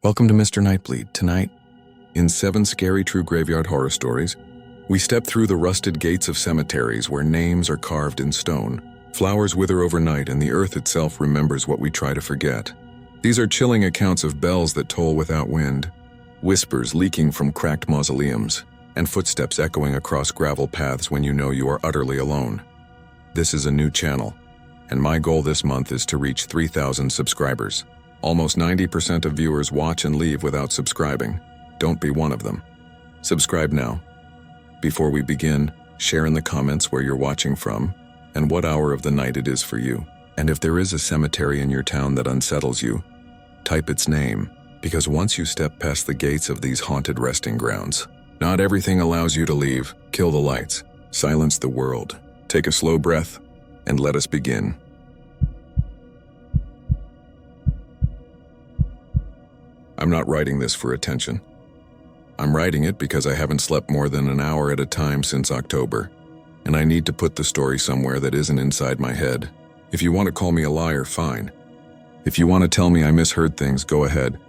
Welcome to Mr. Nightbleed. Tonight, in 7 scary true graveyard horror stories, we step through the rusted gates of cemeteries where names are carved in stone. Flowers wither overnight and the earth itself remembers what we try to forget. These are chilling accounts of bells that toll without wind, whispers leaking from cracked mausoleums, and footsteps echoing across gravel paths when you know you are utterly alone. This is a new channel, and my goal this month is to reach 3,000 subscribers. Almost 90% of viewers watch and leave without subscribing. Don't be one of them. Subscribe now. Before we begin, share in the comments where you're watching from and what hour of the night it is for you. And if there is a cemetery in your town that unsettles you, type its name, because once you step past the gates of these haunted resting grounds, not everything allows you to leave. Kill the lights, silence the world, take a slow breath, and let us begin. I'm not writing this for attention. I'm writing it because I haven't slept more than an hour at a time since October, and I need to put the story somewhere that isn't inside my head. If you want to call me a liar, fine. If you want to tell me I misheard things, go ahead.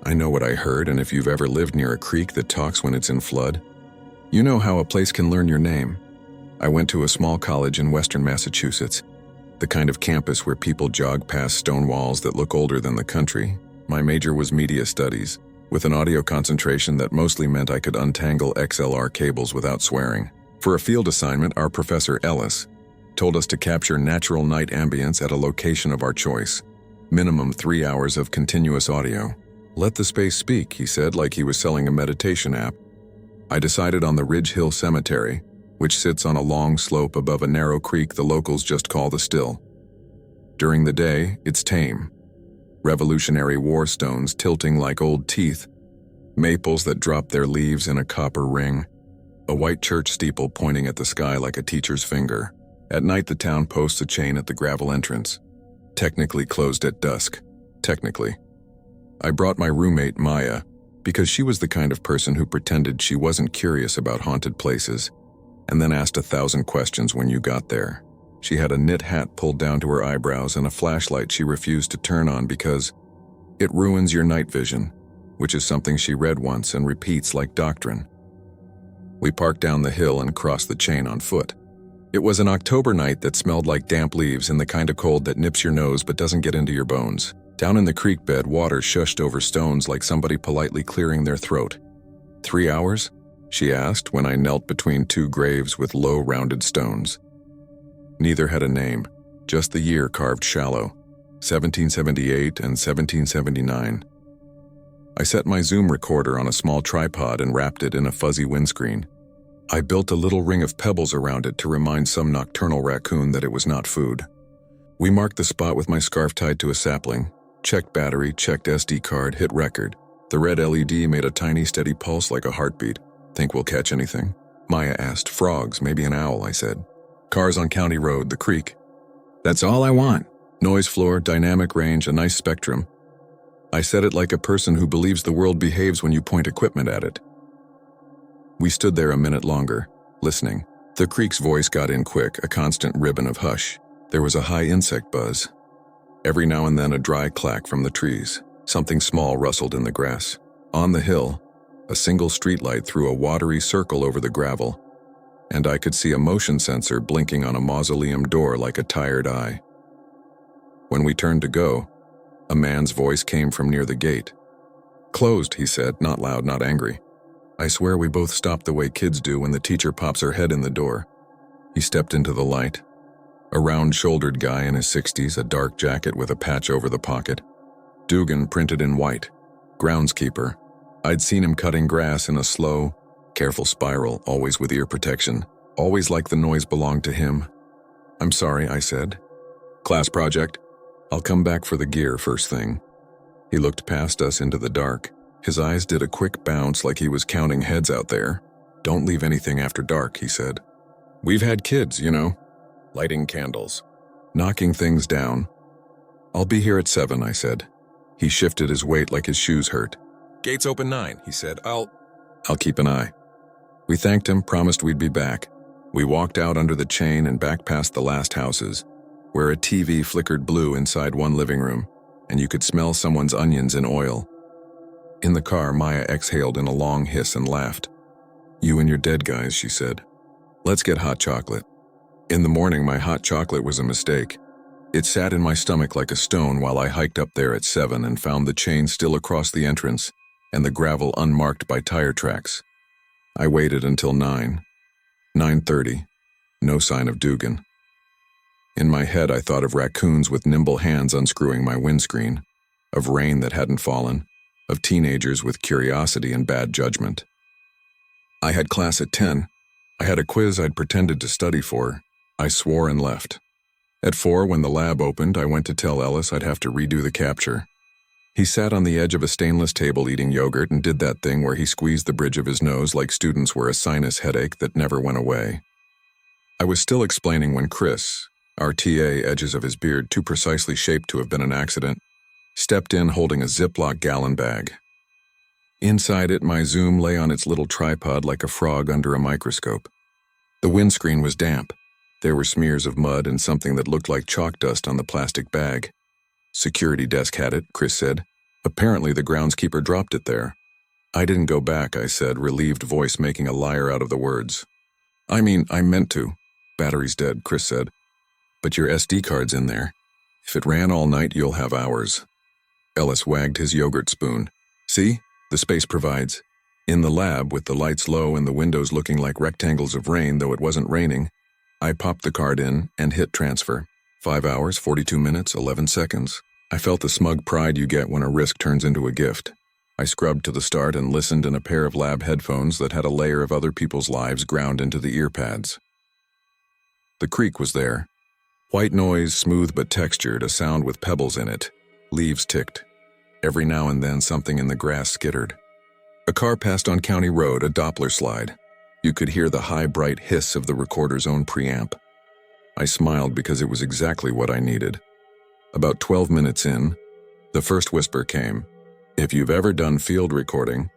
I know what I heard, and if you've ever lived near a creek that talks when it's in flood, you know how a place can learn your name. I went to a small college in western Massachusetts, the kind of campus where people jog past stone walls that look older than the country. My major was media studies, with an audio concentration that mostly meant I could untangle XLR cables without swearing. For a field assignment, our professor Ellis told us to capture natural night ambience at a location of our choice. Minimum 3 hours of continuous audio. Let the space speak, he said, like he was selling a meditation app. I decided on the Ridge Hill Cemetery, which sits on a long slope above a narrow creek the locals just call the Still. During the day, it's tame. Revolutionary War stones tilting like old teeth, maples that drop their leaves in a copper ring, a white church steeple pointing at the sky like a teacher's finger. At night, the town posts a chain at the gravel entrance, technically closed at dusk. Technically. I brought my roommate Maya because she was the kind of person who pretended she wasn't curious about haunted places and then asked 1,000 questions when you got there. She had a knit hat pulled down to her eyebrows and a flashlight she refused to turn on because it ruins your night vision, which is something she read once and repeats like doctrine. We parked down the hill and crossed the chain on foot. It was an October night that smelled like damp leaves and the kind of cold that nips your nose but doesn't get into your bones. Down in the creek bed, water shushed over stones like somebody politely clearing their throat. 3 hours? She asked when I knelt between 2 graves with low, rounded stones. Neither had a name, just the year carved shallow, 1778 and 1779. I set my Zoom recorder on a small tripod and wrapped it in a fuzzy windscreen. I built a little ring of pebbles around it to remind some nocturnal raccoon that it was not food. We marked the spot with my scarf tied to a sapling, checked battery, checked SD card, hit record. The red LED made a tiny steady pulse like a heartbeat. Think we'll catch anything? Maya asked. Frogs, maybe an owl, I said. Cars on County Road, the creek. That's all I want. Noise floor, dynamic range, a nice spectrum. I said it like a person who believes the world behaves when you point equipment at it. We stood there a minute longer, listening. The creek's voice got in quick, a constant ribbon of hush. There was a high insect buzz. Every now and then a dry clack from the trees. Something small rustled in the grass. On the hill, a single streetlight threw a watery circle over the gravel, and I could see a motion sensor blinking on a mausoleum door like a tired eye. When we turned to go, a man's voice came from near the gate. Closed, he said, not loud, not angry. I swear we both stopped the way kids do when the teacher pops her head in the door. He stepped into the light. A round-shouldered guy in his 60s, a dark jacket with a patch over the pocket. Dugan printed in white. Groundskeeper. I'd seen him cutting grass in a slow, careful spiral, always with ear protection, always like the noise belonged to him. I'm sorry, I said. Class project? I'll come back for the gear first thing. He looked past us into the dark. His eyes did a quick bounce like he was counting heads out there. Don't leave anything after dark, he said. We've had kids, you know. Lighting candles. Knocking things down. I'll be here at 7, I said. He shifted his weight like his shoes hurt. Gates open 9, he said. I'll keep an eye. We thanked him, promised we'd be back. We walked out under the chain and back past the last houses, where a TV flickered blue inside one living room, and you could smell someone's onions in oil. In the car, Maya exhaled in a long hiss and laughed. "You and your dead guys," she said. "Let's get hot chocolate." In the morning, my hot chocolate was a mistake. It sat in my stomach like a stone while I hiked up there at 7 and found the chain still across the entrance and the gravel unmarked by tire tracks. I waited until 9:30. No sign of Dugan. In my head, I thought of raccoons with nimble hands unscrewing my windscreen, of rain that hadn't fallen, of teenagers with curiosity and bad judgment. I had class at 10. I had a quiz I'd pretended to study for. I swore and left. At 4, when the lab opened, I went to tell Ellis I'd have to redo the capture. He sat on the edge of a stainless table eating yogurt and did that thing where he squeezed the bridge of his nose like students were a sinus headache that never went away. I was still explaining when Chris, our TA, edges of his beard too precisely shaped to have been an accident, stepped in holding a Ziploc gallon bag. Inside it, my Zoom lay on its little tripod like a frog under a microscope. The windscreen was damp. There were smears of mud and something that looked like chalk dust on the plastic bag. "Security desk had it," Chris said. "Apparently the groundskeeper dropped it there." "I didn't go back," I said, relieved voice making a liar out of the words. I meant to." "Battery's dead," Chris said. "But your SD card's in there. If it ran all night, you'll have hours." Ellis wagged his yogurt spoon. "See? The space provides." In the lab, with the lights low and the windows looking like rectangles of rain, though it wasn't raining, I popped the card in and hit transfer. 5 hours, 42 minutes, 11 seconds. I felt the smug pride you get when a risk turns into a gift. I scrubbed to the start and listened in a pair of lab headphones that had a layer of other people's lives ground into the ear pads. The creek was there. White noise, smooth but textured, a sound with pebbles in it. Leaves ticked. Every now and then something in the grass skittered. A car passed on County Road, a Doppler slide. You could hear the high, bright hiss of the recorder's own preamp. I smiled because it was exactly what I needed. About 12 minutes in, the first whisper came. If you've ever done field recording,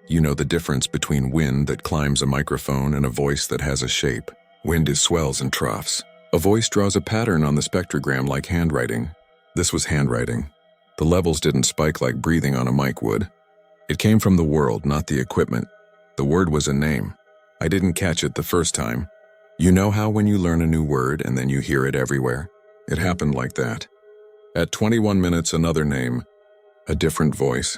you know the difference between wind that climbs a microphone and a voice that has a shape. Wind is swells and troughs. A voice draws a pattern on the spectrogram like handwriting. This was handwriting. The levels didn't spike like breathing on a mic would. It came from the world, not the equipment. The word was a name. I didn't catch it the first time. You know how when you learn a new word and then you hear it everywhere? It happened like that. At 21 minutes, another name. A different voice.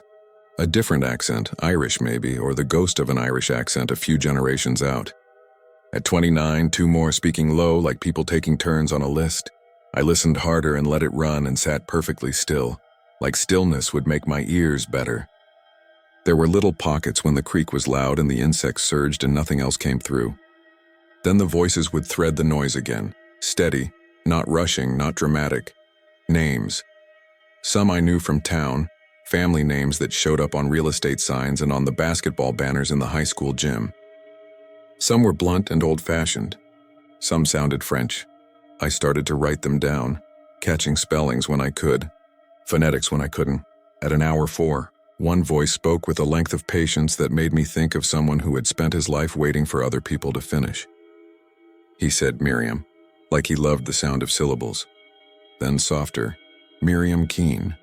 A different accent, Irish maybe, or the ghost of an Irish accent a few generations out. At 29, 2 more speaking low like people taking turns on a list. I listened harder and let it run and sat perfectly still, like stillness would make my ears better. There were little pockets when the creek was loud and the insects surged and nothing else came through. Then the voices would thread the noise again, steady, not rushing, not dramatic. Names. Some I knew from town, family names that showed up on real estate signs and on the basketball banners in the high school gym. Some were blunt and old-fashioned. Some sounded French. I started to write them down, catching spellings when I could, phonetics when I couldn't. At an hour 4, one voice spoke with a length of patience that made me think of someone who had spent his life waiting for other people to finish. He said Miriam, like he loved the sound of syllables. Then softer, Miriam Keene.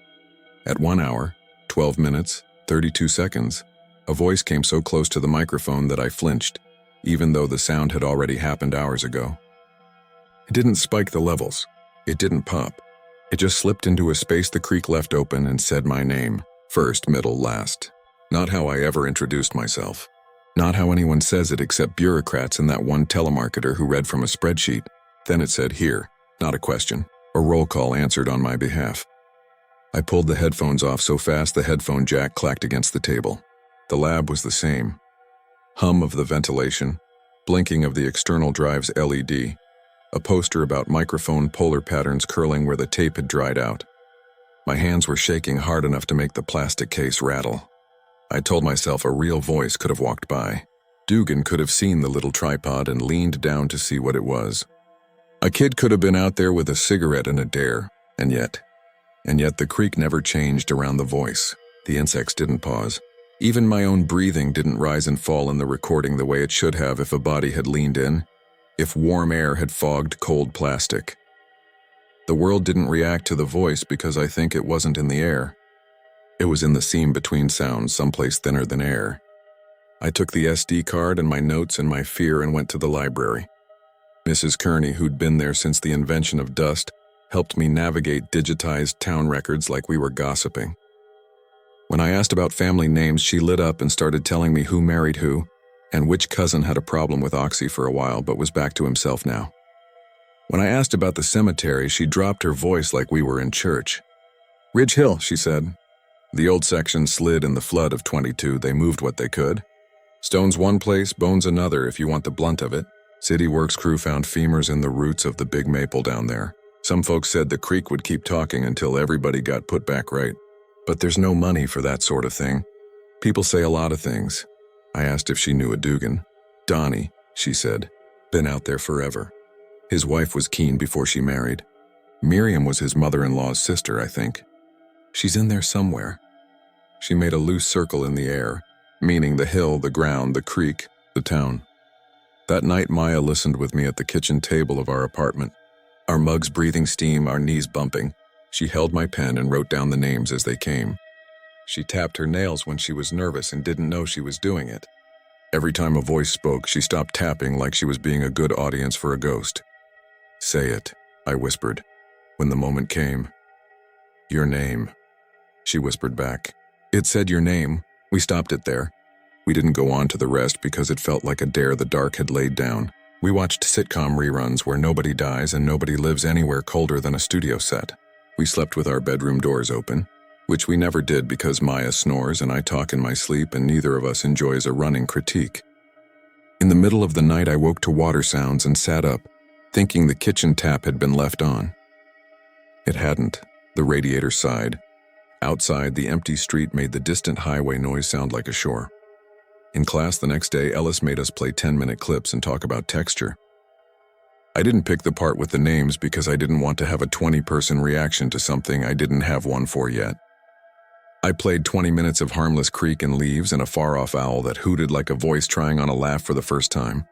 At 1 hour, 12 minutes, 32 seconds, a voice came so close to the microphone that I flinched, even though the sound had already happened hours ago. It didn't spike the levels. It didn't pop. It just slipped into a space the creek left open and said my name, first, middle, last. Not how I ever introduced myself. Not how anyone says it except bureaucrats and that one telemarketer who read from a spreadsheet. Then it said here, not a question. A roll call answered on my behalf. I pulled the headphones off so fast the headphone jack clacked against the table. The lab was the same. Hum of the ventilation, blinking of the external drive's LED, a poster about microphone polar patterns curling where the tape had dried out. My hands were shaking hard enough to make the plastic case rattle. I told myself a real voice could have walked by. Dugan could have seen the little tripod and leaned down to see what it was. A kid could have been out there with a cigarette and a dare, and yet the creek never changed around the voice. The insects didn't pause. Even my own breathing didn't rise and fall in the recording the way it should have if a body had leaned in, if warm air had fogged cold plastic. The world didn't react to the voice because I think it wasn't in the air. It was in the seam between sounds, someplace thinner than air. I took the SD card and my notes and my fear and went to the library. Mrs. Kearney, who'd been there since the invention of dust, helped me navigate digitized town records like we were gossiping. When I asked about family names, she lit up and started telling me who married who and which cousin had a problem with Oxy for a while but was back to himself now. When I asked about the cemetery, she dropped her voice like we were in church. Ridge Hill, she said. The old section slid in the flood of 22. They moved what they could. Stones one place, bones another if you want the blunt of it. City Works crew found femurs in the roots of the big maple down there. Some folks said the creek would keep talking until everybody got put back right. But there's no money for that sort of thing. People say a lot of things. I asked if she knew a Dugan. Donnie, she said. Been out there forever. His wife was keen before she married. Miriam was his mother-in-law's sister, I think. She's in there somewhere. She made a loose circle in the air, meaning the hill, the ground, the creek, the town. That night, Maya listened with me at the kitchen table of our apartment. Our mugs breathing steam, our knees bumping. She held my pen and wrote down the names as they came. She tapped her nails when she was nervous and didn't know she was doing it. Every time a voice spoke, she stopped tapping like she was being a good audience for a ghost. Say it, I whispered, when the moment came. Your name, she whispered back. It said your name. We stopped it there. We didn't go on to the rest because it felt like a dare the dark had laid down. We watched sitcom reruns where nobody dies and nobody lives anywhere colder than a studio set. We slept with our bedroom doors open, which we never did because Maya snores and I talk in my sleep and neither of us enjoys a running critique. In the middle of the night, I woke to water sounds and sat up, thinking the kitchen tap had been left on. It hadn't. The radiator sighed. Outside, the empty street made the distant highway noise sound like a shore. In class the next day, Ellis made us play 10-minute clips and talk about texture. I didn't pick the part with the names because I didn't want to have a 20-person reaction to something I didn't have one for yet. I played 20 minutes of harmless creek and leaves and a far-off owl that hooted like a voice trying on a laugh for the first time.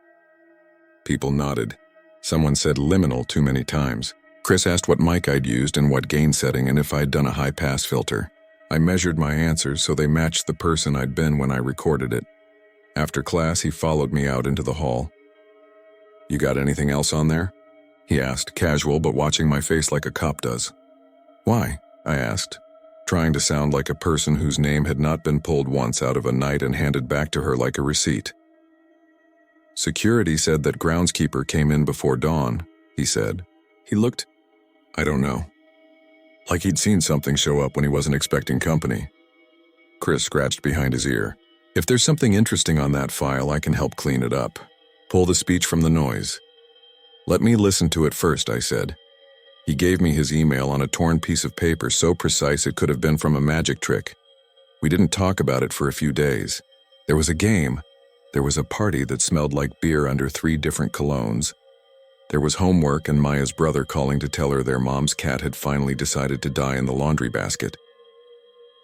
People nodded. Someone said liminal too many times. Chris asked what mic I'd used and what gain setting and if I'd done a high-pass filter. I measured my answers so they matched the person I'd been when I recorded it. After class, he followed me out into the hall. You got anything else on there? He asked, casual but watching my face like a cop does. Why? I asked, trying to sound like a person whose name had not been pulled once out of a night and handed back to her like a receipt. Security said that groundskeeper came in before dawn, he said. He looked, I don't know, like he'd seen something show up when he wasn't expecting company. Chris scratched behind his ear. If there's something interesting on that file, I can help clean it up. Pull the speech from the noise. Let me listen to it first, I said. He gave me his email on a torn piece of paper so precise it could have been from a magic trick. We didn't talk about it for a few days. There was a game. There was a party that smelled like beer under 3 different colognes. There was homework and Maya's brother calling to tell her their mom's cat had finally decided to die in the laundry basket.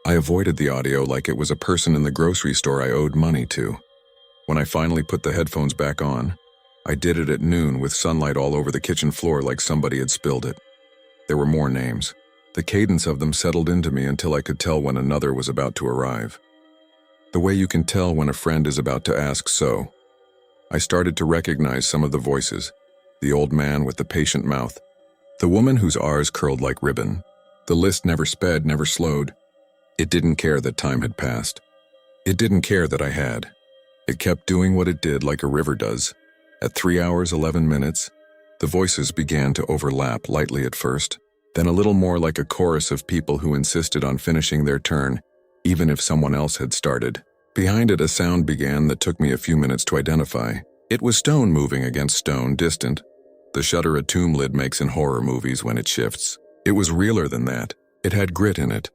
I avoided the audio like it was a person in the grocery store I owed money to. When I finally put the headphones back on, I did it at noon with sunlight all over the kitchen floor like somebody had spilled it. There were more names. The cadence of them settled into me until I could tell when another was about to arrive. The way you can tell when a friend is about to ask so. I started to recognize some of the voices. The old man with the patient mouth. The woman whose R's curled like ribbon. The list never sped, never slowed. It didn't care that time had passed. It didn't care that I had. It kept doing what it did like a river does. At 3 hours, 11 minutes, the voices began to overlap lightly at first, then a little more like a chorus of people who insisted on finishing their turn, even if someone else had started. Behind it, a sound began that took me a few minutes to identify. It was stone moving against stone, distant. The shudder a tomb lid makes in horror movies when it shifts. It was realer than that. It had grit in it.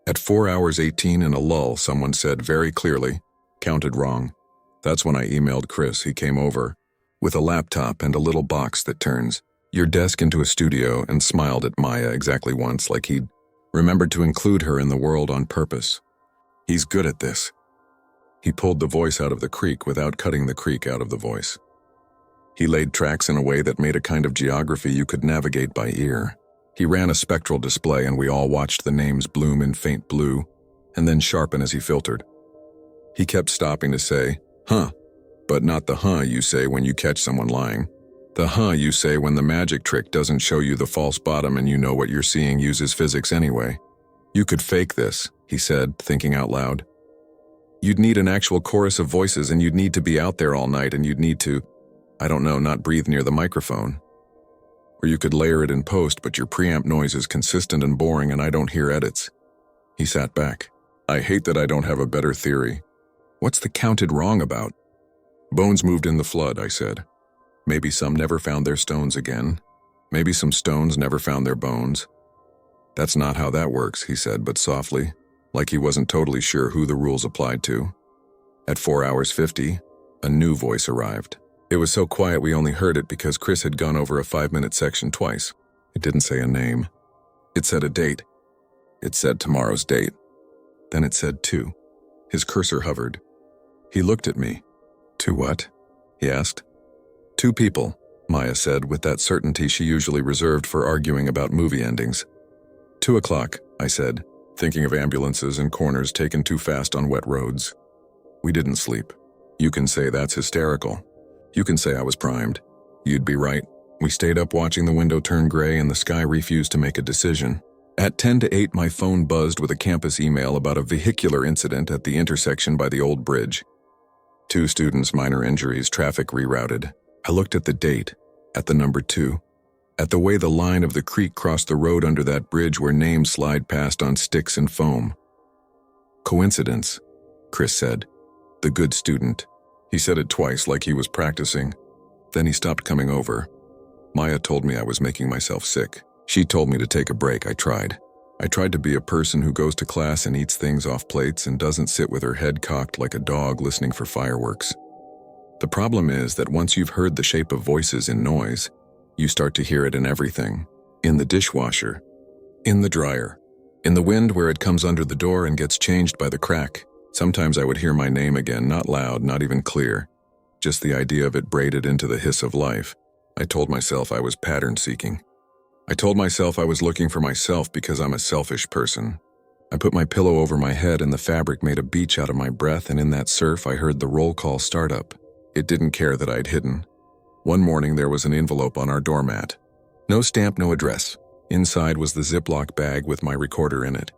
At 4 hours 18 in a lull, someone said very clearly, counted wrong. That's when I emailed Chris. He came over, with a laptop and a little box that turns your desk into a studio, and smiled at Maya exactly once like he'd remembered to include her in the world on purpose. He's good at this. He pulled the voice out of the creek without cutting the creek out of the voice. He laid tracks in a way that made a kind of geography you could navigate by ear. He ran a spectral display and we all watched the names bloom in faint blue, and then sharpen as he filtered. He kept stopping to say, huh, but not the huh you say when you catch someone lying. The huh you say when the magic trick doesn't show you the false bottom and you know what you're seeing uses physics anyway. You could fake this, he said, thinking out loud. You'd need an actual chorus of voices and you'd need to be out there all night and you'd need to, I don't know, not breathe near the microphone. Or you could layer it in post, but your preamp noise is consistent and boring and I don't hear edits. He sat back. I hate that I don't have a better theory. What's the counted wrong about? Bones moved in the flood, I said. Maybe some never found their stones again. Maybe some stones never found their bones. That's not how that works, he said, but softly, like he wasn't totally sure who the rules applied to. At 4:50, a new voice arrived. It was so quiet we only heard it because Chris had gone over a 5-minute section twice. It didn't say a name. It said a date. It said tomorrow's date. Then it said 2. His cursor hovered. He looked at me. 2 what? He asked. 2 people, Maya said with that certainty she usually reserved for arguing about movie endings. 2 o'clock, I said, thinking of ambulances and corners taken too fast on wet roads. We didn't sleep. You can say that's hysterical. You can say I was primed. You'd be right. We stayed up watching the window turn gray and the sky refused to make a decision. At 7:50, my phone buzzed with a campus email about a vehicular incident at the intersection by the old bridge. 2 students, minor injuries, traffic rerouted. I looked at the date, at the number 2, at the way the line of the creek crossed the road under that bridge where names slide past on sticks and foam. Coincidence, Chris said. The good student. He said it twice like he was practicing. Then he stopped coming over. Maya told me I was making myself sick. She told me to take a break. I tried. I tried to be a person who goes to class and eats things off plates and doesn't sit with her head cocked like a dog listening for fireworks. The problem is that once you've heard the shape of voices in noise, you start to hear it in everything. In the dishwasher. In the dryer. In the wind where it comes under the door and gets changed by the crack. Sometimes I would hear my name again, not loud, not even clear. Just the idea of it braided into the hiss of life. I told myself I was pattern-seeking. I told myself I was looking for myself because I'm a selfish person. I put my pillow over my head and the fabric made a beach out of my breath, and in that surf I heard the roll call start up. It didn't care that I'd hidden. One morning there was an envelope on our doormat. No stamp, no address. Inside was the Ziploc bag with my recorder in it.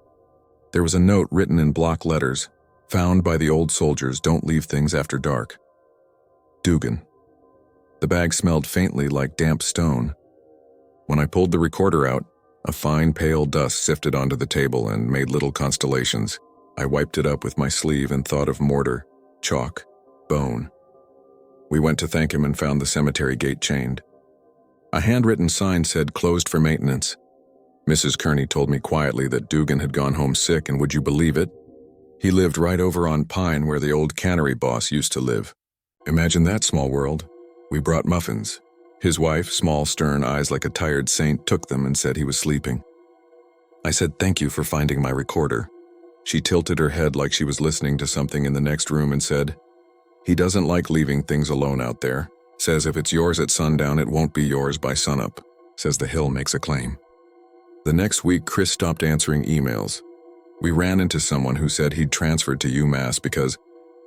There was a note written in block letters. Found by the old soldiers, don't leave things after dark. Dugan. The bag smelled faintly like damp stone. When I pulled the recorder out, a fine pale dust sifted onto the table and made little constellations. I wiped it up with my sleeve and thought of mortar, chalk, bone. We went to thank him and found the cemetery gate chained. A handwritten sign said closed for maintenance. Mrs. Kearney told me quietly that Dugan had gone home sick, and would you believe it? He lived right over on Pine where the old cannery boss used to live. Imagine that small world. We brought muffins. His wife, small, stern eyes like a tired saint, took them and said he was sleeping. I said thank you for finding my recorder. She tilted her head like she was listening to something in the next room and said, he doesn't like leaving things alone out there. Says if it's yours at sundown, it won't be yours by sunup. Says the hill makes a claim. The next week, Chris stopped answering emails. We ran into someone who said he'd transferred to UMass because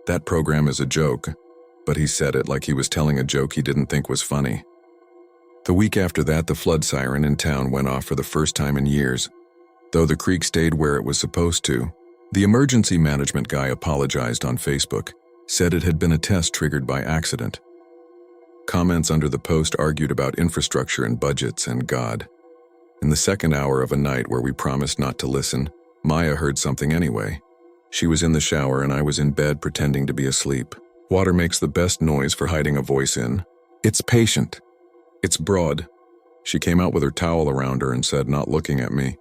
that program is a joke, but he said it like he was telling a joke he didn't think was funny. The week after that, the flood siren in town went off for the first time in years. Though the creek stayed where it was supposed to, the emergency management guy apologized on Facebook, said it had been a test triggered by accident. Comments under the post argued about infrastructure and budgets and God. In the second hour of a night where we promised not to listen, Maya heard something anyway. She was in the shower and I was in bed pretending to be asleep. Water makes the best noise for hiding a voice in. It's patient. It's broad. She came out with her towel around her and said, not looking at me.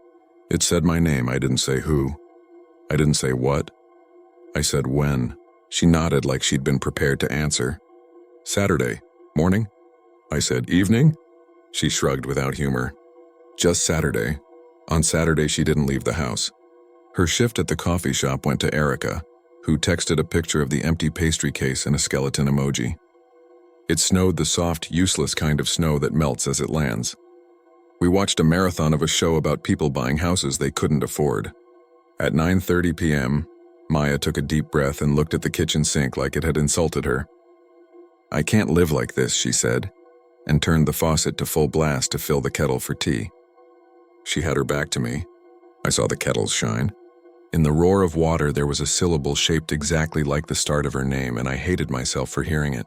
It said my name. I didn't say who. I didn't say what. I said when. She nodded like she'd been prepared to answer. Saturday. Morning? I said evening? She shrugged without humor. Just Saturday. On Saturday she didn't leave the house. Her shift at the coffee shop went to Erica, who texted a picture of the empty pastry case and a skeleton emoji. It snowed, the soft, useless kind of snow that melts as it lands. We watched a marathon of a show about people buying houses they couldn't afford. At 9:30 p.m., Maya took a deep breath and looked at the kitchen sink like it had insulted her. "I can't live like this," she said, and turned the faucet to full blast to fill the kettle for tea. She had her back to me. I saw the kettles shine. In the roar of water, there was a syllable shaped exactly like the start of her name, and I hated myself for hearing it.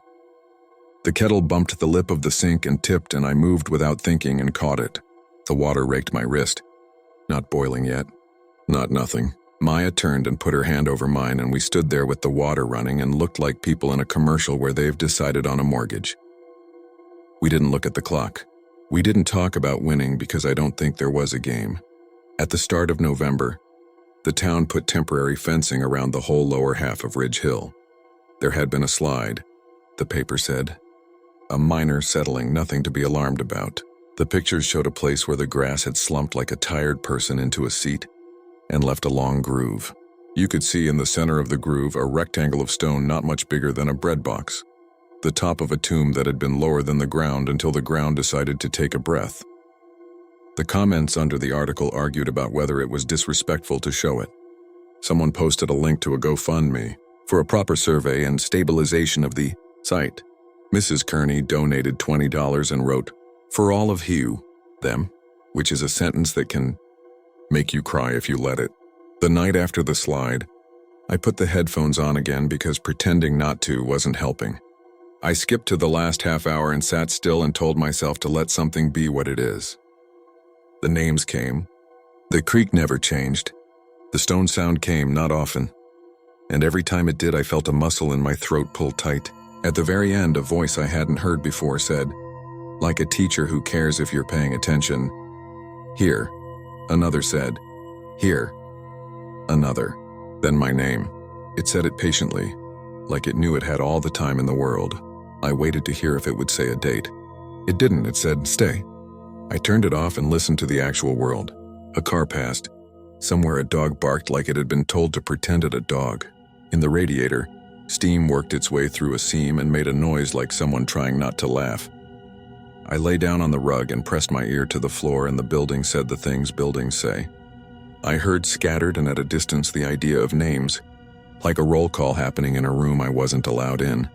The kettle bumped the lip of the sink and tipped, and I moved without thinking and caught it. The water raked my wrist. Not boiling yet. Not nothing. Maya turned and put her hand over mine, and we stood there with the water running and looked like people in a commercial where they've decided on a mortgage. We didn't look at the clock. We didn't talk about winning because I don't think there was a game. At the start of November, the town put temporary fencing around the whole lower half of Ridge Hill. There had been a slide, the paper said. A minor settling, nothing to be alarmed about. The pictures showed a place where the grass had slumped like a tired person into a seat and left a long groove. You could see in the center of the groove a rectangle of stone not much bigger than a bread box, the top of a tomb that had been lower than the ground until the ground decided to take a breath. The comments under the article argued about whether it was disrespectful to show it. Someone posted a link to a GoFundMe for a proper survey and stabilization of the site. Mrs. Kearney donated $20 and wrote, "For all of you, them," which is a sentence that can make you cry if you let it. The night after the slide, I put the headphones on again because pretending not to wasn't helping. I skipped to the last half hour and sat still and told myself to let something be what it is. The names came. The creak never changed. The stone sound came, not often. And every time it did, I felt a muscle in my throat pull tight. At the very end, a voice I hadn't heard before said, like a teacher who cares if you're paying attention, "Here." Another said, "Here." Another. Then my name. It said it patiently, like it knew it had all the time in the world. I waited to hear if it would say a date. It didn't. It said, "Stay." I turned it off and listened to the actual world. A car passed. Somewhere a dog barked like it had been told to pretend it a dog. In the radiator, steam worked its way through a seam and made a noise like someone trying not to laugh. I lay down on the rug and pressed my ear to the floor, and the building said the things buildings say. I heard scattered and at a distance the idea of names, like a roll call happening in a room I wasn't allowed in.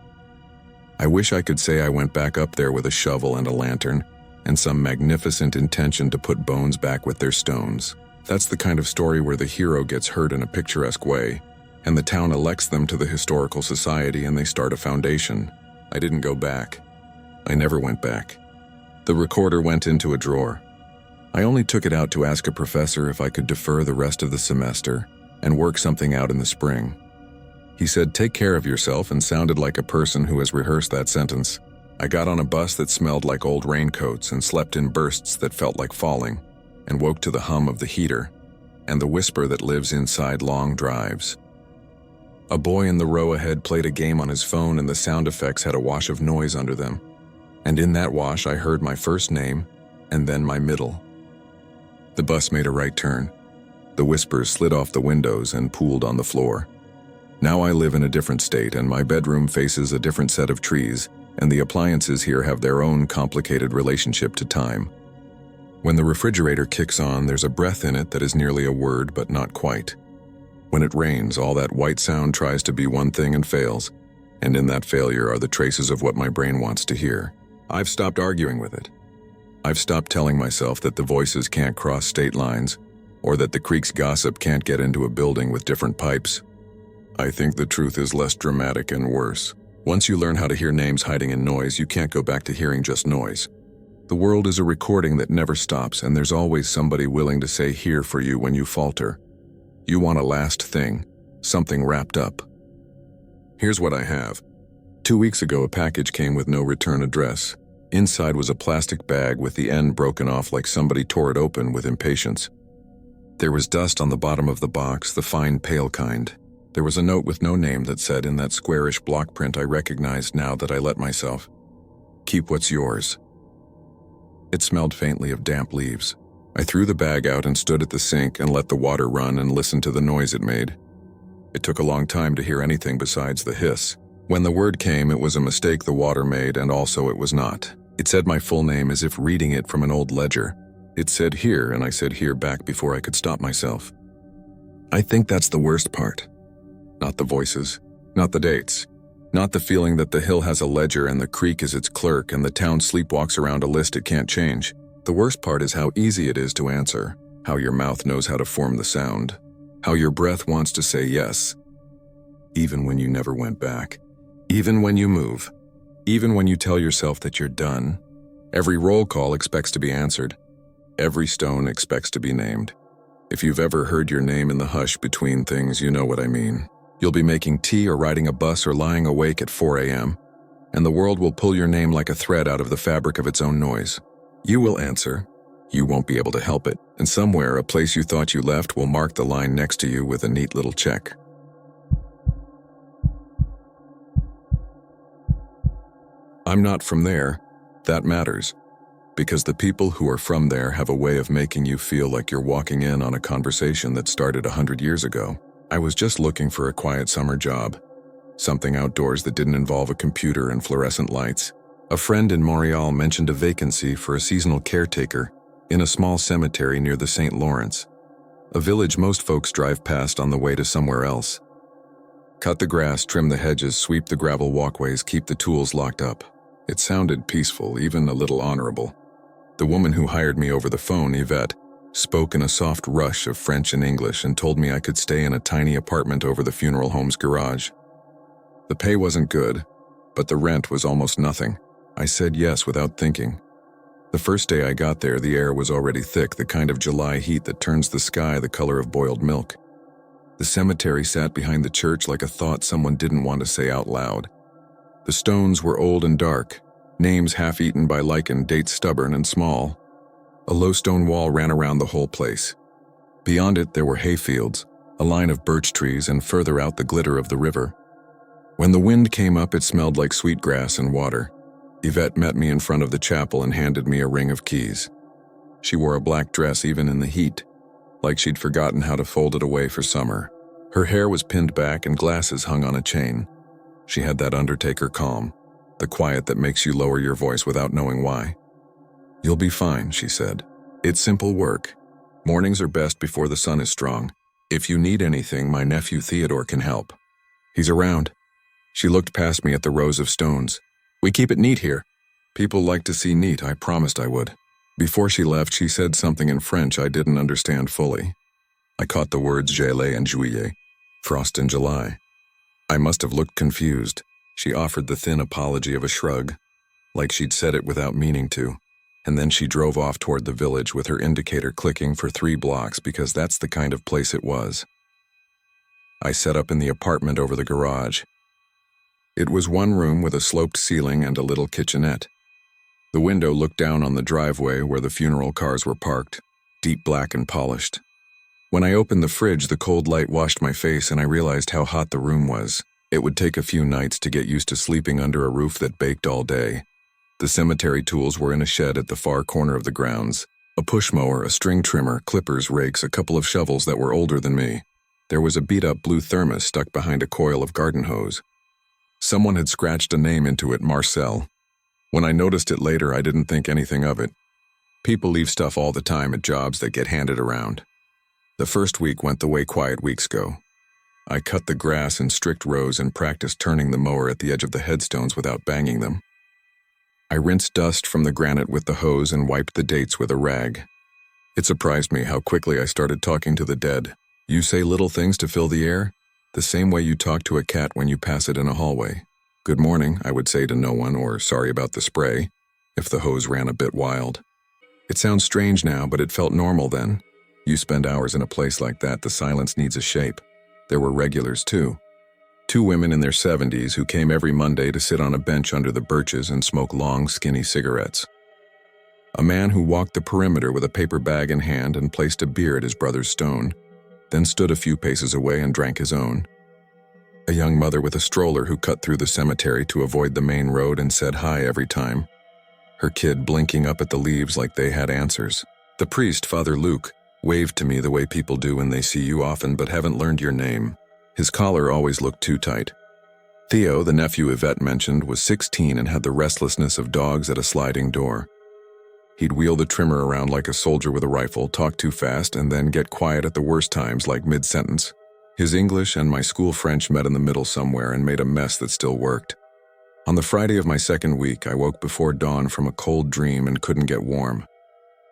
I wish I could say I went back up there with a shovel and a lantern and some magnificent intention to put bones back with their stones. That's the kind of story where the hero gets hurt in a picturesque way, and the town elects them to the historical society and they start a foundation. I didn't go back. I never went back. The recorder went into a drawer. I only took it out to ask a professor if I could defer the rest of the semester and work something out in the spring. He said, "Take care of yourself," and sounded like a person who has rehearsed that sentence. I got on a bus that smelled like old raincoats and slept in bursts that felt like falling, and woke to the hum of the heater and the whisper that lives inside long drives. A boy in the row ahead played a game on his phone, and the sound effects had a wash of noise under them. And in that wash, I heard my first name and then my middle. The bus made a right turn. The whispers slid off the windows and pooled on the floor. Now I live in a different state, and my bedroom faces a different set of trees, and the appliances here have their own complicated relationship to time. When the refrigerator kicks on, there's a breath in it that is nearly a word, but not quite. When it rains, all that white sound tries to be one thing and fails, and in that failure are the traces of what my brain wants to hear. I've stopped arguing with it. I've stopped telling myself that the voices can't cross state lines, or that the creek's gossip can't get into a building with different pipes. I think the truth is less dramatic and worse. Once you learn how to hear names hiding in noise, you can't go back to hearing just noise. The world is a recording that never stops, and there's always somebody willing to say here for you when you falter. You want a last thing, something wrapped up. Here's what I have. 2 weeks ago, a package came with no return address. Inside was a plastic bag with the end broken off like somebody tore it open with impatience. There was dust on the bottom of the box, the fine pale kind. There was a note with no name that said in that squarish block print I recognized now that I let myself, "Keep what's yours." It smelled faintly of damp leaves. I threw the bag out and stood at the sink and let the water run and listened to the noise it made. It took a long time to hear anything besides the hiss. When the word came, it was a mistake the water made, and also it was not. It said my full name as if reading it from an old ledger. It said here, and I said here back before I could stop myself. I think that's the worst part. Not the voices, not the dates, not the feeling that the hill has a ledger and the creek is its clerk and the town sleepwalks around a list it can't change. The worst part is how easy it is to answer, how your mouth knows how to form the sound, how your breath wants to say yes, even when you never went back, even when you move, even when you tell yourself that you're done. Every roll call expects to be answered. Every stone expects to be named. If you've ever heard your name in the hush between things, you know what I mean. You'll be making tea or riding a bus or lying awake at 4 a.m., and the world will pull your name like a thread out of the fabric of its own noise. You will answer. You won't be able to help it, and somewhere a place you thought you left will mark the line next to you with a neat little check. I'm not from there. That matters, because the people who are from there have a way of making you feel like you're walking in on a conversation that started 100 years ago. I was just looking for a quiet summer job, something outdoors that didn't involve a computer and fluorescent lights. A friend in Montreal mentioned a vacancy for a seasonal caretaker in a small cemetery near the St. Lawrence, a village most folks drive past on the way to somewhere else. Cut the grass, trim the hedges, sweep the gravel walkways, keep the tools locked up. It sounded peaceful, even a little honorable. The woman who hired me over the phone, Yvette, spoke in a soft rush of French and English and told me I could stay in a tiny apartment over the funeral home's garage. The pay wasn't good, but the rent was almost nothing. I said yes without thinking. The first day I got there, the air was already thick, the kind of July heat that turns the sky the color of boiled milk. The cemetery sat behind the church like a thought someone didn't want to say out loud. The stones were old and dark, names half-eaten by lichen, dates stubborn and small. A low stone wall ran around the whole place. Beyond it there were hayfields, a line of birch trees, and further out the glitter of the river. When the wind came up, it smelled like sweet grass and water. Yvette met me in front of the chapel and handed me a ring of keys. She wore a black dress even in the heat, like she'd forgotten how to fold it away for summer. Her hair was pinned back and glasses hung on a chain. She had that undertaker calm, the quiet that makes you lower your voice without knowing why. "You'll be fine," she said. "It's simple work. Mornings are best before the sun is strong. If you need anything, my nephew Theodore can help. He's around." She looked past me at the rows of stones. "We keep it neat here." People like to see neat, I promised I would. Before she left, she said something in French I didn't understand fully. I caught the words gelée and juillet, frost in July. I must have looked confused. She offered the thin apology of a shrug, like she'd said it without meaning to, and then she drove off toward the village with her indicator clicking for 3 blocks because that's the kind of place it was. I set up in the apartment over the garage. It was one room with a sloped ceiling and a little kitchenette. The window looked down on the driveway where the funeral cars were parked, deep black and polished. When I opened the fridge, the cold light washed my face and I realized how hot the room was. It would take a few nights to get used to sleeping under a roof that baked all day. The cemetery tools were in a shed at the far corner of the grounds. A push mower, a string trimmer, clippers, rakes, a couple of shovels that were older than me. There was a beat-up blue thermos stuck behind a coil of garden hose. Someone had scratched a name into it, Marcel. When I noticed it later, I didn't think anything of it. People leave stuff all the time at jobs that get handed around. The first week went the way quiet weeks go. I cut the grass in strict rows and practiced turning the mower at the edge of the headstones without banging them. I rinsed dust from the granite with the hose and wiped the dates with a rag. It surprised me how quickly I started talking to the dead. You say little things to fill the air, the same way you talk to a cat when you pass it in a hallway. "Good morning," I would say to no one, or "sorry about the spray," if the hose ran a bit wild. It sounds strange now, but it felt normal then. You spend hours in a place like that, the silence needs a shape. There were regulars too. 2 women in their 70s who came every Monday to sit on a bench under the birches and smoke long, skinny cigarettes. A man who walked the perimeter with a paper bag in hand and placed a beer at his brother's stone, then stood a few paces away and drank his own. A young mother with a stroller who cut through the cemetery to avoid the main road and said hi every time. Her kid blinking up at the leaves like they had answers. The priest, Father Luke, waved to me the way people do when they see you often but haven't learned your name. His collar always looked too tight. Theo, the nephew Yvette mentioned, was 16 and had the restlessness of dogs at a sliding door. He'd wheel the trimmer around like a soldier with a rifle, talk too fast, and then get quiet at the worst times, like mid-sentence. His English and my school French met in the middle somewhere and made a mess that still worked. On the Friday of my second week, I woke before dawn from a cold dream and couldn't get warm.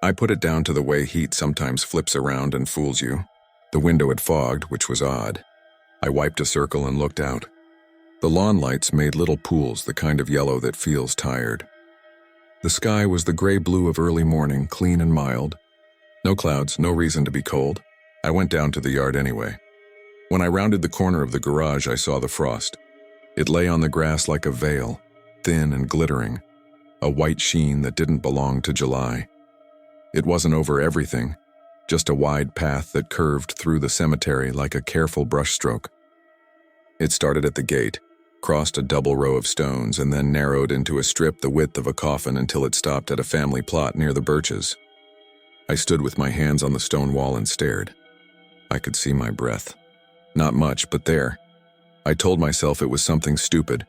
I put it down to the way heat sometimes flips around and fools you. The window had fogged, which was odd. I wiped a circle and looked out. The lawn lights made little pools, the kind of yellow that feels tired. The sky was the gray-blue of early morning, clean and mild. No clouds, no reason to be cold. I went down to the yard anyway. When I rounded the corner of the garage, I saw the frost. It lay on the grass like a veil, thin and glittering, a white sheen that didn't belong to July. It wasn't over everything, just a wide path that curved through the cemetery like a careful brushstroke. It started at the gate, crossed a double row of stones, and then narrowed into a strip the width of a coffin until it stopped at a family plot near the birches. I stood with my hands on the stone wall and stared. I could see my breath. Not much, but there. I told myself it was something stupid.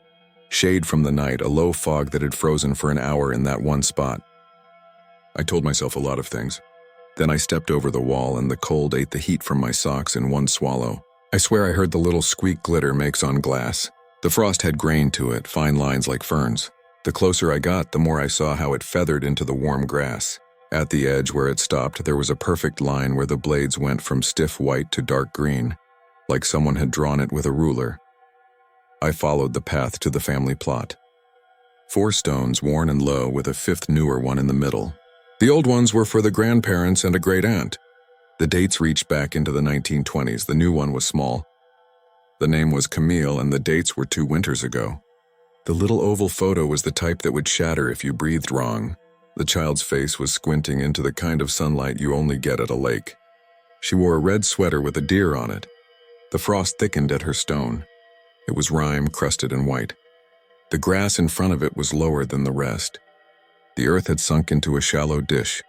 Shade from the night, a low fog that had frozen for an hour in that one spot. I told myself a lot of things. Then I stepped over the wall and the cold ate the heat from my socks in one swallow. I swear I heard the little squeak glitter makes on glass. The frost had grain to it, fine lines like ferns. The closer I got, the more I saw how it feathered into the warm grass. At the edge where it stopped, there was a perfect line where the blades went from stiff white to dark green, like someone had drawn it with a ruler. I followed the path to the family plot. 4 stones, worn and low, with a 5th newer one in the middle. The old ones were for the grandparents and a great-aunt. The dates reached back into the 1920s. The new one was small. The name was Camille, and the dates were 2 winters ago. The little oval photo was the type that would shatter if you breathed wrong. The child's face was squinting into the kind of sunlight you only get at a lake. She wore a red sweater with a deer on it. The frost thickened at her stone. It was rime-crusted and white. The grass in front of it was lower than the rest. The earth had sunk into a shallow dish,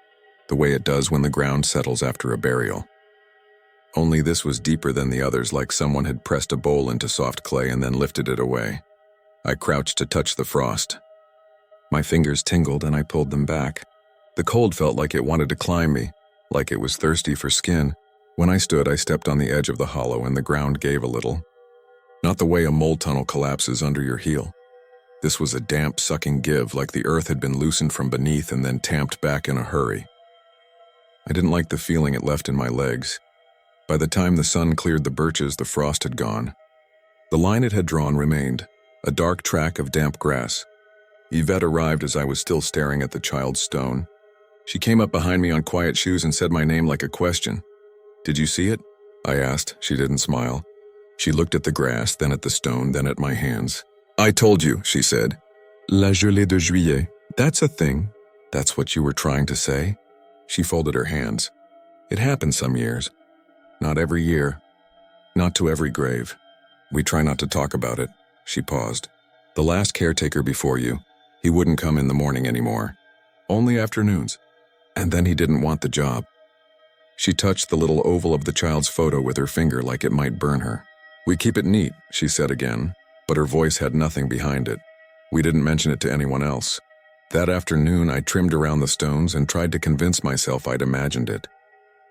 the way it does when the ground settles after a burial. Only this was deeper than the others, like someone had pressed a bowl into soft clay and then lifted it away. I crouched to touch the frost. My fingers tingled and I pulled them back. The cold felt like it wanted to climb me, like it was thirsty for skin. When I stood, I stepped on the edge of the hollow and the ground gave a little. Not the way a mole tunnel collapses under your heel. This was a damp, sucking give, like the earth had been loosened from beneath and then tamped back in a hurry. I didn't like the feeling it left in my legs. By the time the sun cleared the birches, the frost had gone. The line it had drawn remained, a dark track of damp grass. Yvette arrived as I was still staring at the child's stone. She came up behind me on quiet shoes and said my name like a question. "Did you see it?" I asked. She didn't smile. She looked at the grass, then at the stone, then at my hands. "I told you," she said. "La gelée de juillet. That's a thing. That's what you were trying to say?" She folded her hands. "It happens some years. Not every year. Not to every grave. We try not to talk about it." She paused. "The last caretaker before you, he wouldn't come in the morning anymore. Only afternoons. And then he didn't want the job." She touched the little oval of the child's photo with her finger like it might burn her. "We keep it neat," she said again, but her voice had nothing behind it. "We didn't mention it to anyone else." That afternoon, I trimmed around the stones and tried to convince myself I'd imagined it.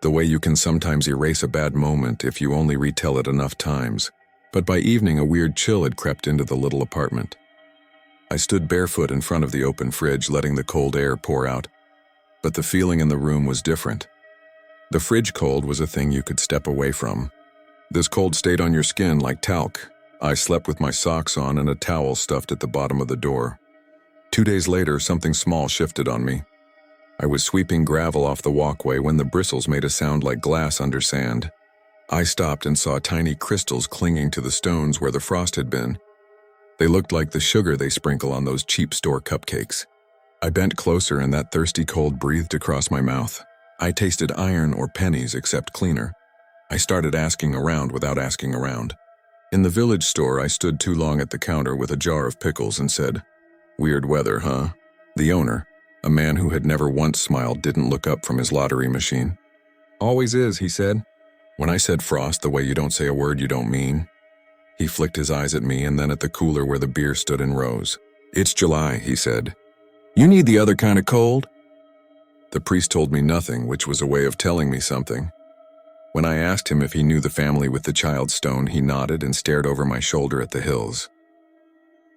The way you can sometimes erase a bad moment if you only retell it enough times. But by evening, a weird chill had crept into the little apartment. I stood barefoot in front of the open fridge, letting the cold air pour out. But the feeling in the room was different. The fridge cold was a thing you could step away from. This cold stayed on your skin like talc. I slept with my socks on and a towel stuffed at the bottom of the door. 2 days later, something small shifted on me. I was sweeping gravel off the walkway when the bristles made a sound like glass under sand. I stopped and saw tiny crystals clinging to the stones where the frost had been. They looked like the sugar they sprinkle on those cheap store cupcakes. I bent closer and that thirsty cold breathed across my mouth. I tasted iron or pennies, except cleaner. I started asking around without asking around. In the village store, I stood too long at the counter with a jar of pickles and said, "Weird weather, huh?" The owner, a man who had never once smiled, didn't look up from his lottery machine. "Always is," he said. When I said frost the way you don't say a word you don't mean. He flicked his eyes at me and then at the cooler where the beer stood in rows. "It's July," he said. "You need the other kind of cold?" The priest told me nothing, which was a way of telling me something. When I asked him if he knew the family with the child stone, he nodded and stared over my shoulder at the hills.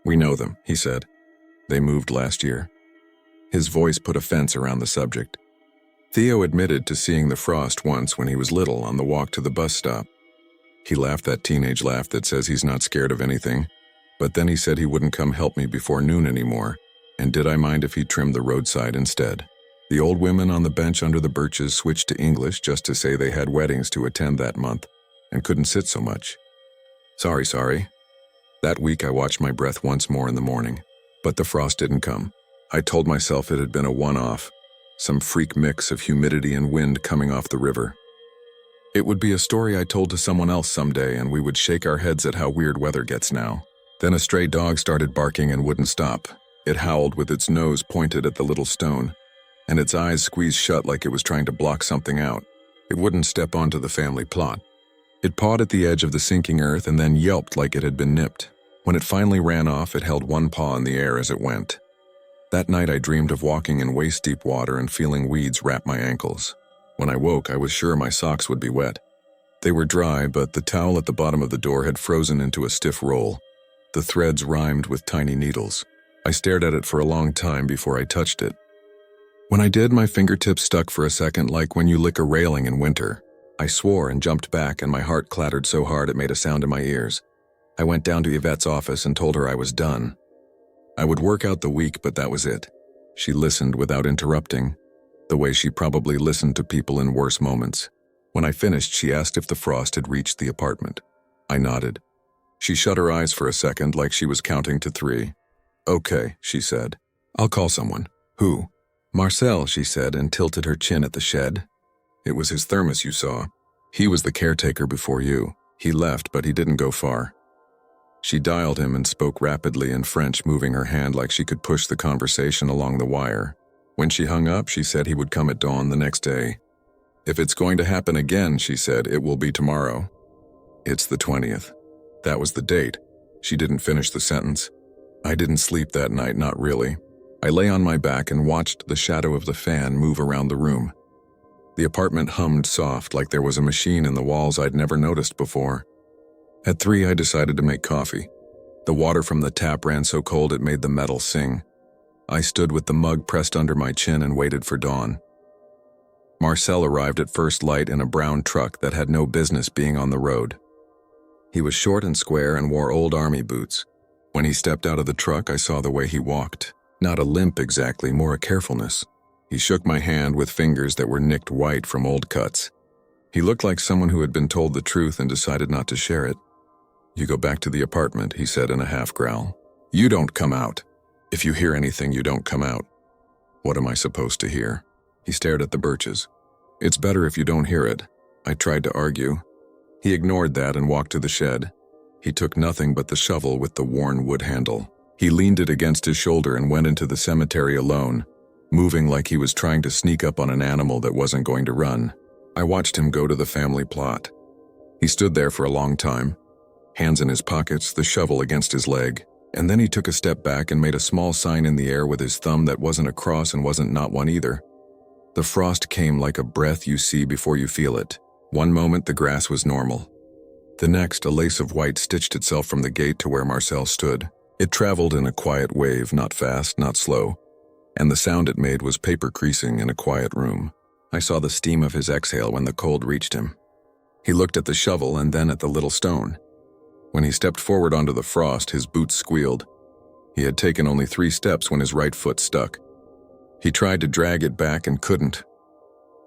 "We know them," he said. "They moved last year." His voice put a fence around the subject. Theo admitted to seeing the Frost once when he was little on the walk to the bus stop. He laughed that teenage laugh that says he's not scared of anything, but then he said he wouldn't come help me before noon anymore, and did I mind if he trimmed the roadside instead. The old women on the bench under the birches switched to English just to say they had weddings to attend that month and couldn't sit so much. Sorry. That week I watched my breath once more in the morning, but the Frost didn't come. I told myself it had been a one-off, some freak mix of humidity and wind coming off the river. It would be a story I told to someone else someday, and we would shake our heads at how weird weather gets now. Then a stray dog started barking and wouldn't stop. It howled with its nose pointed at the little stone, and its eyes squeezed shut like it was trying to block something out. It wouldn't step onto the family plot. It pawed at the edge of the sinking earth and then yelped like it had been nipped. When it finally ran off, it held one paw in the air as it went. That night I dreamed of walking in waist-deep water and feeling weeds wrap my ankles. When I woke, I was sure my socks would be wet. They were dry, but the towel at the bottom of the door had frozen into a stiff roll. The threads rhymed with tiny needles. I stared at it for a long time before I touched it. When I did, my fingertips stuck for a second like when you lick a railing in winter. I swore and jumped back, and my heart clattered so hard it made a sound in my ears. I went down to Yvette's office and told her I was done. I would work out the week, but that was it. She listened without interrupting, the way she probably listened to people in worse moments. When I finished, she asked if the Frost had reached the apartment. I nodded. She shut her eyes for a second like she was counting to 3. "Okay," she said. "I'll call someone." "Who?" "Marcel," she said, and tilted her chin at the shed. "It was his thermos you saw. He was the caretaker before you. He left, but he didn't go far." She dialed him and spoke rapidly in French, moving her hand like she could push the conversation along the wire. When she hung up, she said he would come at dawn the next day. "If it's going to happen again," she said, "it will be tomorrow." "It's the 20th. That was the date." She didn't finish the sentence. I didn't sleep that night, not really. I lay on my back and watched the shadow of the fan move around the room. The apartment hummed soft, like there was a machine in the walls I'd never noticed before. At 3, I decided to make coffee. The water from the tap ran so cold it made the metal sing. I stood with the mug pressed under my chin and waited for dawn. Marcel arrived at first light in a brown truck that had no business being on the road. He was short and square and wore old army boots. When he stepped out of the truck, I saw the way he walked. Not a limp exactly, more a carefulness. He shook my hand with fingers that were nicked white from old cuts. He looked like someone who had been told the truth and decided not to share it. "You go back to the apartment," he said in a half-growl. "You don't come out. If you hear anything, you don't come out." "What am I supposed to hear?" He stared at the birches. "It's better if you don't hear it." I tried to argue. He ignored that and walked to the shed. He took nothing but the shovel with the worn wood handle. He leaned it against his shoulder and went into the cemetery alone, moving like he was trying to sneak up on an animal that wasn't going to run. I watched him go to the family plot. He stood there for a long time, hands in his pockets, the shovel against his leg, and then he took a step back and made a small sign in the air with his thumb that wasn't a cross and wasn't not one either. The Frost came like a breath you see before you feel it. One moment the grass was normal. The next, a lace of white stitched itself from the gate to where Marcel stood. It traveled in a quiet wave, not fast, not slow, and the sound it made was paper creasing in a quiet room. I saw the steam of his exhale when the cold reached him. He looked at the shovel and then at the little stone. When he stepped forward onto the Frost, his boots squealed. He had taken only 3 steps when his right foot stuck. He tried to drag it back and couldn't.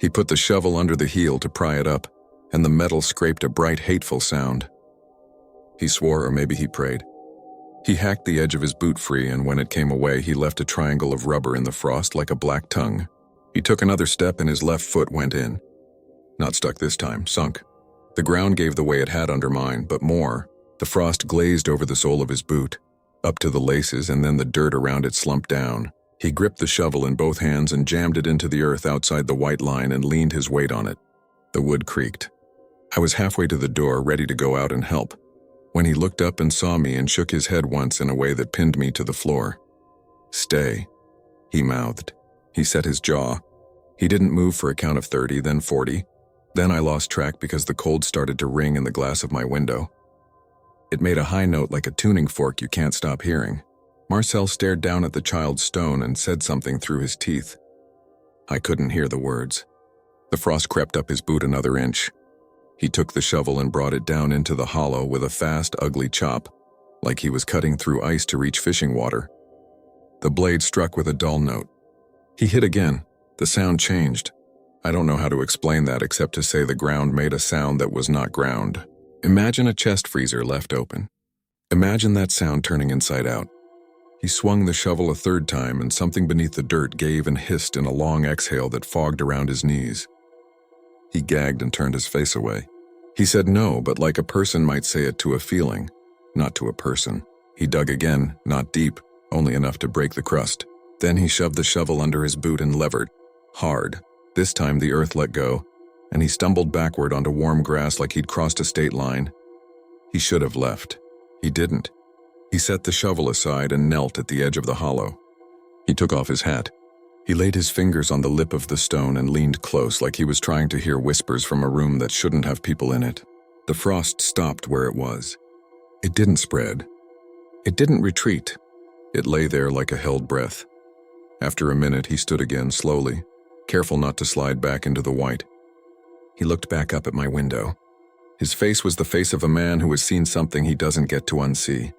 He put the shovel under the heel to pry it up, and the metal scraped a bright, hateful sound. He swore, or maybe he prayed. He hacked the edge of his boot free, and when it came away, he left a triangle of rubber in the Frost like a black tongue. He took another step and his left foot went in. Not stuck this time, sunk. The ground gave the way it had under mine, but more. The Frost glazed over the sole of his boot, up to the laces, and then the dirt around it slumped down. He gripped the shovel in both hands and jammed it into the earth outside the white line and leaned his weight on it. The wood creaked. I was halfway to the door, ready to go out and help, when he looked up and saw me and shook his head once in a way that pinned me to the floor. "Stay," he mouthed. He set his jaw. He didn't move for a count of 30, then 40. Then I lost track because the cold started to ring in the glass of my window. It made a high note like a tuning fork you can't stop hearing. Marcel stared down at the child's stone and said something through his teeth. I couldn't hear the words. The frost crept up his boot another inch. He took the shovel and brought it down into the hollow with a fast, ugly chop, like he was cutting through ice to reach fishing water. The blade struck with a dull note. He hit again. The sound changed. I don't know how to explain that except to say the ground made a sound that was not ground. Imagine a chest freezer left open. Imagine that sound turning inside out. He swung the shovel a third time and something beneath the dirt gave and hissed in a long exhale that fogged around his knees. He gagged and turned his face away. He said no, but like a person might say it to a feeling, not to a person. He dug again, not deep, only enough to break the crust. Then he shoved the shovel under his boot and levered. Hard. This time the earth let go, and he stumbled backward onto warm grass like he'd crossed a state line. He should have left. He didn't. He set the shovel aside and knelt at the edge of the hollow. He took off his hat. He laid his fingers on the lip of the stone and leaned close like he was trying to hear whispers from a room that shouldn't have people in it. The frost stopped where it was. It didn't spread. It didn't retreat. It lay there like a held breath. After a minute, he stood again slowly, careful not to slide back into the white. He looked back up at my window. His face was the face of a man who has seen something he doesn't get to unsee.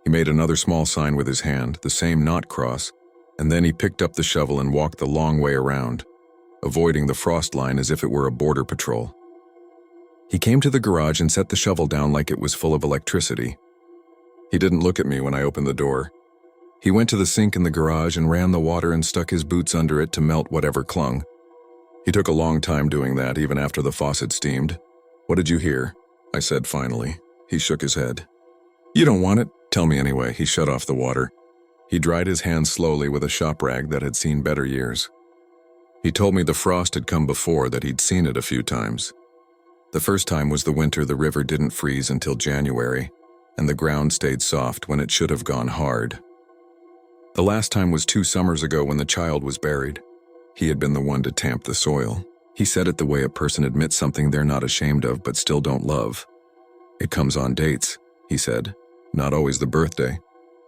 He made another small sign with his hand, the same knot cross, and then he picked up the shovel and walked the long way around, avoiding the frost line as if it were a border patrol. He came to the garage and set the shovel down like it was full of electricity. He didn't look at me when I opened the door. He went to the sink in the garage and ran the water and stuck his boots under it to melt whatever clung. He took a long time doing that, even after the faucet steamed. "What did you hear?" I said finally. He shook his head. "You don't want it? Tell me anyway." He shut off the water. He dried his hands slowly with a shop rag that had seen better years. He told me the frost had come before, that he'd seen it a few times. The first time was the winter the river didn't freeze until January, and the ground stayed soft when it should have gone hard. The last time was 2 summers ago when the child was buried. He had been the one to tamp the soil. He said it the way a person admits something they're not ashamed of but still don't love. "It comes on dates," he said. "Not always the birthday.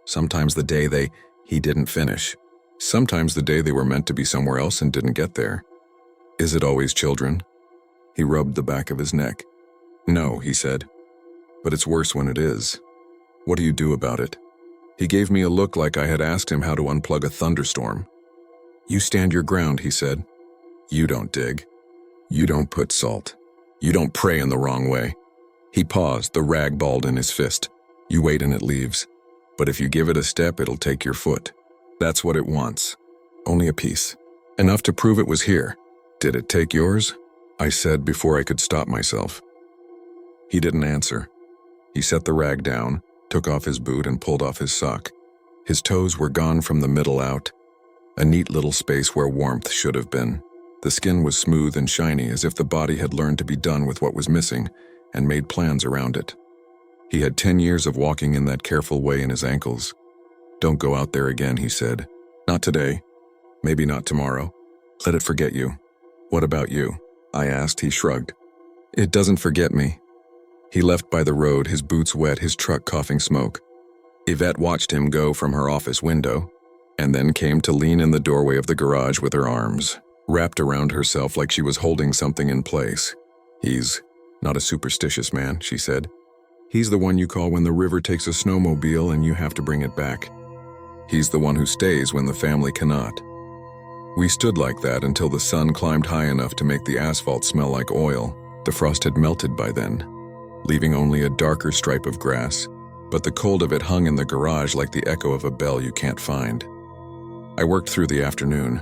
Sometimes the day he didn't finish. Sometimes the day they were meant to be somewhere else and didn't get there." "Is it always children?" He rubbed the back of his neck. "No," he said. "But it's worse when it is. What do you do about it?" He gave me a look like I had asked him how to unplug a thunderstorm. "You stand your ground," he said. "You don't dig. You don't put salt. You don't pray in the wrong way." He paused, the rag balled in his fist. "You wait and it leaves. But if you give it a step, it'll take your foot. That's what it wants. Only a piece. Enough to prove it was here. Did it take yours?" I said before I could stop myself. He didn't answer. He set the rag down, took off his boot and pulled off his sock. His toes were gone from the middle out, a neat little space where warmth should have been. The skin was smooth and shiny, as if the body had learned to be done with what was missing and made plans around it. He had 10 years of walking in that careful way in his ankles. "Don't go out there again," he said. "Not today. Maybe not tomorrow. Let it forget you." "What about you?" I asked. He shrugged. "It doesn't forget me." He left by the road, his boots wet, his truck coughing smoke. Yvette watched him go from her office window, and then came to lean in the doorway of the garage with her arms wrapped around herself like she was holding something in place. "He's not a superstitious man," she said. "He's the one you call when the river takes a snowmobile and you have to bring it back. He's the one who stays when the family cannot." We stood like that until the sun climbed high enough to make the asphalt smell like oil. The frost had melted by then, leaving only a darker stripe of grass, but the cold of it hung in the garage like the echo of a bell you can't find. I worked through the afternoon,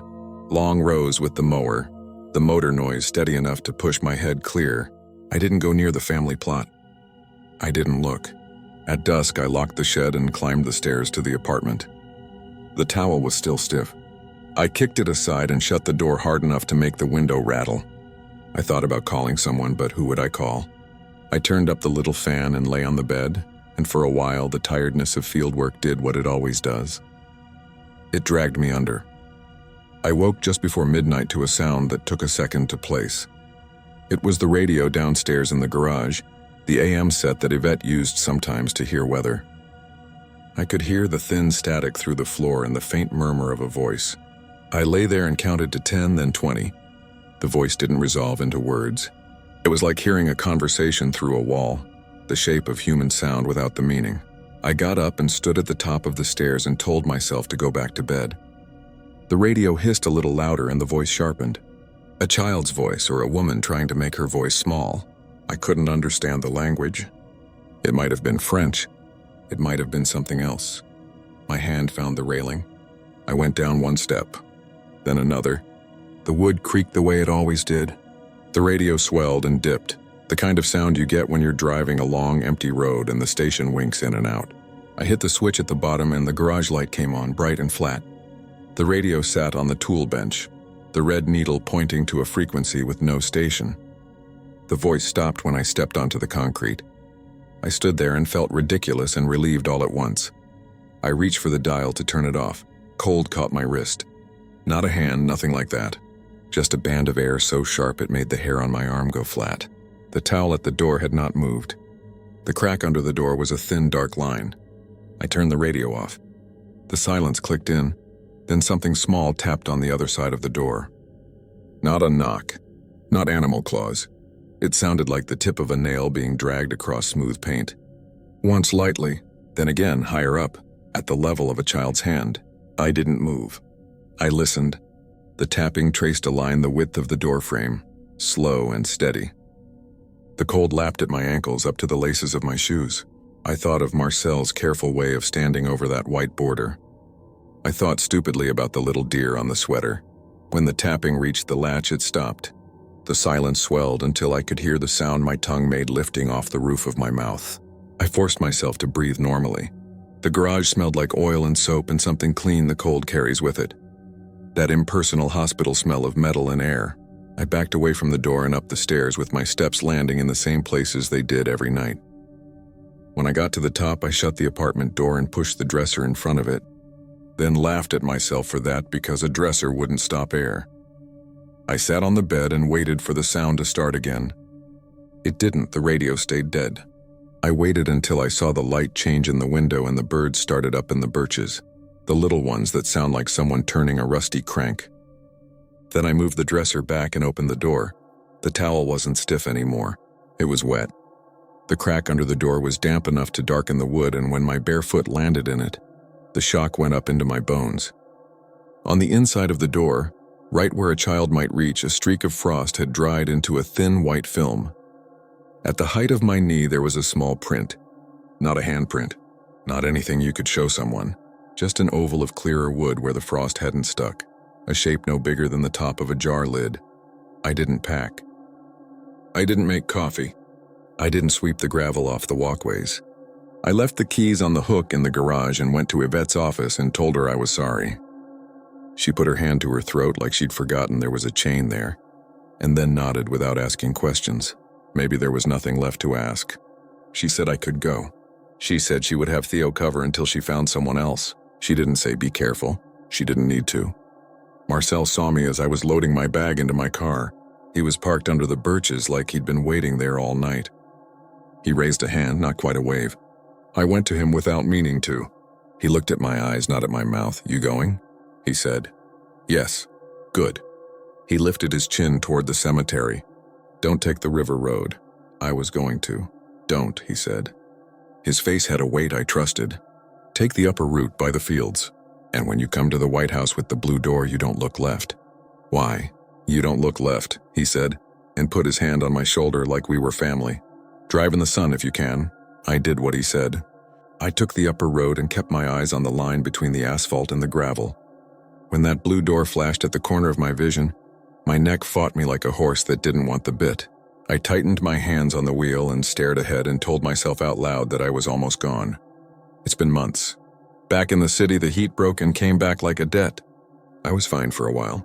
long rows with the mower, the motor noise steady enough to push my head clear. I didn't go near the family plot. I didn't look. At dusk, I locked the shed and climbed the stairs to the apartment. The towel was still stiff. I kicked it aside and shut the door hard enough to make the window rattle. I thought about calling someone, but who would I call? I turned up the little fan and lay on the bed, and for a while the tiredness of fieldwork did what it always does. It dragged me under. I woke just before midnight to a sound that took a second to place. It was the radio downstairs in the garage, the AM set that Yvette used sometimes to hear weather. I could hear the thin static through the floor and the faint murmur of a voice. I lay there and counted to 10, then 20. The voice didn't resolve into words. It was like hearing a conversation through a wall, the shape of human sound without the meaning. I got up and stood at the top of the stairs and told myself to go back to bed. The radio hissed a little louder and the voice sharpened. A child's voice or a woman trying to make her voice small. I couldn't understand the language. It might have been French. It might have been something else. My hand found the railing. I went down one step, then another. The wood creaked the way it always did. The radio swelled and dipped, the kind of sound you get when you're driving a long, empty road and the station winks in and out. I hit the switch at the bottom and the garage light came on, bright and flat. The radio sat on the tool bench, the red needle pointing to a frequency with no station. The voice stopped when I stepped onto the concrete. I stood there and felt ridiculous and relieved all at once. I reached for the dial to turn it off. Cold caught my wrist. Not a hand, nothing like that. Just a band of air so sharp it made the hair on my arm go flat. The towel at the door had not moved. The crack under the door was a thin, dark line. I turned the radio off. The silence clicked in, then something small tapped on the other side of the door. Not a knock, not animal claws. It sounded like the tip of a nail being dragged across smooth paint. Once lightly, then again higher up, at the level of a child's hand. I didn't move. I listened. The tapping traced a line the width of the doorframe, slow and steady. The cold lapped at my ankles up to the laces of my shoes. I thought of Marcel's careful way of standing over that white border. I thought stupidly about the little deer on the sweater. When the tapping reached the latch, it stopped. The silence swelled until I could hear the sound my tongue made lifting off the roof of my mouth. I forced myself to breathe normally. The garage smelled like oil and soap and something clean the cold carries with it. That impersonal hospital smell of metal and air. I backed away from the door and up the stairs with my steps landing in the same places they did every night. When I got to the top, I shut the apartment door and pushed the dresser in front of it, then laughed at myself for that because a dresser wouldn't stop air. I sat on the bed and waited for the sound to start again. It didn't, the radio stayed dead. I waited until I saw the light change in the window and the birds started up in the birches, the little ones that sound like someone turning a rusty crank. Then I moved the dresser back and opened the door. The towel wasn't stiff anymore. It was wet. The crack under the door was damp enough to darken the wood, and when my bare foot landed in it, the shock went up into my bones. On the inside of the door, right where a child might reach, a streak of frost had dried into a thin white film. At the height of my knee, there was a small print. Not a handprint, not anything you could show someone, just an oval of clearer wood where the frost hadn't stuck, a shape no bigger than the top of a jar lid. I didn't pack. I didn't make coffee. I didn't sweep the gravel off the walkways. I left the keys on the hook in the garage and went to Yvette's office and told her I was sorry. She put her hand to her throat like she'd forgotten there was a chain there, and then nodded without asking questions. Maybe there was nothing left to ask. She said I could go. She said she would have Theo cover until she found someone else. She didn't say be careful. She didn't need to. Marcel saw me as I was loading my bag into my car. He was parked under the birches like he'd been waiting there all night. He raised a hand, not quite a wave. I went to him without meaning to. He looked at my eyes, not at my mouth. You going? He said. Yes. Good. He lifted his chin toward the cemetery. Don't take the river road. I was going to. Don't, he said. His face had a weight I trusted. Take the upper route by the fields. And when you come to the White House with the blue door, you don't look left. Why? You don't look left, he said, and put his hand on my shoulder like we were family. Drive in the sun if you can. I did what he said. I took the upper road and kept my eyes on the line between the asphalt and the gravel. When that blue door flashed at the corner of my vision, my neck fought me like a horse that didn't want the bit. I tightened my hands on the wheel and stared ahead and told myself out loud that I was almost gone. It's been months. Back in the city, the heat broke and came back like a debt. I was fine for a while.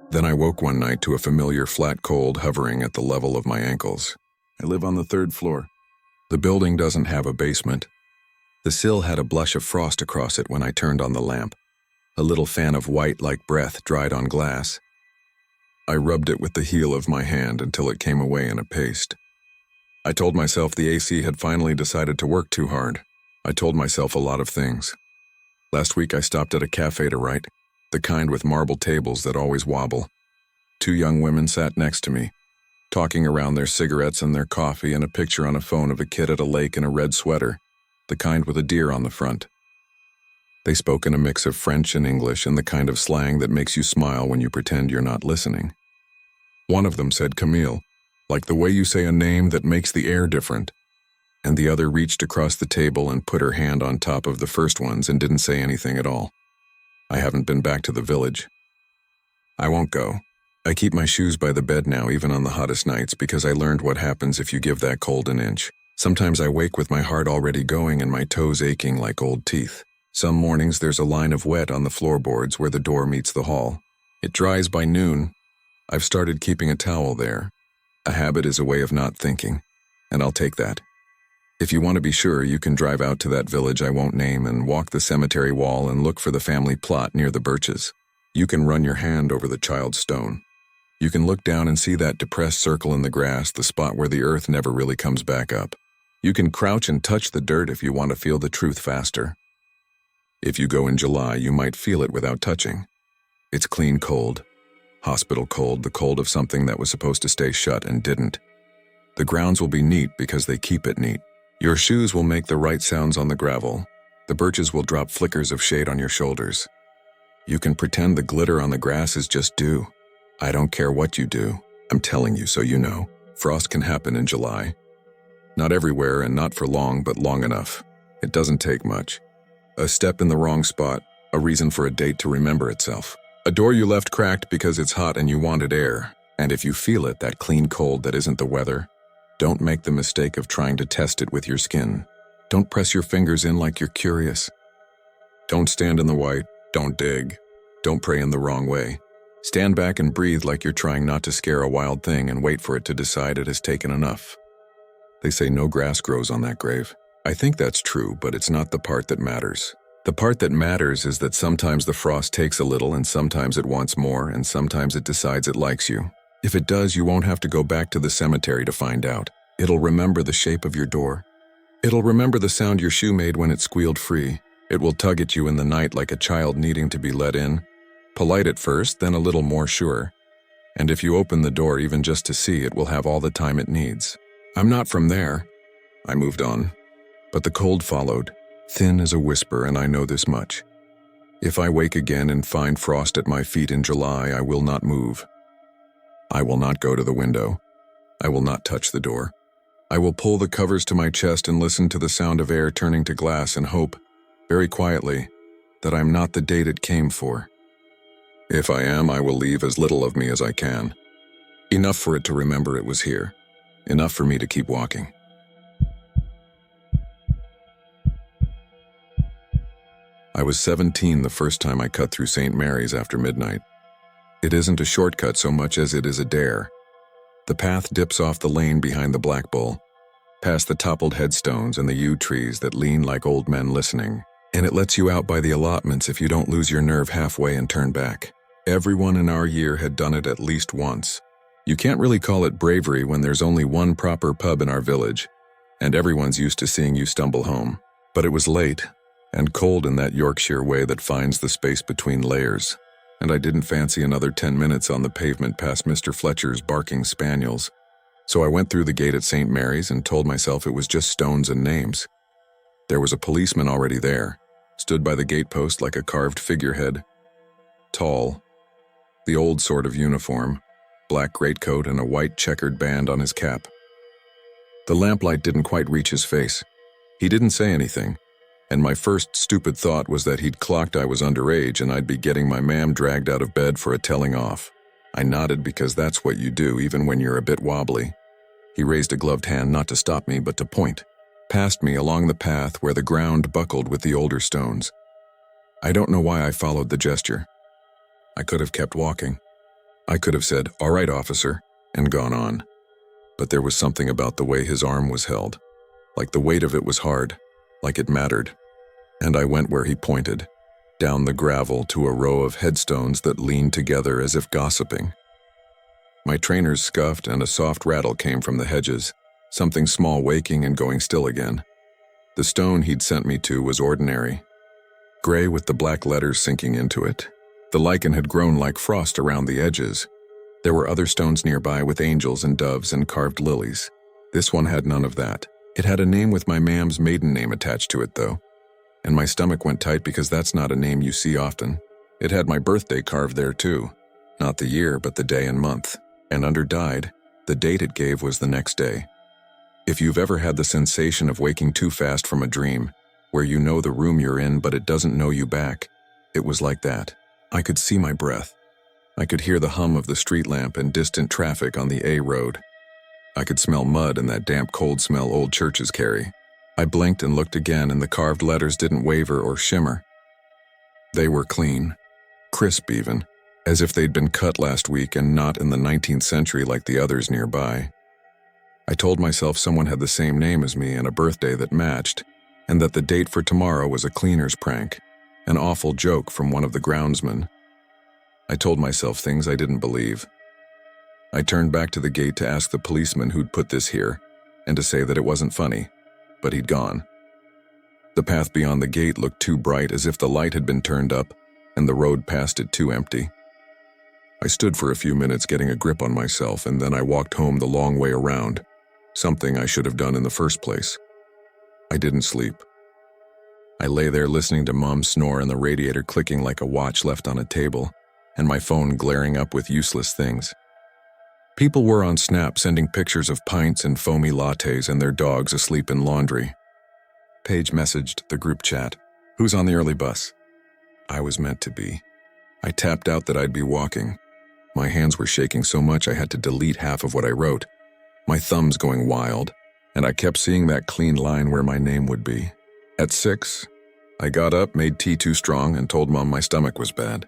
Then I woke one night to a familiar flat cold hovering at the level of my ankles. I live on the 3rd floor. The building doesn't have a basement. The sill had a blush of frost across it when I turned on the lamp. a little fan of white like breath dried on glass. I rubbed it with the heel of my hand until it came away in a paste. I told myself the AC had finally decided to work too hard. I told myself a lot of things. Last week I stopped at a cafe to write, the kind with marble tables that always wobble. 2 young women sat next to me, talking around their cigarettes and their coffee and a picture on a phone of a kid at a lake in a red sweater, the kind with a deer on the front. They spoke in a mix of French and English and the kind of slang that makes you smile when you pretend you're not listening. One of them said Camille, like the way you say a name that makes the air different, and the other reached across the table and put her hand on top of the first one's and didn't say anything at all. I haven't been back to the village. I won't go. I keep my shoes by the bed now, even on the hottest nights, because I learned what happens if you give that cold an inch. Sometimes I wake with my heart already going and my toes aching like old teeth. Some mornings there's a line of wet on the floorboards where the door meets the hall. It dries by noon. I've started keeping a towel there. A habit is a way of not thinking, and I'll take that. If you want to be sure, you can drive out to that village I won't name and walk the cemetery wall and look for the family plot near the birches. You can run your hand over the child's stone. You can look down and see that depressed circle in the grass, the spot where the earth never really comes back up. You can crouch and touch the dirt if you want to feel the truth faster. If you go in July, you might feel it without touching. It's clean cold. Hospital cold, the cold of something that was supposed to stay shut and didn't. The grounds will be neat because they keep it neat. Your shoes will make the right sounds on the gravel. The birches will drop flickers of shade on your shoulders. You can pretend the glitter on the grass is just dew. I don't care what you do. I'm telling you so you know. Frost can happen in July. Not everywhere and not for long, but long enough. It doesn't take much. A step in the wrong spot, a reason for a date to remember itself. A door you left cracked because it's hot and you wanted air. And if you feel it, that clean cold that isn't the weather, don't make the mistake of trying to test it with your skin. Don't press your fingers in like you're curious. Don't stand in the white. Don't dig. Don't pray in the wrong way. Stand back and breathe like you're trying not to scare a wild thing and wait for it to decide it has taken enough. They say no grass grows on that grave. I think that's true, but it's not the part that matters. The part that matters is that sometimes the frost takes a little and sometimes it wants more and sometimes it decides it likes you. If it does, you won't have to go back to the cemetery to find out. It'll remember the shape of your door. It'll remember the sound your shoe made when it squealed free. It will tug at you in the night like a child needing to be let in. Polite at first, then a little more sure. And if you open the door even just to see, it will have all the time it needs. I'm not from there. I moved on. But the cold followed, thin as a whisper, and I know this much. If I wake again and find frost at my feet in July, I will not move. I will not go to the window. I will not touch the door. I will pull the covers to my chest and listen to the sound of air turning to glass and hope, very quietly, that I'm not the date it came for. If I am, I will leave as little of me as I can. Enough for it to remember it was here. Enough for me to keep walking. I was 17 the first time I cut through St. Mary's after midnight. It isn't a shortcut so much as it is a dare. The path dips off the lane behind the Black Bull, past the toppled headstones and the yew trees that lean like old men listening, and it lets you out by the allotments if you don't lose your nerve halfway and turn back. Everyone in our year had done it at least once. You can't really call it bravery when there's only one proper pub in our village, and everyone's used to seeing you stumble home. But it was late, and cold in that Yorkshire way that finds the space between layers, and I didn't fancy another 10 minutes on the pavement past Mr. Fletcher's barking spaniels. So I went through the gate at St. Mary's and told myself it was just stones and names. There was a policeman already there, stood by the gatepost like a carved figurehead. Tall, the old sort of uniform, black greatcoat and a white checkered band on his cap. The lamplight didn't quite reach his face. He didn't say anything, and my first stupid thought was that he'd clocked I was underage and I'd be getting my ma'am dragged out of bed for a telling off. I nodded because that's what you do even when you're a bit wobbly. He raised a gloved hand not to stop me but to point, past me along the path where the ground buckled with the older stones. I don't know why I followed the gesture. I could have kept walking. I could have said, "All right, officer," and gone on. But there was something about the way his arm was held, like the weight of it was hard, like it mattered, and I went where he pointed. down the gravel to a row of headstones that leaned together as if gossiping. My trainers scuffed and a soft rattle came from the hedges, something small waking and going still again. The stone he'd sent me to was ordinary, gray with the black letters sinking into it. The lichen had grown like frost around the edges. There were other stones nearby with angels and doves and carved lilies. This one had none of that. It had a name with my mam's maiden name attached to it, though, and my stomach went tight because that's not a name you see often. It had my birthday carved there, too. Not the year, but the day and month. And under died, the date it gave was the next day. If you've ever had the sensation of waking too fast from a dream, where you know the room you're in but it doesn't know you back, it was like that. I could see my breath. I could hear the hum of the street lamp and distant traffic on the A road. I could smell mud and that damp cold smell old churches carry. I blinked and looked again, and the carved letters didn't waver or shimmer. They were clean, crisp even, as if they'd been cut last week and not in the 19th century like the others nearby. I told myself someone had the same name as me and a birthday that matched, and that the date for tomorrow was a cleaner's prank, an awful joke from one of the groundsmen. I told myself things I didn't believe. I turned back to the gate to ask the policeman who'd put this here, and to say that it wasn't funny, but he'd gone. The path beyond the gate looked too bright, as if the light had been turned up, and the road past it too empty. I stood for a few minutes getting a grip on myself, and then I walked home the long way around, something I should have done in the first place. I didn't sleep. I lay there listening to Mom snore and the radiator clicking like a watch left on a table, and my phone glaring up with useless things. People were on Snap sending pictures of pints and foamy lattes and their dogs asleep in laundry. Paige messaged the group chat, "Who's on the early bus?" I was meant to be. I tapped out that I'd be walking. My hands were shaking so much I had to delete half of what I wrote, my thumbs going wild, and I kept seeing that clean line where my name would be. At 6, I got up, made tea too strong, and told Mom my stomach was bad.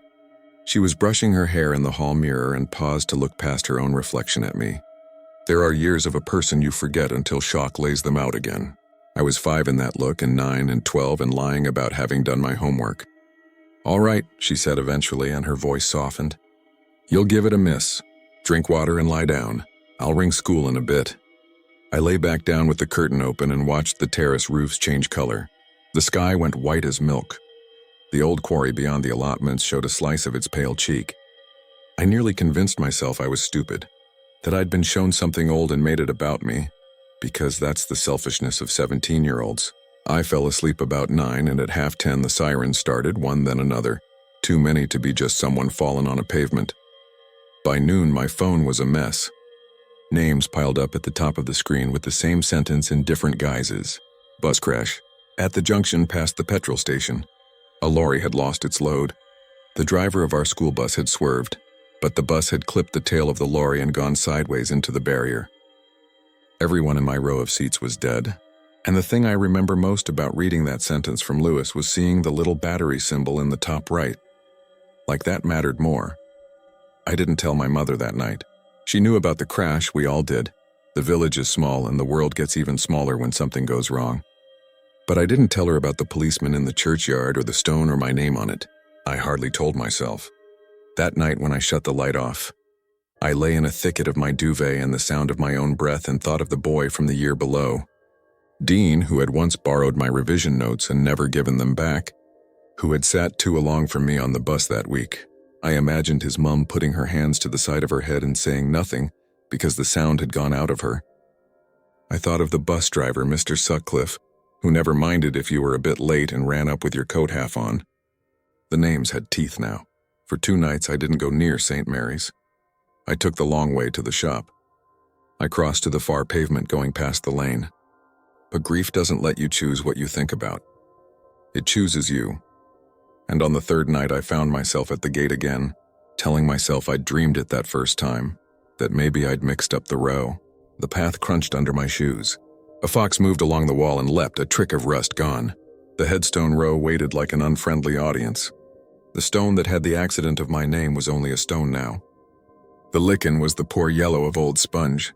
She was brushing her hair in the hall mirror and paused to look past her own reflection at me. There are years of a person you forget until shock lays them out again. I was 5 in that look, and 9 and 12, and lying about having done my homework. "All right," she said eventually, and her voice softened. "You'll give it a miss. Drink water and lie down. I'll ring school in a bit." I lay back down with the curtain open and watched the terrace roofs change color. The sky went white as milk. The old quarry beyond the allotments showed a slice of its pale cheek. I nearly convinced myself I was stupid, that I'd been shown something old and made it about me, because that's the selfishness of 17-year-olds. I fell asleep about 9, and at 10:30 the sirens started, one then another, too many to be just someone fallen on a pavement. By noon my phone was a mess. Names piled up at the top of the screen with the same sentence in different guises. Bus crash. At the junction past the petrol station. A lorry had lost its load. The driver of our school bus had swerved, but the bus had clipped the tail of the lorry and gone sideways into the barrier. Everyone in my row of seats was dead, and the thing I remember most about reading that sentence from Lewis was seeing the little battery symbol in the top right. Like that mattered more. I didn't tell my mother that night. She knew about the crash, we all did. The village is small, and the world gets even smaller when something goes wrong. But I didn't tell her about the policeman in the churchyard or the stone or my name on it. I hardly told myself. That night when I shut the light off, I lay in a thicket of my duvet and the sound of my own breath and thought of the boy from the year below. Dean, who had once borrowed my revision notes and never given them back, who had sat 2 along from me on the bus that week. I imagined his mum putting her hands to the side of her head and saying nothing because the sound had gone out of her. I thought of the bus driver, Mr. Sutcliffe, who never minded if you were a bit late and ran up with your coat half on. The names had teeth now. For 2 nights I didn't go near St. Mary's. I took the long way to the shop. I crossed to the far pavement going past the lane. But grief doesn't let you choose what you think about. It chooses you. And on the 3rd night I found myself at the gate again, telling myself I'd dreamed it that first time, that maybe I'd mixed up the row. The path crunched under my shoes. A fox moved along the wall and leapt, a trick of rust gone. The headstone row waited like an unfriendly audience. The stone that had the accident of my name was only a stone now. The lichen was the poor yellow of old sponge.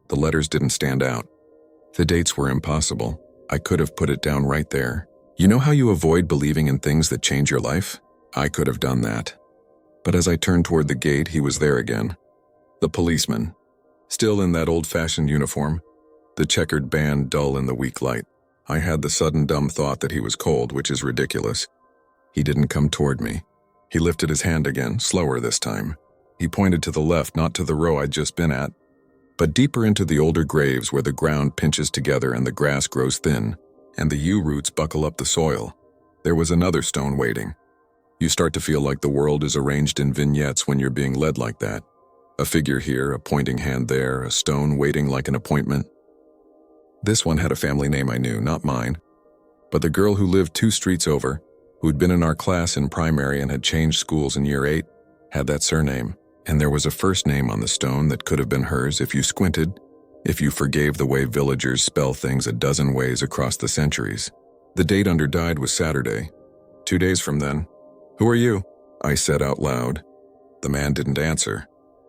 The letters didn't stand out. The dates were impossible. I could have put it down right there. You know how you avoid believing in things that change your life? I could have done that. But as I turned toward the gate, he was there again. The policeman. Still in that old-fashioned uniform, the checkered band dull in the weak light. I had the sudden dumb thought that he was cold, which is ridiculous. He didn't come toward me. He lifted his hand again, slower this time. He pointed to the left, not to the row I'd just been at, but deeper into the older graves where the ground pinches together and the grass grows thin, and the yew roots buckle up the soil. There was another stone waiting. You start to feel like the world is arranged in vignettes when you're being led like that. A figure here, a pointing hand there, a stone waiting like an appointment. This one had a family name I knew, not mine. But the girl who lived 2 streets over, who'd been in our class in primary and had changed schools in year 8, had that surname. And there was a first name on the stone that could have been hers if you squinted, if you forgave the way villagers spell things a dozen ways across the centuries. The date under died was Saturday. 2 days from then. "Who are you?" I said out loud. The man didn't answer.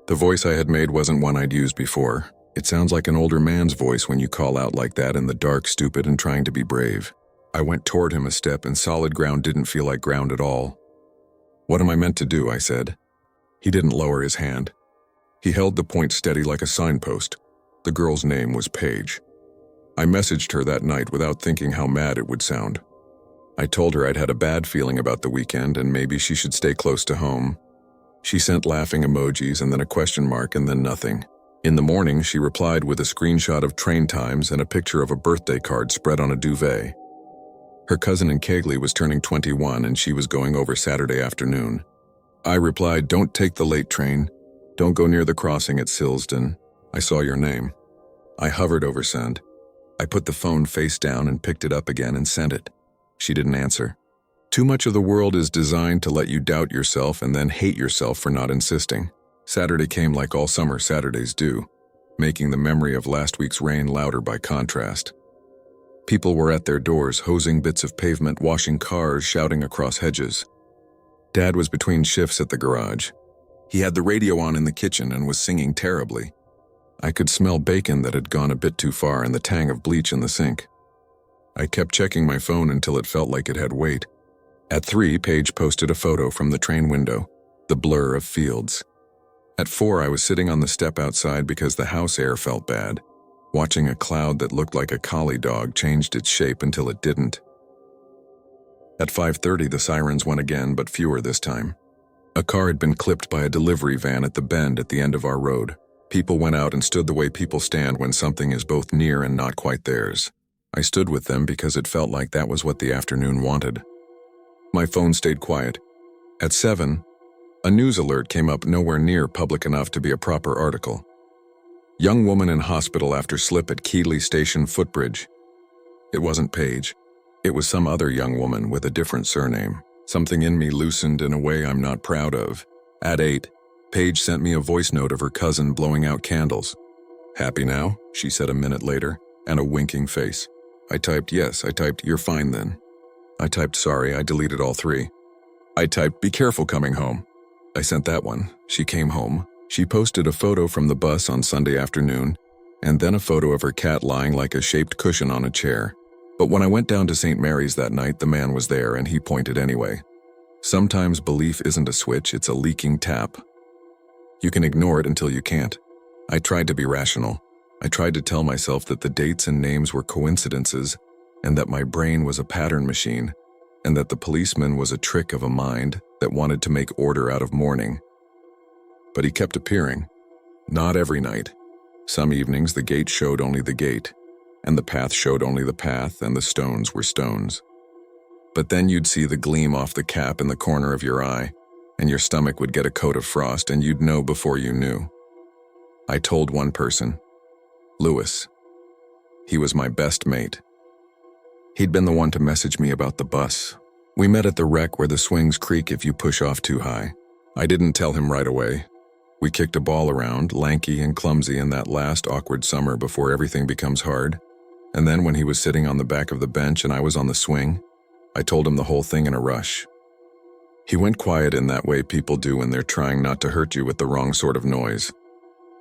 The voice I had made wasn't one I'd used before. It sounds like an older man's voice when you call out like that in the dark, stupid, and trying to be brave. I went toward him a step, and solid ground didn't feel like ground at all. "What am I meant to do?" I said. He didn't lower his hand. He held the point steady like a signpost. The girl's name was Paige. I messaged her that night without thinking how mad it would sound. I told her I'd had a bad feeling about the weekend and maybe she should stay close to home. She sent laughing emojis and then a question mark and then nothing. In the morning, she replied with a screenshot of train times and a picture of a birthday card spread on a duvet. Her cousin in Kegley was turning 21 and she was going over Saturday afternoon. I replied, "Don't take the late train. Don't go near the crossing at Silsden. I saw your name." I hovered over send. I put the phone face down and picked it up again and sent it. She didn't answer. Too much of the world is designed to let you doubt yourself and then hate yourself for not insisting. Saturday came like all summer Saturdays do, making the memory of last week's rain louder by contrast. People were at their doors, hosing bits of pavement, washing cars, shouting across hedges. Dad was between shifts at the garage. He had the radio on in the kitchen and was singing terribly. I could smell bacon that had gone a bit too far and the tang of bleach in the sink. I kept checking my phone until it felt like it had weight. At 3, Paige posted a photo from the train window, the blur of fields. At 4, I was sitting on the step outside because the house air felt bad, watching a cloud that looked like a collie dog changed its shape until it didn't. At 5:30, the sirens went again, but fewer this time. A car had been clipped by a delivery van at the bend at the end of our road. People went out and stood the way people stand when something is both near and not quite theirs. I stood with them because it felt like that was what the afternoon wanted. My phone stayed quiet. At 7, a news alert came up nowhere near public enough to be a proper article. Young woman in hospital after slip at Keighley Station footbridge. It wasn't Paige. It was some other young woman with a different surname. Something in me loosened in a way I'm not proud of. At 8, Paige sent me a voice note of her cousin blowing out candles. "Happy now?" she said a minute later, and a winking face. I typed yes. I typed, "You're fine then." I typed sorry. I deleted all 3. I typed, "Be careful coming home." I sent that one. She came home. She posted a photo from the bus on Sunday afternoon, and then a photo of her cat lying like a shaped cushion on a chair. But when I went down to St. Mary's that night, the man was there and he pointed anyway. Sometimes belief isn't a switch, it's a leaking tap. You can ignore it until you can't. I tried to be rational. I tried to tell myself that the dates and names were coincidences, and that my brain was a pattern machine, and that the policeman was a trick of a mind that wanted to make order out of mourning. But he kept appearing. Not every night. Some evenings the gate showed only the gate, and the path showed only the path, and the stones were stones. But then you'd see the gleam off the cap in the corner of your eye, and your stomach would get a coat of frost, and you'd know before you knew. I told one person, Lewis. He was my best mate. He'd been the one to message me about the bus. We met at the wreck where the swings creak if you push off too high. I didn't tell him right away. We kicked a ball around, lanky and clumsy in that last awkward summer before everything becomes hard. And then when he was sitting on the back of the bench and I was on the swing, I told him the whole thing in a rush. He went quiet in that way people do when they're trying not to hurt you with the wrong sort of noise.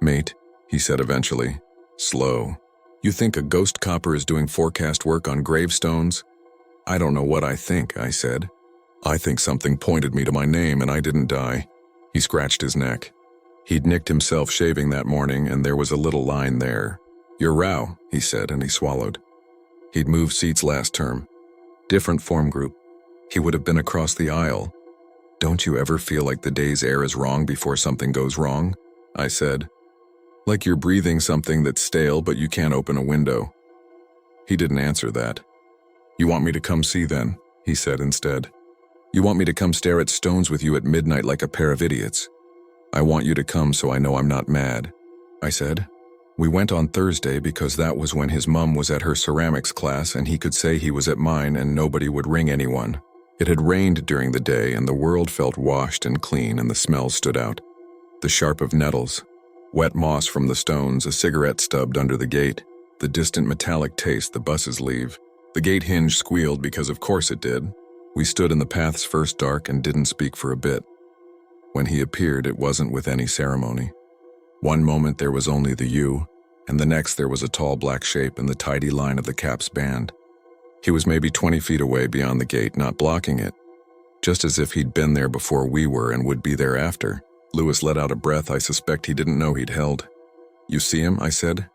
"Mate," he said eventually, slow, "you think a ghost copper is doing forecast work on gravestones? I don't know what I think, I said. I think something pointed me to my name and I didn't die. He scratched his neck. He'd nicked himself shaving that morning and there was a little line there. You're Rao, he said, and he swallowed. He'd moved seats last term. Different form group. He would have been across the aisle. Don't you ever feel like the day's air is wrong before something goes wrong? I said. Like you're breathing something that's stale but you can't open a window. He didn't answer that. You want me to come see then? He said instead. You want me to come stare at stones with you at midnight like a pair of idiots? I want you to come so I know I'm not mad, I said. We went on Thursday because that was when his mum was at her ceramics class and he could say he was at mine and nobody would ring anyone. It had rained during the day and the world felt washed and clean and the smells stood out. The sharp of nettles, wet moss from the stones, a cigarette stubbed under the gate, the distant metallic taste the buses leave. The gate hinge squealed because of course it did. We stood in the path's first dark and didn't speak for a bit. When he appeared, it wasn't with any ceremony. One moment there was only the U, and the next there was a tall black shape in the tidy line of the cap's band. He was maybe 20 feet away beyond the gate, not blocking it, just as if he'd been there before we were and would be there after. Lewis let out a breath I suspect he didn't know he'd held. You see him? I said.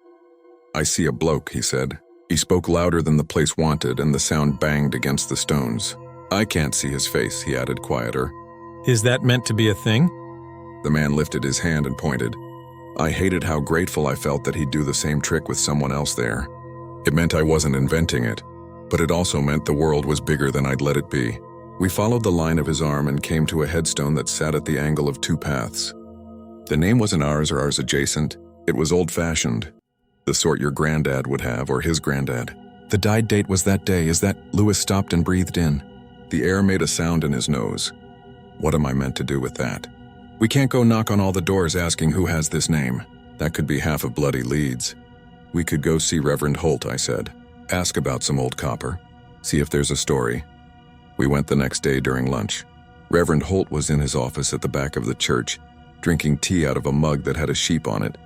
I see a bloke, he said. He spoke louder than the place wanted, and the sound banged against the stones. I can't see his face, he added, quieter. Is that meant to be a thing? The man lifted his hand and pointed. I hated how grateful I felt that he'd do the same trick with someone else there. It meant I wasn't inventing it, but it also meant the world was bigger than I'd let it be. We followed the line of his arm and came to a headstone that sat at the angle of two paths. The name wasn't ours or ours adjacent. It was old-fashioned, the sort your granddad would have or his granddad. The died date was that day. Is that? Lewis stopped and breathed in. The air made a sound in his nose. What am I meant to do with that? We can't go knock on all the doors asking who has this name. That could be half of bloody Leeds. We could go see Reverend Holt, I said. Ask about some old copper. See if there's a story. We went the next day during lunch. Reverend Holt was in his office at the back of the church, drinking tea out of a mug that had a sheep on it.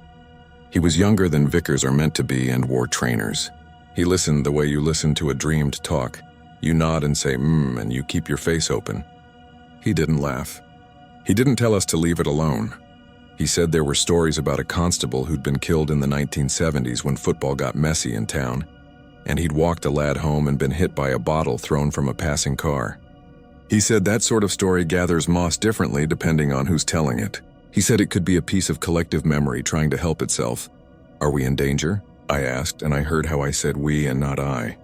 He was younger than vicars are meant to be and wore trainers. He listened the way you listen to a dreamed talk. You nod and say, and you keep your face open. He didn't laugh. He didn't tell us to leave it alone. He said there were stories about a constable who'd been killed in the 1970s when football got messy in town, and he'd walked a lad home and been hit by a bottle thrown from a passing car. He said that sort of story gathers moss differently depending on who's telling it. He said it could be a piece of collective memory trying to help itself. Are we in danger? I asked, and I heard how I said we and not I.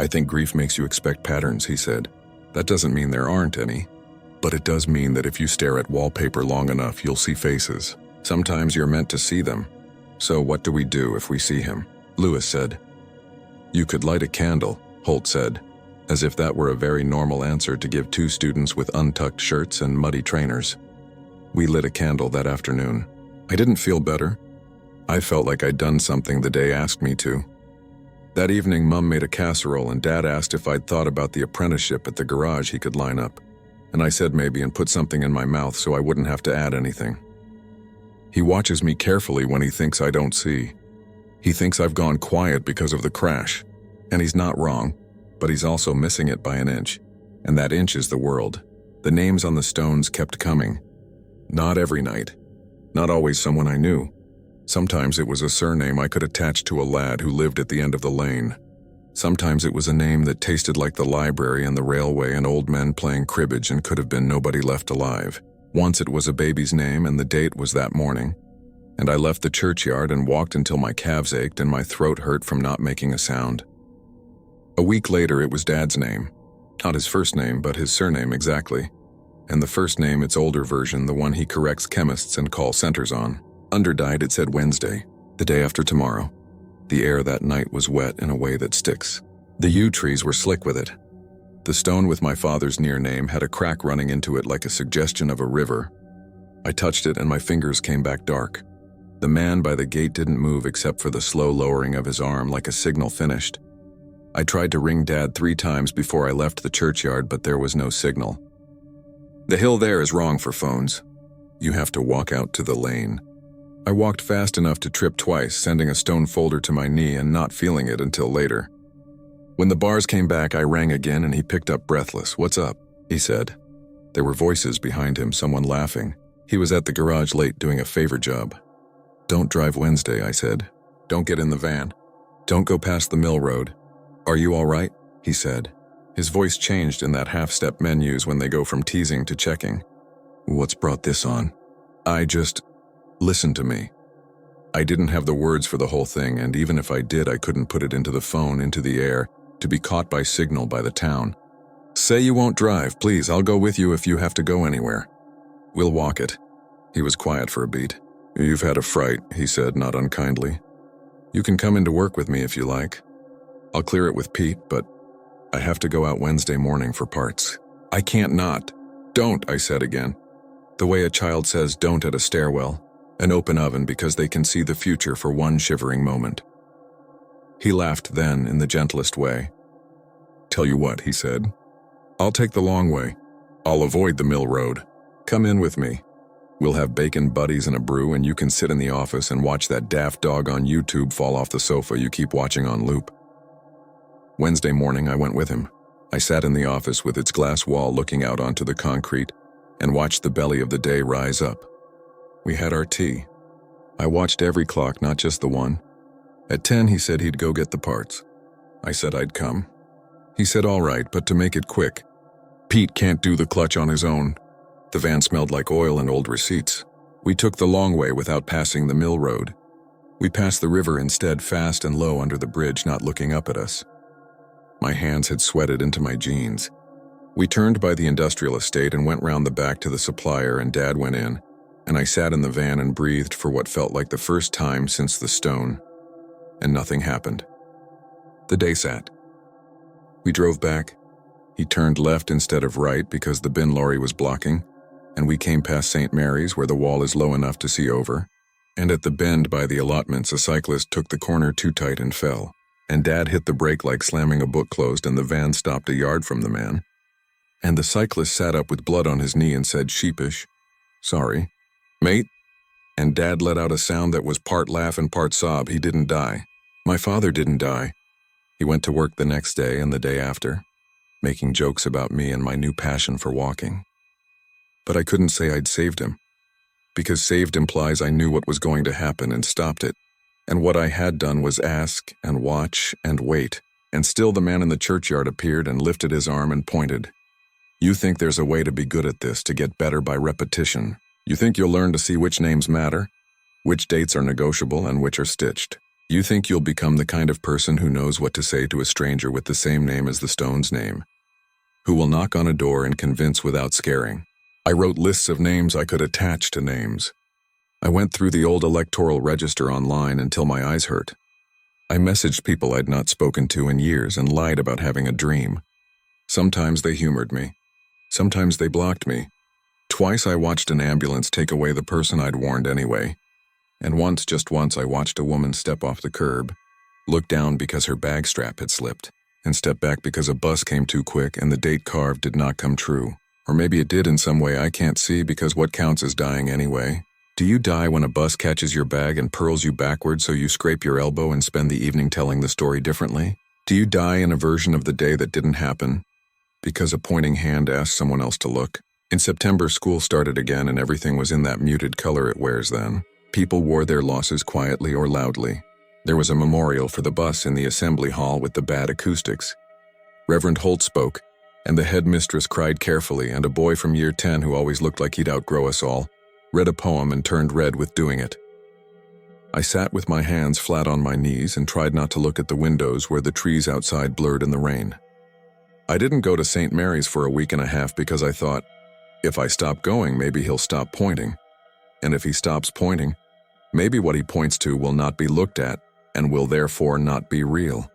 I think grief makes you expect patterns, he said. That doesn't mean there aren't any. But it does mean that if you stare at wallpaper long enough, you'll see faces. Sometimes you're meant to see them. So what do we do if we see him? Lewis said. You could light a candle, Holt said, as if that were a very normal answer to give two students with untucked shirts and muddy trainers. We lit a candle that afternoon. I didn't feel better. I felt like I'd done something the day asked me to. That evening, Mum made a casserole and Dad asked if I'd thought about the apprenticeship at the garage he could line up. And I said maybe and put something in my mouth so I wouldn't have to add anything. He watches me carefully when he thinks I don't see. He thinks I've gone quiet because of the crash. And he's not wrong, but he's also missing it by an inch. And that inch is the world. The names on the stones kept coming. Not every night. Not always someone I knew. Sometimes it was a surname I could attach to a lad who lived at the end of the lane. Sometimes it was a name that tasted like the library and the railway and old men playing cribbage and could have been nobody left alive. Once it was a baby's name and the date was that morning. And I left the churchyard and walked until my calves ached and my throat hurt from not making a sound. A week later it was Dad's name. Not his first name, but his surname exactly. And the first name, its older version, the one he corrects chemists and call centers on. Underdied, it said Wednesday, the day after tomorrow. The air that night was wet in a way that sticks. The yew trees were slick with it. The stone with my father's near name had a crack running into it like a suggestion of a river. I touched it and my fingers came back dark. The man by the gate didn't move except for the slow lowering of his arm like a signal finished. I tried to ring Dad 3 times before I left the churchyard, but there was no signal. The hill there is wrong for phones. You have to walk out to the lane. I walked fast enough to trip twice, sending a stone folder to my knee and not feeling it until later. When the bars came back, I rang again and he picked up breathless. "What's up?" he said. There were voices behind him, someone laughing. He was at the garage late doing a favor job. "Don't drive Wednesday," I said. "Don't get in the van. Don't go past the mill road." "Are you all right?" he said. His voice changed in that half-step menus when they go from teasing to checking. "What's brought this on?" Listen to me. I didn't have the words for the whole thing, and even if I did, I couldn't put it into the phone, into the air, to be caught by signal by the town. "Say you won't drive, please. I'll go with you if you have to go anywhere. We'll walk it." He was quiet for a beat. "You've had a fright," he said, not unkindly. "You can come into work with me if you like. I'll clear it with Pete, but I have to go out Wednesday morning for parts." "I can't not." "Don't," I said again. The way a child says don't at a stairwell, an open oven because they can see the future for one shivering moment. He laughed then in the gentlest way. "Tell you what," he said. "I'll take the long way. I'll avoid the mill road. Come in with me. We'll have bacon buddies and a brew, and you can sit in the office and watch that daft dog on YouTube fall off the sofa you keep watching on loop." Wednesday morning, I went with him. I sat in the office with its glass wall looking out onto the concrete and watched the belly of the day rise up. We had our tea. I watched every clock, not just the one. At 10, he said he'd go get the parts. I said I'd come. He said all right, but to make it quick. Pete can't do the clutch on his own. The van smelled like oil and old receipts. We took the long way without passing the mill road. We passed the river instead, fast and low under the bridge, not looking up at us. My hands had sweated into my jeans. We turned by the industrial estate and went round the back to the supplier, and Dad went in, and I sat in the van and breathed for what felt like the first time since the stone. And nothing happened. The day sat. We drove back. He turned left instead of right because the bin lorry was blocking, and we came past St. Mary's where the wall is low enough to see over, and at the bend by the allotments a cyclist took the corner too tight and fell, and Dad hit the brake like slamming a book closed, and the van stopped a yard from the man. And the cyclist sat up with blood on his knee and said sheepish, "Sorry, mate?" And Dad let out a sound that was part laugh and part sob. He didn't die. My father didn't die. He went to work the next day and the day after, making jokes about me and my new passion for walking. But I couldn't say I'd saved him, because saved implies I knew what was going to happen and stopped it. And what I had done was ask and watch and wait, and still the man in the churchyard appeared and lifted his arm and pointed. "You think there's a way to be good at this, to get better by repetition. You think you'll learn to see which names matter, which dates are negotiable and which are stitched. You think you'll become the kind of person who knows what to say to a stranger with the same name as the stone's name, who will knock on a door and convince without scaring." I wrote lists of names I could attach to names. I went through the old electoral register online until my eyes hurt. I messaged people I'd not spoken to in years and lied about having a dream. Sometimes they humored me. Sometimes they blocked me. Twice I watched an ambulance take away the person I'd warned anyway. And once, just once, I watched a woman step off the curb, look down because her bag strap had slipped, and step back because a bus came too quick and the date carved did not come true. Or maybe it did in some way I can't see, because what counts is dying anyway. Do you die when a bus catches your bag and purls you backwards so you scrape your elbow and spend the evening telling the story differently? Do you die in a version of the day that didn't happen, because a pointing hand asked someone else to look? In September, school started again and everything was in that muted color it wears then. People wore their losses quietly or loudly. There was a memorial for the bus in the assembly hall with the bad acoustics. Reverend Holt spoke, and the headmistress cried carefully, and a boy from year 10 who always looked like he'd outgrow us all read a poem and turned red with doing it. I sat with my hands flat on my knees and tried not to look at the windows where the trees outside blurred in the rain. I didn't go to St. Mary's for a week and a half because I thought, if I stop going, maybe he'll stop pointing. And if he stops pointing, maybe what he points to will not be looked at and will therefore not be real.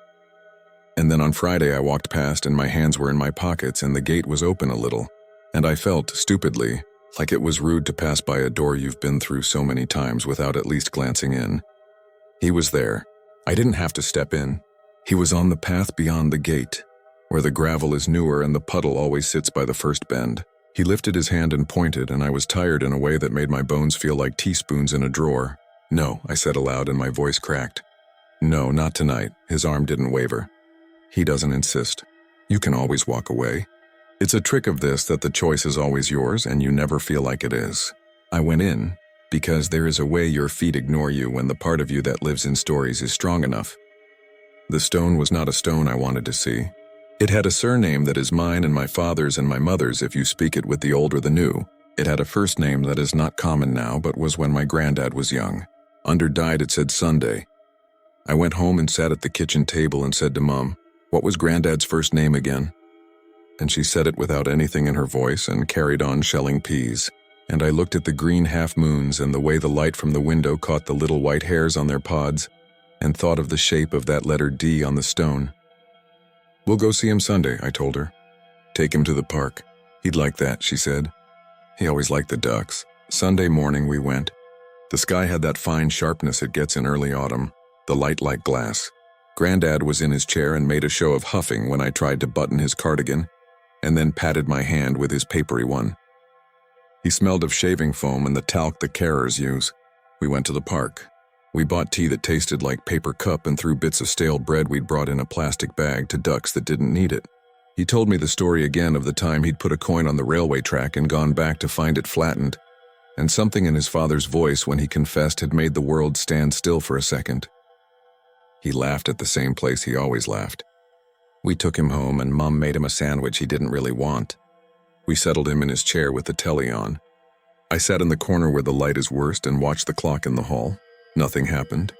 And then on Friday I walked past and my hands were in my pockets and the gate was open a little, and I felt, stupidly, like it was rude to pass by a door you've been through so many times without at least glancing in. He was there. I didn't have to step in. He was on the path beyond the gate, where the gravel is newer and the puddle always sits by the first bend. He lifted his hand and pointed, and I was tired in a way that made my bones feel like teaspoons in a drawer. "No," I said aloud and my voice cracked. "No, not tonight." His arm didn't waver. He doesn't insist. You can always walk away. It's a trick of this that the choice is always yours and you never feel like it is. I went in because there is a way your feet ignore you when the part of you that lives in stories is strong enough. The stone was not a stone I wanted to see. It had a surname that is mine and my father's and my mother's if you speak it with the old or the new. It had a first name that is not common now but was when my granddad was young. Under died it said Sunday. I went home and sat at the kitchen table and said to Mom, "What was Granddad's first name again?" And she said it without anything in her voice and carried on shelling peas. And I looked at the green half-moons and the way the light from the window caught the little white hairs on their pods and thought of the shape of that letter D on the stone. "We'll go see him Sunday," I told her. "Take him to the park. He'd like that," she said. He always liked the ducks. Sunday morning we went. The sky had that fine sharpness it gets in early autumn, the light like glass. Granddad was in his chair and made a show of huffing when I tried to button his cardigan, and then patted my hand with his papery one. He smelled of shaving foam and the talc the carers use. We went to the park. We bought tea that tasted like paper cup and threw bits of stale bread we'd brought in a plastic bag to ducks that didn't need it. He told me the story again of the time he'd put a coin on the railway track and gone back to find it flattened, and something in his father's voice when he confessed had made the world stand still for a second. He laughed at the same place he always laughed. We took him home and Mom made him a sandwich he didn't really want. We settled him in his chair with the telly on. I sat in the corner where the light is worst and watched the clock in the hall. Nothing happened.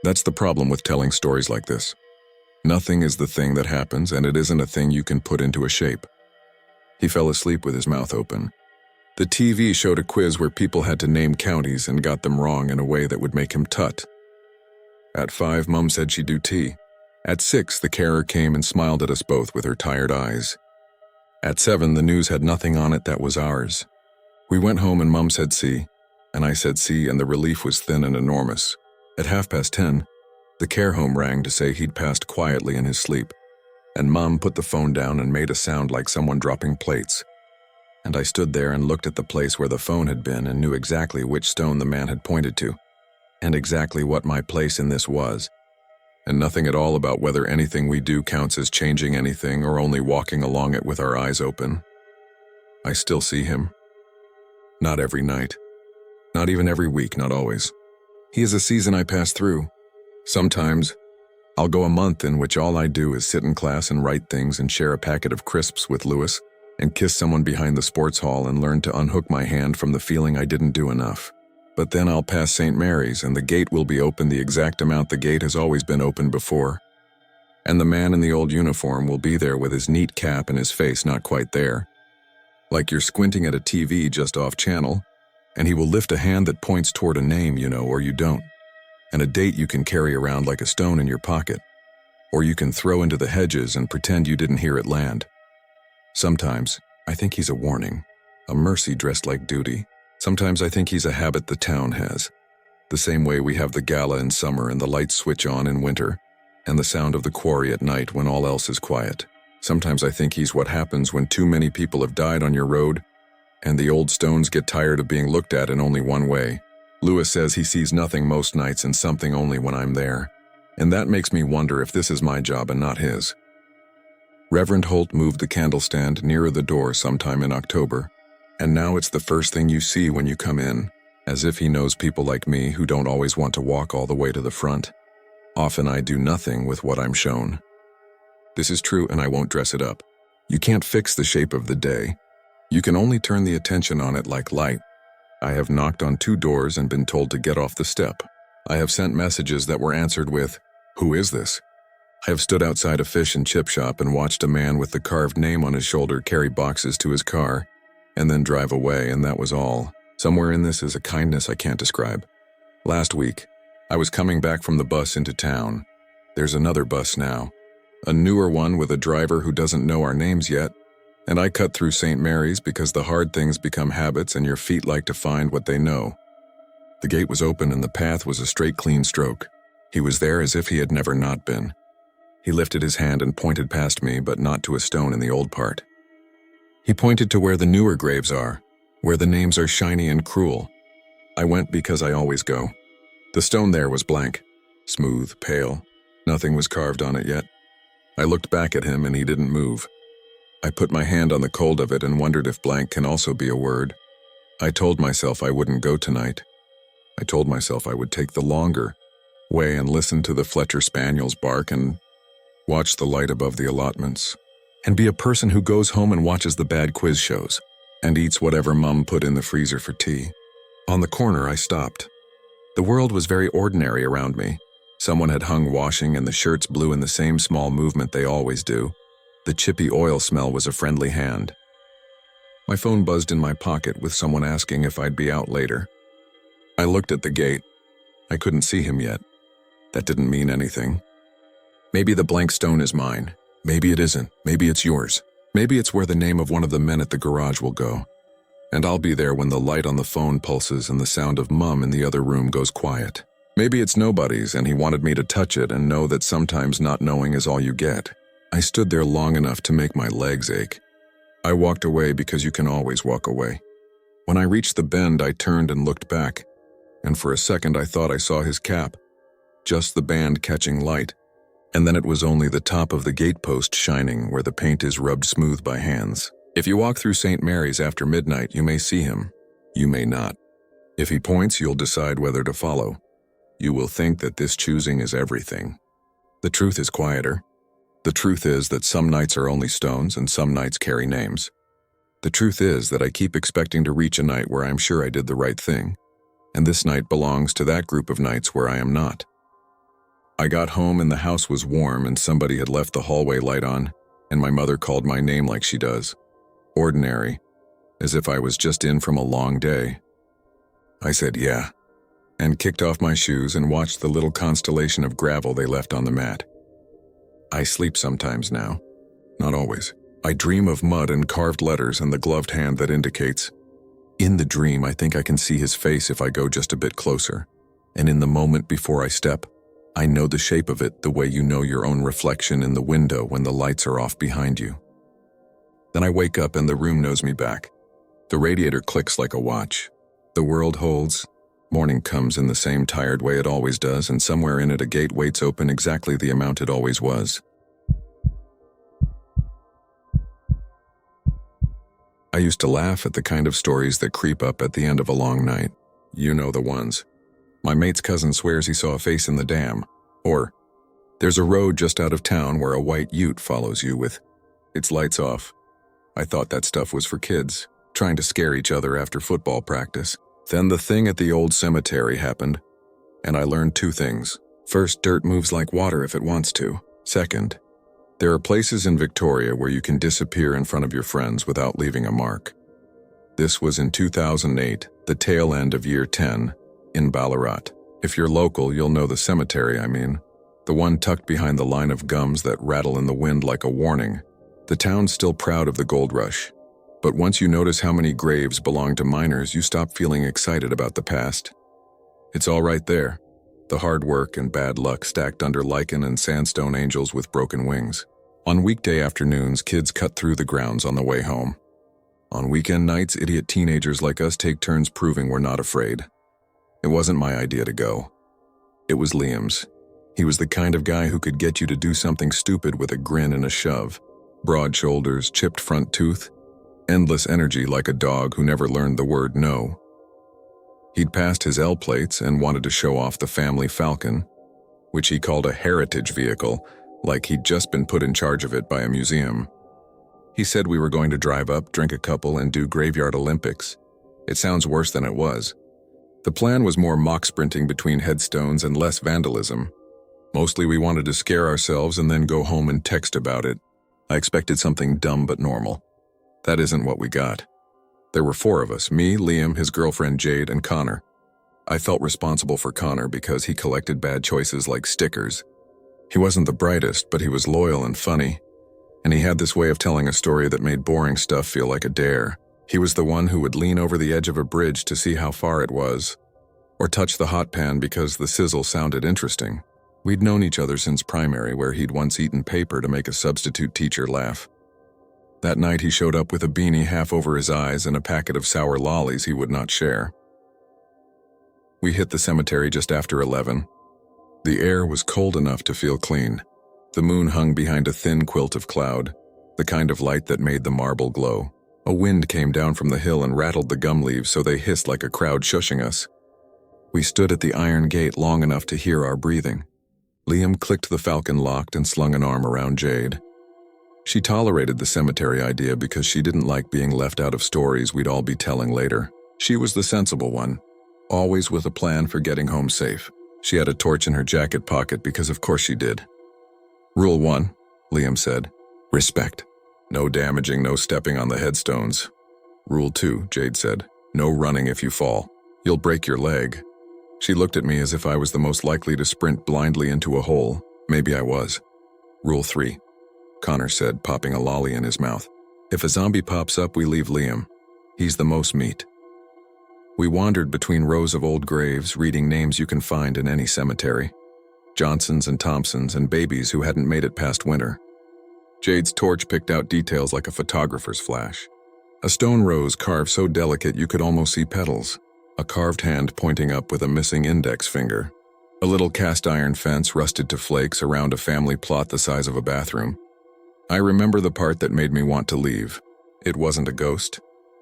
That's the problem with telling stories like this. Nothing is the thing that happens, and it isn't a thing you can put into a shape. He fell asleep with his mouth open. The TV showed a quiz where people had to name counties and got them wrong in a way that would make him tut. At 5, Mom said she'd do tea. At 6, the carer came and smiled at us both with her tired eyes. At 7, the news had nothing on it that was ours. We went home and Mom said see, and I said see, and the relief was thin and enormous. At 10:30, the care home rang to say he'd passed quietly in his sleep, and Mom put the phone down and made a sound like someone dropping plates. And I stood there and looked at the place where the phone had been and knew exactly which stone the man had pointed to, and exactly what my place in this was, and nothing at all about whether anything we do counts as changing anything or only walking along it with our eyes open. I still see him. Not every night. Not even every week, not always. He is a season I pass through. Sometimes, I'll go a month in which all I do is sit in class and write things and share a packet of crisps with Lewis and kiss someone behind the sports hall and learn to unhook my hand from the feeling I didn't do enough. But then I'll pass St. Mary's and the gate will be open the exact amount the gate has always been open before. And the man in the old uniform will be there with his neat cap and his face not quite there. Like you're squinting at a TV just off channel, and he will lift a hand that points toward a name you know or you don't, and a date you can carry around like a stone in your pocket, or you can throw into the hedges and pretend you didn't hear it land. Sometimes, I think he's a warning, a mercy dressed like duty. Sometimes I think he's a habit the town has, the same way we have the gala in summer and the lights switch on in winter, and the sound of the quarry at night when all else is quiet. Sometimes I think he's what happens when too many people have died on your road, and the old stones get tired of being looked at in only one way. Lewis says he sees nothing most nights and something only when I'm there, and that makes me wonder if this is my job and not his. Reverend Holt moved the candle stand nearer the door sometime in October, and now it's the first thing you see when you come in, as if he knows people like me who don't always want to walk all the way to the front. Often I do nothing with what I'm shown. This is true, and I won't dress it up. You can't fix the shape of the day. You can only turn the attention on it like light. I have knocked on 2 doors and been told to get off the step. I have sent messages that were answered with, "Who is this?" I have stood outside a fish and chip shop and watched a man with the carved name on his shoulder carry boxes to his car and then drive away, and that was all. Somewhere in this is a kindness I can't describe. Last week, I was coming back from the bus into town. There's another bus now, a newer one with a driver who doesn't know our names yet, and I cut through St. Mary's because the hard things become habits and your feet like to find what they know. The gate was open and the path was a straight, clean stroke. He was there as if he had never not been. He lifted his hand and pointed past me, but not to a stone in the old part. He pointed to where the newer graves are, where the names are shiny and cruel. I went because I always go. The stone there was blank, smooth, pale. Nothing was carved on it yet. I looked back at him and he didn't move. I put my hand on the cold of it and wondered if blank can also be a word. I told myself I wouldn't go tonight. I told myself I would take the longer way and listen to the Fletcher Spaniel's bark and watch the light above the allotments, and be a person who goes home and watches the bad quiz shows and eats whatever Mum put in the freezer for tea. On the corner, I stopped. The world was very ordinary around me. Someone had hung washing and the shirts blew in the same small movement they always do. The chippy oil smell was a friendly hand. My phone buzzed in my pocket with someone asking if I'd be out later. I looked at the gate. I couldn't see him yet. That didn't mean anything. Maybe the blank stone is mine. Maybe it isn't. Maybe it's yours. Maybe it's where the name of one of the men at the garage will go. And I'll be there when the light on the phone pulses and the sound of Mum in the other room goes quiet. Maybe it's nobody's and he wanted me to touch it and know that sometimes not knowing is all you get. I stood there long enough to make my legs ache. I walked away because you can always walk away. When I reached the bend, I turned and looked back, and for a second I thought I saw his cap, just the band catching light, and then it was only the top of the gatepost shining where the paint is rubbed smooth by hands. If you walk through St. Mary's after midnight, you may see him. You may not. If he points, you'll decide whether to follow. You will think that this choosing is everything. The truth is quieter. The truth is that some nights are only stones and some nights carry names. The truth is that I keep expecting to reach a night where I'm sure I did the right thing, and this night belongs to that group of nights where I am not. I got home and the house was warm and somebody had left the hallway light on, and my mother called my name like she does. Ordinary, as if I was just in from a long day. I said yeah, and kicked off my shoes and watched the little constellation of gravel they left on the mat. I sleep sometimes now. Not always. I dream of mud and carved letters and the gloved hand that indicates. In the dream, I think I can see his face if I go just a bit closer. And in the moment before I step, I know the shape of it the way you know your own reflection in the window when the lights are off behind you. Then I wake up and the room knows me back. The radiator clicks like a watch. The world holds. Morning comes in the same tired way it always does, and somewhere in it a gate waits open exactly the amount it always was. I used to laugh at the kind of stories that creep up at the end of a long night. You know the ones. My mate's cousin swears he saw a face in the dam. Or, there's a road just out of town where a white ute follows you with its lights off. I thought that stuff was for kids, trying to scare each other after football practice. Then the thing at the old cemetery happened, and I learned two things. First, dirt moves like water if it wants to. Second, there are places in Victoria where you can disappear in front of your friends without leaving a mark. This was in 2008, the tail end of year 10, in Ballarat. If you're local, you'll know the cemetery I mean. The one tucked behind the line of gums that rattle in the wind like a warning. The town's still proud of the gold rush. But once you notice how many graves belong to miners, you stop feeling excited about the past. It's all right there. The hard work and bad luck stacked under lichen and sandstone angels with broken wings. On weekday afternoons, kids cut through the grounds on the way home. On weekend nights, idiot teenagers like us take turns proving we're not afraid. It wasn't my idea to go. It was Liam's. He was the kind of guy who could get you to do something stupid with a grin and a shove. Broad shoulders, chipped front tooth, endless energy like a dog who never learned the word no. He'd passed his L plates and wanted to show off the family Falcon, which he called a heritage vehicle, like he'd just been put in charge of it by a museum. He said we were going to drive up, drink a couple, and do graveyard Olympics. It sounds worse than it was. The plan was more mock sprinting between headstones and less vandalism. Mostly we wanted to scare ourselves and then go home and text about it. I expected something dumb but normal. That isn't what we got. There were 4 of us, me, Liam, his girlfriend Jade, and Connor. I felt responsible for Connor because he collected bad choices like stickers. He wasn't the brightest, but he was loyal and funny, and he had this way of telling a story that made boring stuff feel like a dare. He was the one who would lean over the edge of a bridge to see how far it was, or touch the hot pan because the sizzle sounded interesting. We'd known each other since primary, where he'd once eaten paper to make a substitute teacher laugh. That night he showed up with a beanie half over his eyes and a packet of sour lollies he would not share. We hit the cemetery just after 11. The air was cold enough to feel clean. The moon hung behind a thin quilt of cloud, the kind of light that made the marble glow. A wind came down from the hill and rattled the gum leaves so they hissed like a crowd shushing us. We stood at the iron gate long enough to hear our breathing. Liam clicked the falcon locked and slung an arm around Jade. She tolerated the cemetery idea because she didn't like being left out of stories we'd all be telling later. She was the sensible one, always with a plan for getting home safe. She had a torch in her jacket pocket because of course she did. Rule 1, Liam said. Respect. No damaging, no stepping on the headstones. Rule 2, Jade said. No running if you fall. You'll break your leg. She looked at me as if I was the most likely to sprint blindly into a hole. Maybe I was. Rule 3, Connor said, popping a lolly in his mouth. If a zombie pops up, we leave Liam. He's the most meat. We wandered between rows of old graves, reading names you can find in any cemetery. Johnsons and Thompsons and babies who hadn't made it past winter. Jade's torch picked out details like a photographer's flash. A stone rose carved so delicate you could almost see petals. A carved hand pointing up with a missing index finger. A little cast iron fence rusted to flakes around a family plot the size of a bathroom. I remember the part that made me want to leave. It wasn't a ghost.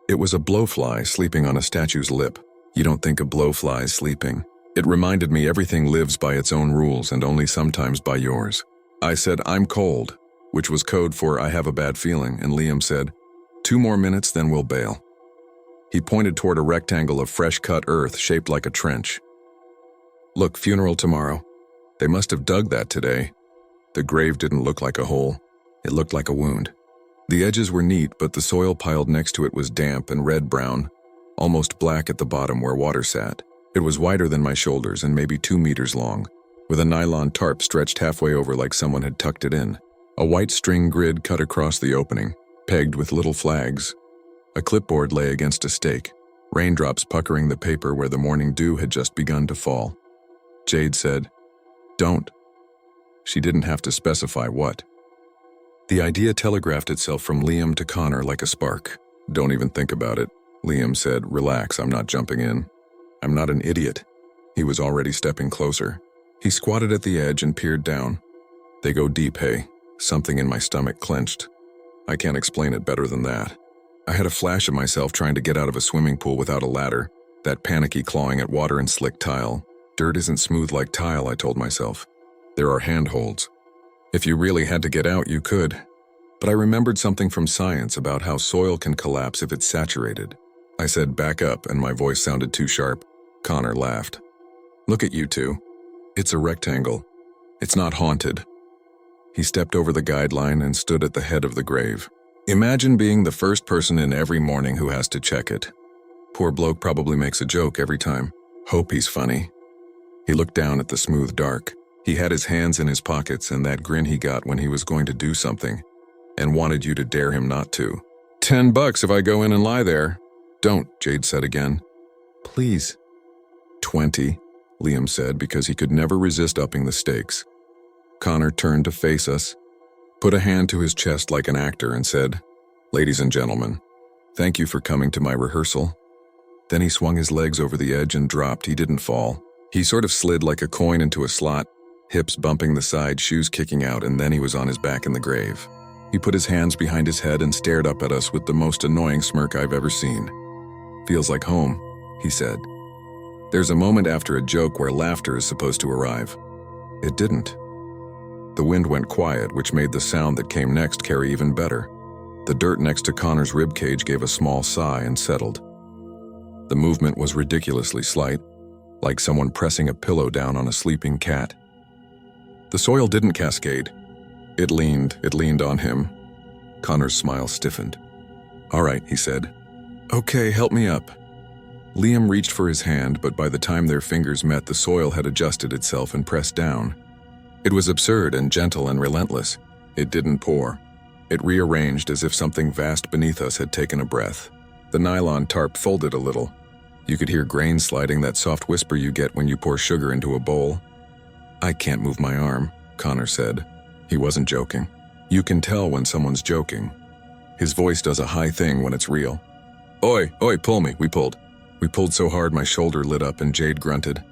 It was a blowfly sleeping on a statue's lip. You don't think of blowflies sleeping. It reminded me everything lives by its own rules and only sometimes by yours. I said, I'm cold, which was code for I have a bad feeling, and Liam said, 2 more minutes, then we'll bail. He pointed toward a rectangle of fresh-cut earth shaped like a trench. Look, funeral tomorrow. They must have dug that today. The grave didn't look like a hole. It looked like a wound. The edges were neat, but the soil piled next to it was damp and red-brown, almost black at the bottom where water sat. It was wider than my shoulders and maybe 2 meters long, with a nylon tarp stretched halfway over like someone had tucked it in. A white string grid cut across the opening, pegged with little flags. A clipboard lay against a stake, raindrops puckering the paper where the morning dew had just begun to fall. Jade said, Don't. She didn't have to specify what. The idea telegraphed itself from Liam to Connor like a spark. Don't even think about it, Liam said. Relax, I'm not jumping in. I'm not an idiot. He was already stepping closer. He squatted at the edge and peered down. They go deep, hey. Something in my stomach clenched. I can't explain it better than that. I had a flash of myself trying to get out of a swimming pool without a ladder, that panicky clawing at water and slick tile. Dirt isn't smooth like tile, I told myself. There are handholds. If you really had to get out, you could. But I remembered something from science about how soil can collapse if it's saturated. I said, back up, and my voice sounded too sharp. Connor laughed. Look at you two. It's a rectangle. It's not haunted. He stepped over the guideline and stood at the head of the grave. Imagine being the first person in every morning who has to check it. Poor bloke probably makes a joke every time. Hope he's funny. He looked down at the smooth dark. He had his hands in his pockets and that grin he got when he was going to do something and wanted you to dare him not to. $10 if I go in and lie there. Don't, Jade said again. Please. 20, Liam said because he could never resist upping the stakes. Connor turned to face us, put a hand to his chest like an actor and said, Ladies and gentlemen, thank you for coming to my rehearsal. Then he swung his legs over the edge and dropped. He didn't fall. He sort of slid like a coin into a slot, hips bumping the side, shoes kicking out, and then he was on his back in the grave. He put his hands behind his head and stared up at us with the most annoying smirk I've ever seen. Feels like home, he said. There's a moment after a joke where laughter is supposed to arrive. It didn't. The wind went quiet, which made the sound that came next carry even better. The dirt next to Connor's ribcage gave a small sigh and settled. The movement was ridiculously slight, like someone pressing a pillow down on a sleeping cat. The soil didn't cascade. It leaned on him. Connor's smile stiffened. All right, he said. Okay, help me up. Liam reached for his hand, but by the time their fingers met, the soil had adjusted itself and pressed down. It was absurd and gentle and relentless. It didn't pour. It rearranged as if something vast beneath us had taken a breath. The nylon tarp folded a little. You could hear grains sliding, that soft whisper you get when you pour sugar into a bowl. I can't move my arm, Connor said. He wasn't joking. You can tell when someone's joking. His voice does a high thing when it's real. Oi, pull me, we pulled. We pulled so hard my shoulder lit up and Jade grunted.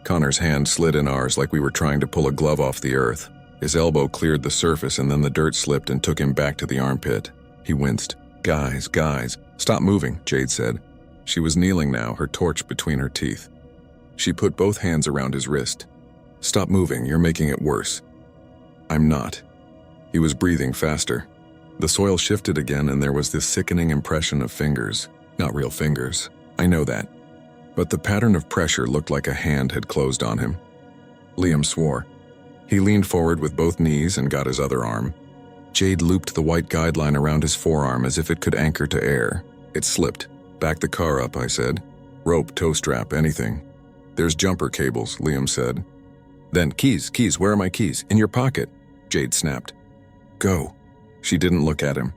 Connor's hand slid in ours like we were trying to pull a glove off the earth. His elbow cleared the surface and then the dirt slipped and took him back to the armpit. He winced. Guys, stop moving, Jade said. She was kneeling now, her torch between her teeth. She put both hands around his wrist. Stop moving, you're making it worse. I'm not. He was breathing faster. The soil shifted again and there was this sickening impression of fingers. Not real fingers, I know that. But the pattern of pressure looked like a hand had closed on him. Liam swore. He leaned forward with both knees and got his other arm. Jade looped the white guideline around his forearm as if it could anchor to air. It slipped. Back the car up, I said. Rope, tow strap, anything. There's jumper cables, Liam said. Then keys, where are my keys? In your pocket, Jade snapped. Go. She didn't look at him.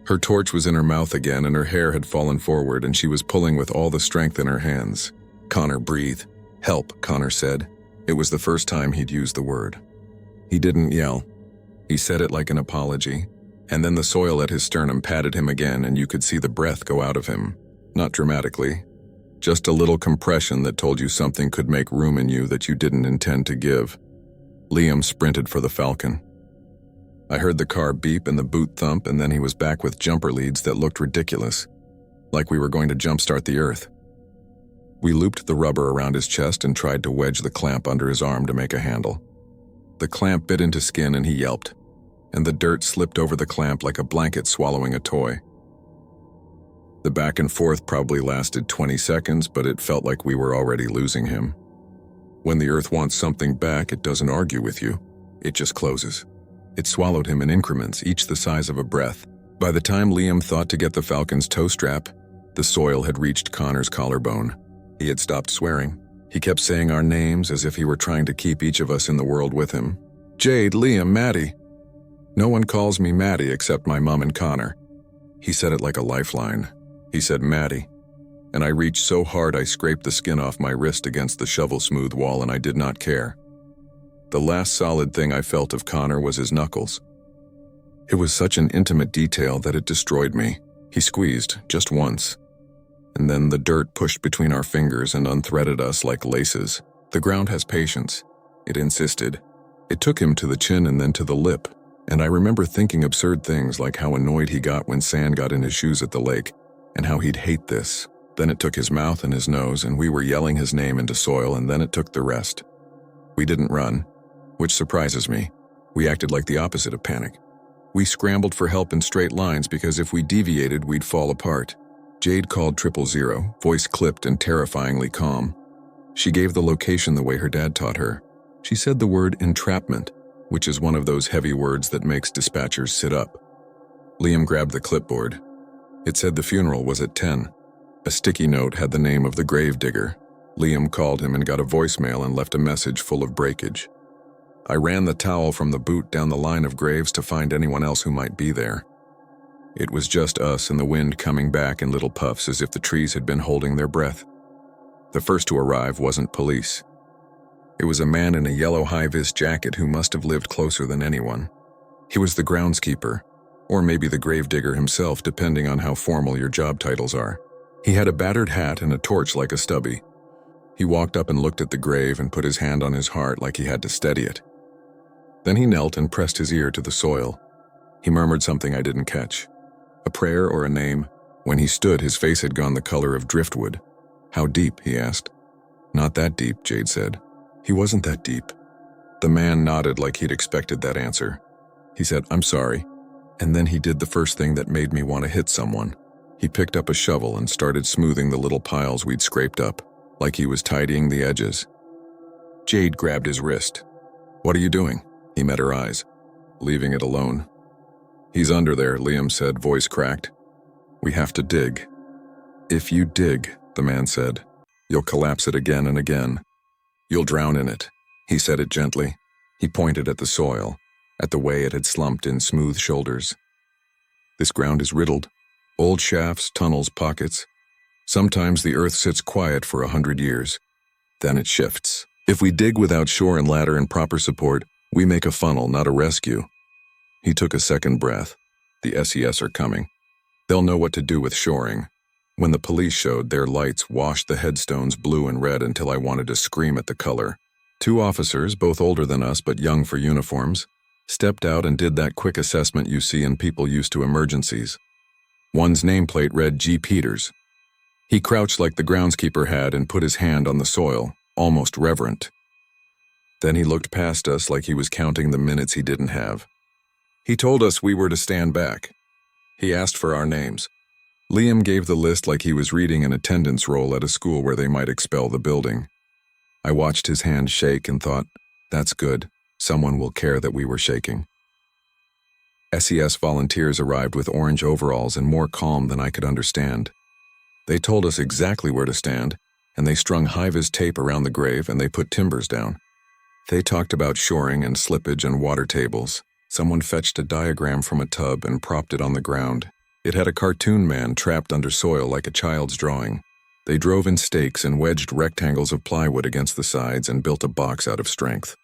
Her torch was in her mouth again and her hair had fallen forward and she was pulling with all the strength in her hands. Connor, breathe. Help, Connor said. It was the first time he'd used the word. He didn't yell. He said it like an apology, and then the soil at his sternum patted him again and you could see the breath go out of him. Not dramatically. Just a little compression that told you something could make room in you that you didn't intend to give. Liam sprinted for the Falcon. I heard the car beep and the boot thump, and then he was back with jumper leads that looked ridiculous, like we were going to jumpstart the earth. We looped the rubber around his chest and tried to wedge the clamp under his arm to make a handle. The clamp bit into skin and he yelped, and the dirt slipped over the clamp like a blanket swallowing a toy. The back and forth probably lasted 20 seconds, but it felt like we were already losing him. When the earth wants something back, it doesn't argue with you. It just closes. It swallowed him in increments, each the size of a breath. By the time Liam thought to get the Falcon's toe strap, the soil had reached Connor's collarbone. He had stopped swearing. He kept saying our names as if he were trying to keep each of us in the world with him. Jade, Liam, Maddie. No one calls me Maddie except my mom and Connor. He said it like a lifeline. He said Maddie. And I reached so hard I scraped the skin off my wrist against the shovel-smooth wall and I did not care. The last solid thing I felt of Connor was his knuckles. It was such an intimate detail that it destroyed me. He squeezed, just once. And then the dirt pushed between our fingers and unthreaded us like laces. The ground has patience, it insisted. It took him to the chin and then to the lip, and I remember thinking absurd things like how annoyed he got when sand got in his shoes at the lake, and how he'd hate this. Then it took his mouth and his nose, and we were yelling his name into soil, and then it took the rest. We didn't run, which surprises me. We acted like the opposite of panic. We scrambled for help in straight lines because if we deviated, we'd fall apart. Jade called 000, voice clipped and terrifyingly calm. She gave the location the way her dad taught her. She said the word entrapment, which is one of those heavy words that makes dispatchers sit up. Liam grabbed the clipboard. It said the funeral was at 10. A sticky note had the name of the grave digger. Liam called him and got a voicemail and left a message full of breakage. I ran the towel from the boot down the line of graves to find anyone else who might be there. It was just us and the wind coming back in little puffs as if the trees had been holding their breath. The first to arrive wasn't police. It was a man in a yellow high-vis jacket who must have lived closer than anyone. He was the groundskeeper, or maybe the gravedigger himself, depending on how formal your job titles are. He had a battered hat and a torch like a stubby. He walked up and looked at the grave and put his hand on his heart like he had to steady it. Then he knelt and pressed his ear to the soil. He murmured something I didn't catch. A prayer or a name. When he stood, his face had gone the color of driftwood. How deep, he asked. Not that deep, Jade said. He wasn't that deep. The man nodded like he'd expected that answer. He said, I'm sorry. And then he did the first thing that made me want to hit someone. He picked up a shovel and started smoothing the little piles we'd scraped up, like he was tidying the edges. Jade grabbed his wrist. What are you doing? He met her eyes. Leaving it alone. He's under there, Liam said, voice cracked. We have to dig. If you dig, the man said, you'll collapse it again and again. You'll drown in it. He said it gently. He pointed at the soil, at the way it had slumped in smooth shoulders. This ground is riddled. Old shafts, tunnels, pockets. Sometimes the earth sits quiet for 100 years. Then it shifts. If we dig without shore and ladder and proper support, we make a funnel, not a rescue. He took a second breath. The SES are coming. They'll know what to do with shoring. When the police showed, their lights washed the headstones blue and red until I wanted to scream at the color. 2 officers, both older than us but young for uniforms. Stepped out and did that quick assessment you see in people used to emergencies. One's nameplate read G. Peters. He crouched like the groundskeeper had and put his hand on the soil, almost reverent. Then he looked past us like he was counting the minutes he didn't have. He told us we were to stand back. He asked for our names. Liam gave the list like he was reading an attendance roll at a school where they might expel the building. I watched his hand shake and thought, that's good. Someone will care that we were shaking. SES volunteers arrived with orange overalls and more calm than I could understand. They told us exactly where to stand, and they strung high-vis tape around the grave and they put timbers down. They talked about shoring and slippage and water tables. Someone fetched a diagram from a tub and propped it on the ground. It had a cartoon man trapped under soil like a child's drawing. They drove in stakes and wedged rectangles of plywood against the sides and built a box out of strength.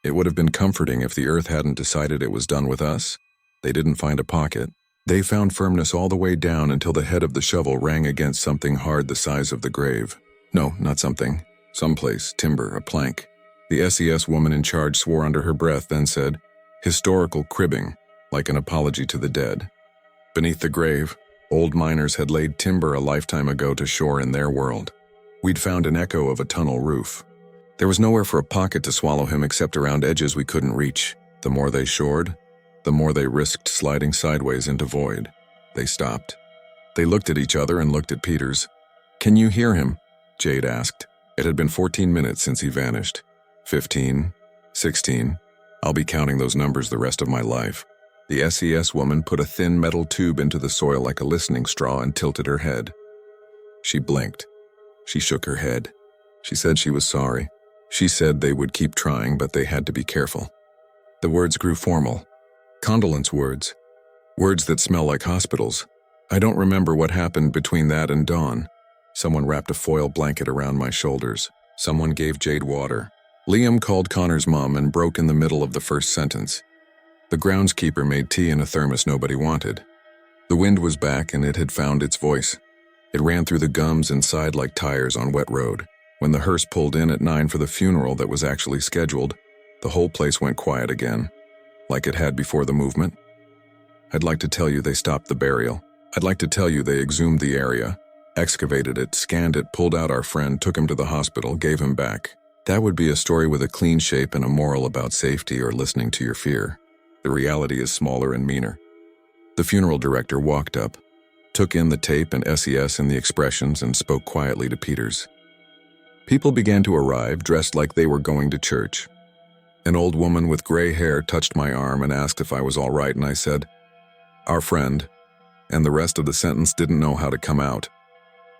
It would have been comforting if the earth hadn't decided it was done with us. They didn't find a pocket. They found firmness all the way down until the head of the shovel rang against something hard the size of the grave. No, not something. Someplace, timber, a plank. The SES woman in charge swore under her breath, then said, historical cribbing, like an apology to the dead. Beneath the grave, old miners had laid timber a lifetime ago to shore in their world. We'd found an echo of a tunnel roof. There was nowhere for a pocket to swallow him except around edges we couldn't reach. The more they shored, the more they risked sliding sideways into void. They stopped. They looked at each other and looked at Peters. "Can you hear him?" Jade asked. It had been 14 minutes since he vanished. 15, 16. I'll be counting those numbers the rest of my life. The SES woman put a thin metal tube into the soil like a listening straw and tilted her head. She blinked. She shook her head. She said she was sorry. She said they would keep trying, but they had to be careful. The words grew formal. Condolence words. Words that smell like hospitals. I don't remember what happened between that and dawn. Someone wrapped a foil blanket around my shoulders. Someone gave Jade water. Liam called Connor's mom and broke in the middle of the first sentence. The groundskeeper made tea in a thermos nobody wanted. The wind was back and it had found its voice. It ran through the gums and sighed like tires on wet road. When the hearse pulled in at 9 for the funeral that was actually scheduled, the whole place went quiet again, like it had before the movement. I'd like to tell you they stopped the burial. I'd like to tell you they exhumed the area, excavated it, scanned it, pulled out our friend, took him to the hospital, gave him back. That would be a story with a clean shape and a moral about safety or listening to your fear. The reality is smaller and meaner. The funeral director walked up, took in the tape and SES and the expressions and spoke quietly to Peters. People began to arrive dressed like they were going to church. An old woman with gray hair touched my arm and asked if I was all right, and I said, "Our friend," and the rest of the sentence didn't know how to come out.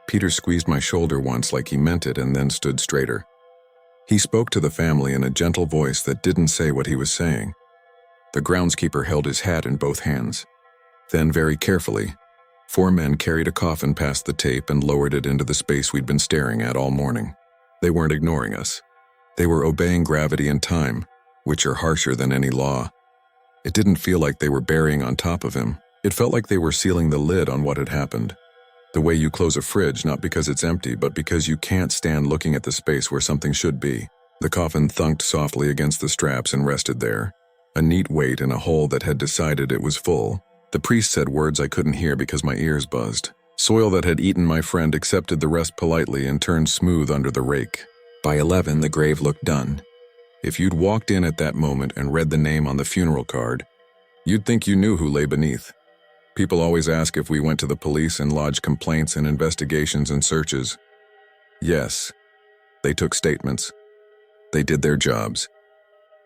Peters squeezed my shoulder once like he meant it and then stood straighter. He spoke to the family in a gentle voice that didn't say what he was saying. The groundskeeper held his hat in both hands. Then, very carefully, 4 men carried a coffin past the tape and lowered it into the space we'd been staring at all morning. They weren't ignoring us. They were obeying gravity and time, which are harsher than any law. It didn't feel like they were burying on top of him. It felt like they were sealing the lid on what had happened. The way you close a fridge, not because it's empty, but because you can't stand looking at the space where something should be. The coffin thunked softly against the straps and rested there, a neat weight in a hole that had decided it was full. The priest said words I couldn't hear because my ears buzzed. Soil that had eaten my friend accepted the rest politely and turned smooth under the rake. By 11, the grave looked done. If you'd walked in at that moment and read the name on the funeral card, you'd think you knew who lay beneath. People always ask if we went to the police and lodged complaints and investigations and searches. Yes, they took statements. They did their jobs.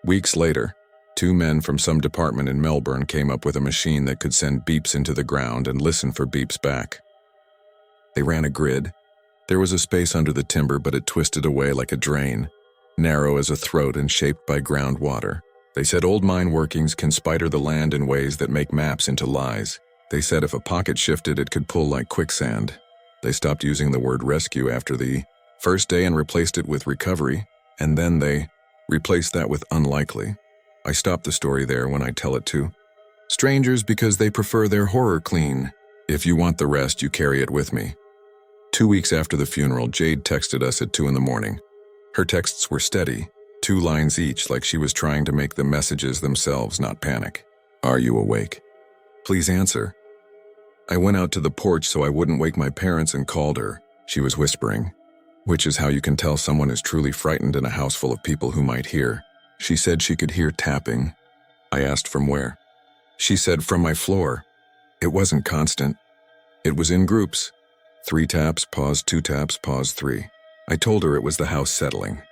Weeks later, 2 men from some department in Melbourne came up with a machine that could send beeps into the ground and listen for beeps back. They ran a grid. There was a space under the timber, but it twisted away like a drain, narrow as a throat and shaped by groundwater. They said old mine workings can spider the land in ways that make maps into lies. They said if a pocket shifted, it could pull like quicksand. They stopped using the word rescue after the first day and replaced it with recovery, and then they replaced that with unlikely. I stop the story there when I tell it to strangers because they prefer their horror clean. If you want the rest, you carry it with me. 2 weeks after the funeral, Jade texted us at 2 in the morning. Her texts were steady. 2 lines each, like she was trying to make the messages themselves not panic. Are you awake? Please answer. I went out to the porch so I wouldn't wake my parents and called her. She was whispering, which is how you can tell someone is truly frightened in a house full of people who might hear. She said she could hear tapping. I asked from where. She said from my floor. It wasn't constant. It was in groups. 3 taps, pause, 2 taps, pause, 3. I told her it was the house settling.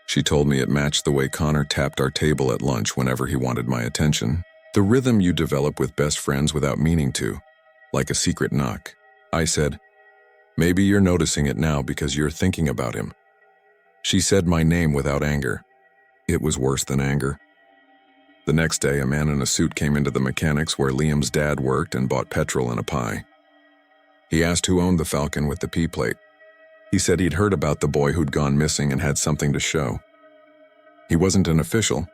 She told me it matched the way Connor tapped our table at lunch whenever he wanted my attention. The rhythm you develop with best friends without meaning to, like a secret knock. I said, maybe you're noticing it now because you're thinking about him. She said my name without anger. It was worse than anger. The next day, a man in a suit came into the mechanics where Liam's dad worked and bought petrol and a pie. He asked who owned the Falcon with the P plate. He said he'd heard about the boy who'd gone missing and had something to show. He wasn't an official.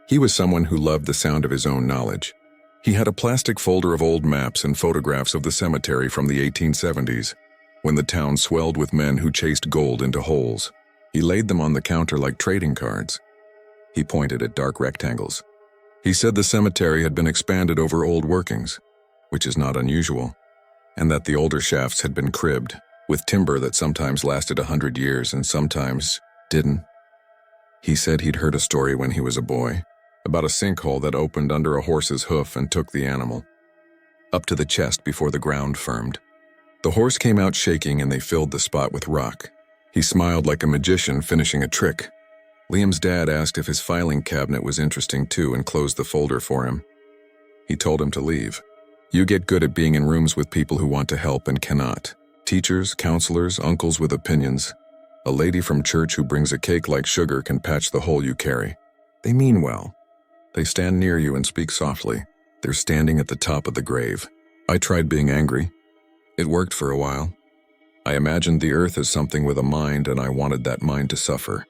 He was someone who loved the sound of his own knowledge. He had a plastic folder of old maps and photographs of the cemetery from the 1870s, when the town swelled with men who chased gold into holes. He laid them on the counter like trading cards. He pointed at dark rectangles. He said the cemetery had been expanded over old workings, which is not unusual, and that the older shafts had been cribbed, with timber that sometimes lasted 100 years and sometimes didn't. He said he'd heard a story when he was a boy, about a sinkhole that opened under a horse's hoof and took the animal up to the chest before the ground firmed. The horse came out shaking and they filled the spot with rock. He smiled like a magician finishing a trick. Liam's dad asked if his filing cabinet was interesting too and closed the folder for him. He told him to leave. You get good at being in rooms with people who want to help and cannot. Teachers, counselors, uncles with opinions. A lady from church who brings a cake like sugar can patch the hole you carry. They mean well. They stand near you and speak softly. They're standing at the top of the grave. I tried being angry. It worked for a while. I imagined the earth as something with a mind and I wanted that mind to suffer.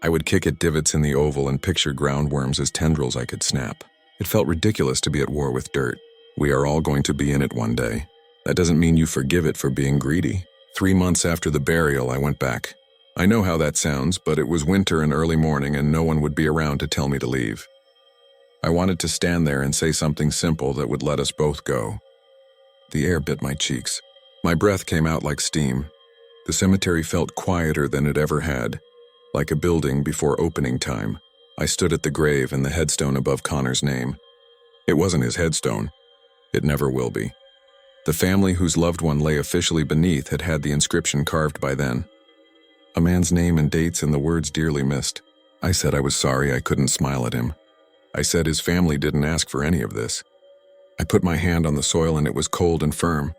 I would kick at divots in the oval and picture groundworms as tendrils I could snap. It felt ridiculous to be at war with dirt. We are all going to be in it one day. That doesn't mean you forgive it for being greedy. 3 months after the burial, I went back. I know how that sounds, but it was winter and early morning and no one would be around to tell me to leave. I wanted to stand there and say something simple that would let us both go. The air bit my cheeks. My breath came out like steam. The cemetery felt quieter than it ever had, like a building before opening time. I stood at the grave and the headstone above Connor's name. It wasn't his headstone. It never will be. The family whose loved one lay officially beneath had had the inscription carved by then. A man's name and dates and the words dearly missed. I said I was sorry I couldn't smile at him. I said his family didn't ask for any of this. I put my hand on the soil and it was cold and firm.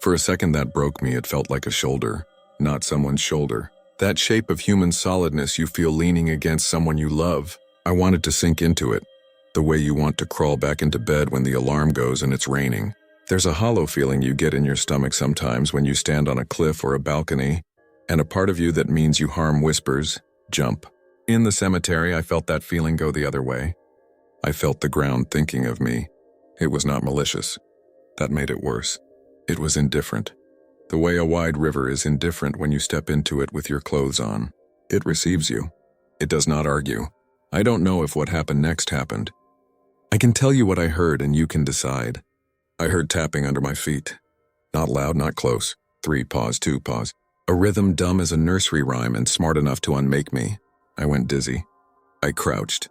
For a second that broke me. It felt like a shoulder, not someone's shoulder. That shape of human solidness you feel leaning against someone you love. I wanted to sink into it, the way you want to crawl back into bed when the alarm goes and it's raining. There's a hollow feeling you get in your stomach sometimes when you stand on a cliff or a balcony, and a part of you that means you harm whispers, jump. In the cemetery, I felt that feeling go the other way. I felt the ground thinking of me. It was not malicious. That made it worse. It was indifferent. The way a wide river is indifferent when you step into it with your clothes on. It receives you. It does not argue. I don't know if what happened next happened. I can tell you what I heard and you can decide. I heard tapping under my feet. Not loud, not close. 3, pause, 2, pause. A rhythm dumb as a nursery rhyme and smart enough to unmake me. I went dizzy. I crouched.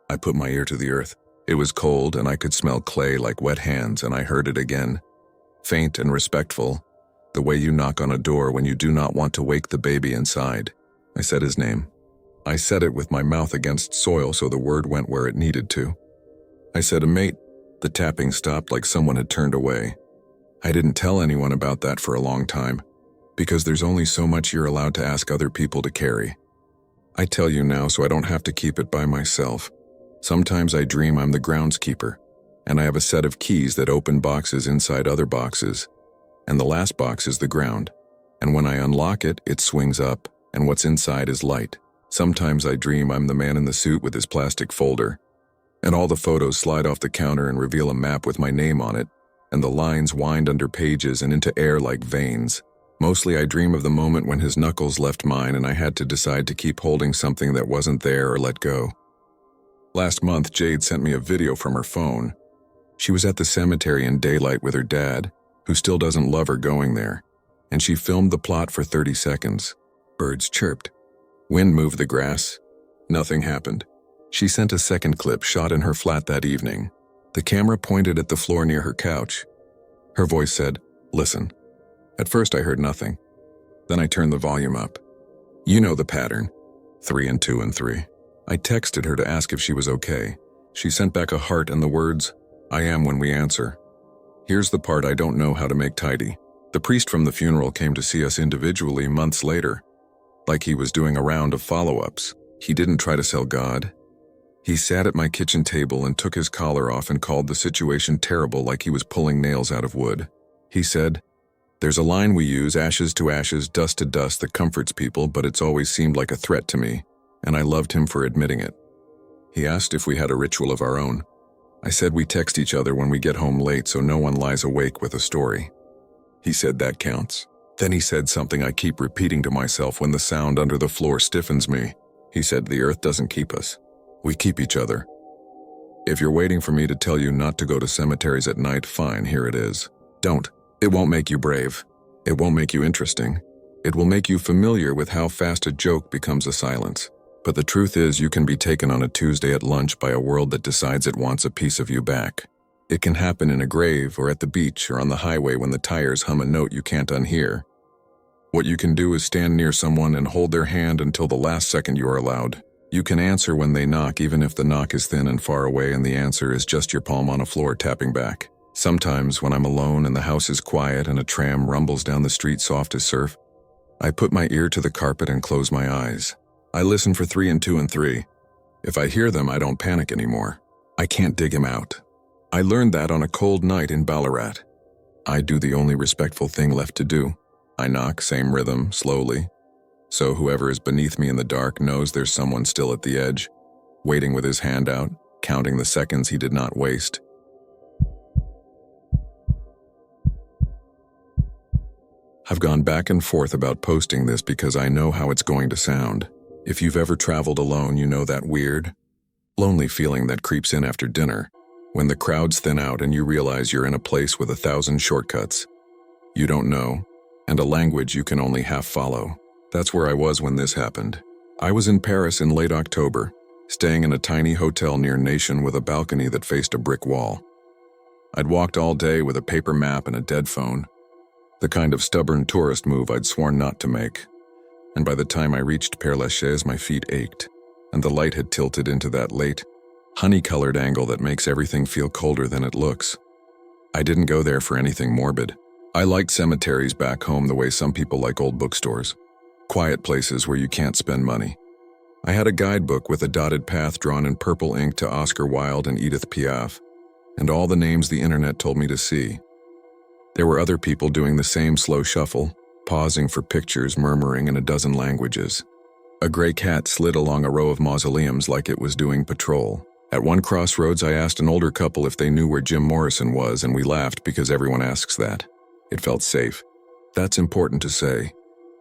I put my ear to the earth. It was cold and I could smell clay like wet hands and I heard it again. Faint and respectful, the way you knock on a door when you do not want to wake the baby inside. I said his name. I said it with my mouth against soil so the word went where it needed to. I said a mate. The tapping stopped like someone had turned away. I didn't tell anyone about that for a long time, because there's only so much you're allowed to ask other people to carry. I tell you now so I don't have to keep it by myself. Sometimes I dream I'm the groundskeeper, and I have a set of keys that open boxes inside other boxes, and the last box is the ground, and when I unlock it, it swings up, and what's inside is light. Sometimes I dream I'm the man in the suit with his plastic folder, and all the photos slide off the counter and reveal a map with my name on it, and the lines wind under pages and into air like veins. Mostly I dream of the moment when his knuckles left mine and I had to decide to keep holding something that wasn't there or let go. Last month, Jade sent me a video from her phone. She was at the cemetery in daylight with her dad, who still doesn't love her going there, and she filmed the plot for 30 seconds. Birds chirped. Wind moved the grass. Nothing happened. She sent a second clip shot in her flat that evening. The camera pointed at the floor near her couch. Her voice said, "Listen." At first I heard nothing. Then I turned the volume up. You know the pattern. 3 and 2 and 3. I texted her to ask if she was okay. She sent back a heart and the words, "I am when we answer." Here's the part I don't know how to make tidy. The priest from the funeral came to see us individually months later. Like he was doing a round of follow-ups. He didn't try to sell God. He sat at my kitchen table and took his collar off and called the situation terrible, like he was pulling nails out of wood. He said, "There's a line we use, ashes to ashes, dust to dust, that comforts people, but it's always seemed like a threat to me," and I loved him for admitting it. He asked if we had a ritual of our own. I said we text each other when we get home late so no one lies awake with a story. He said that counts. Then he said something I keep repeating to myself when the sound under the floor stiffens me. He said the earth doesn't keep us. We keep each other. If you're waiting for me to tell you not to go to cemeteries at night, fine, here it is. Don't. It won't make you brave. It won't make you interesting. It will make you familiar with how fast a joke becomes a silence. But the truth is, you can be taken on a Tuesday at lunch by a world that decides it wants a piece of you back. It can happen in a grave or at the beach or on the highway when the tires hum a note you can't unhear. What you can do is stand near someone and hold their hand until the last second you are allowed. You can answer when they knock, even if the knock is thin and far away and the answer is just your palm on a floor tapping back. Sometimes, when I'm alone and the house is quiet and a tram rumbles down the street soft as surf, I put my ear to the carpet and close my eyes. I listen for 3 and 2 and 3. If I hear them, I don't panic anymore. I can't dig him out. I learned that on a cold night in Ballarat. I do the only respectful thing left to do. I knock, same rhythm, slowly. So whoever is beneath me in the dark knows there's someone still at the edge, waiting with his hand out, counting the seconds he did not waste. I've gone back and forth about posting this because I know how it's going to sound. If you've ever traveled alone, you know that weird, lonely feeling that creeps in after dinner, when the crowds thin out and you realize you're in a place with 1,000 shortcuts you don't know, and a language you can only half follow. That's where I was when this happened. I was in Paris in late October, staying in a tiny hotel near Nation with a balcony that faced a brick wall. I'd walked all day with a paper map and a dead phone, the kind of stubborn tourist move I'd sworn not to make. And by the time I reached Père Lachaise, my feet ached, and the light had tilted into that late, honey-colored angle that makes everything feel colder than it looks. I didn't go there for anything morbid. I liked cemeteries back home the way some people like old bookstores. Quiet places where you can't spend money. I had a guidebook with a dotted path drawn in purple ink to Oscar Wilde and Edith Piaf, and all the names the internet told me to see. There were other people doing the same slow shuffle, pausing for pictures, murmuring in a dozen languages. A gray cat slid along a row of mausoleums like it was doing patrol. At one crossroads, I asked an older couple if they knew where Jim Morrison was, and we laughed because everyone asks that. It felt safe. That's important to say,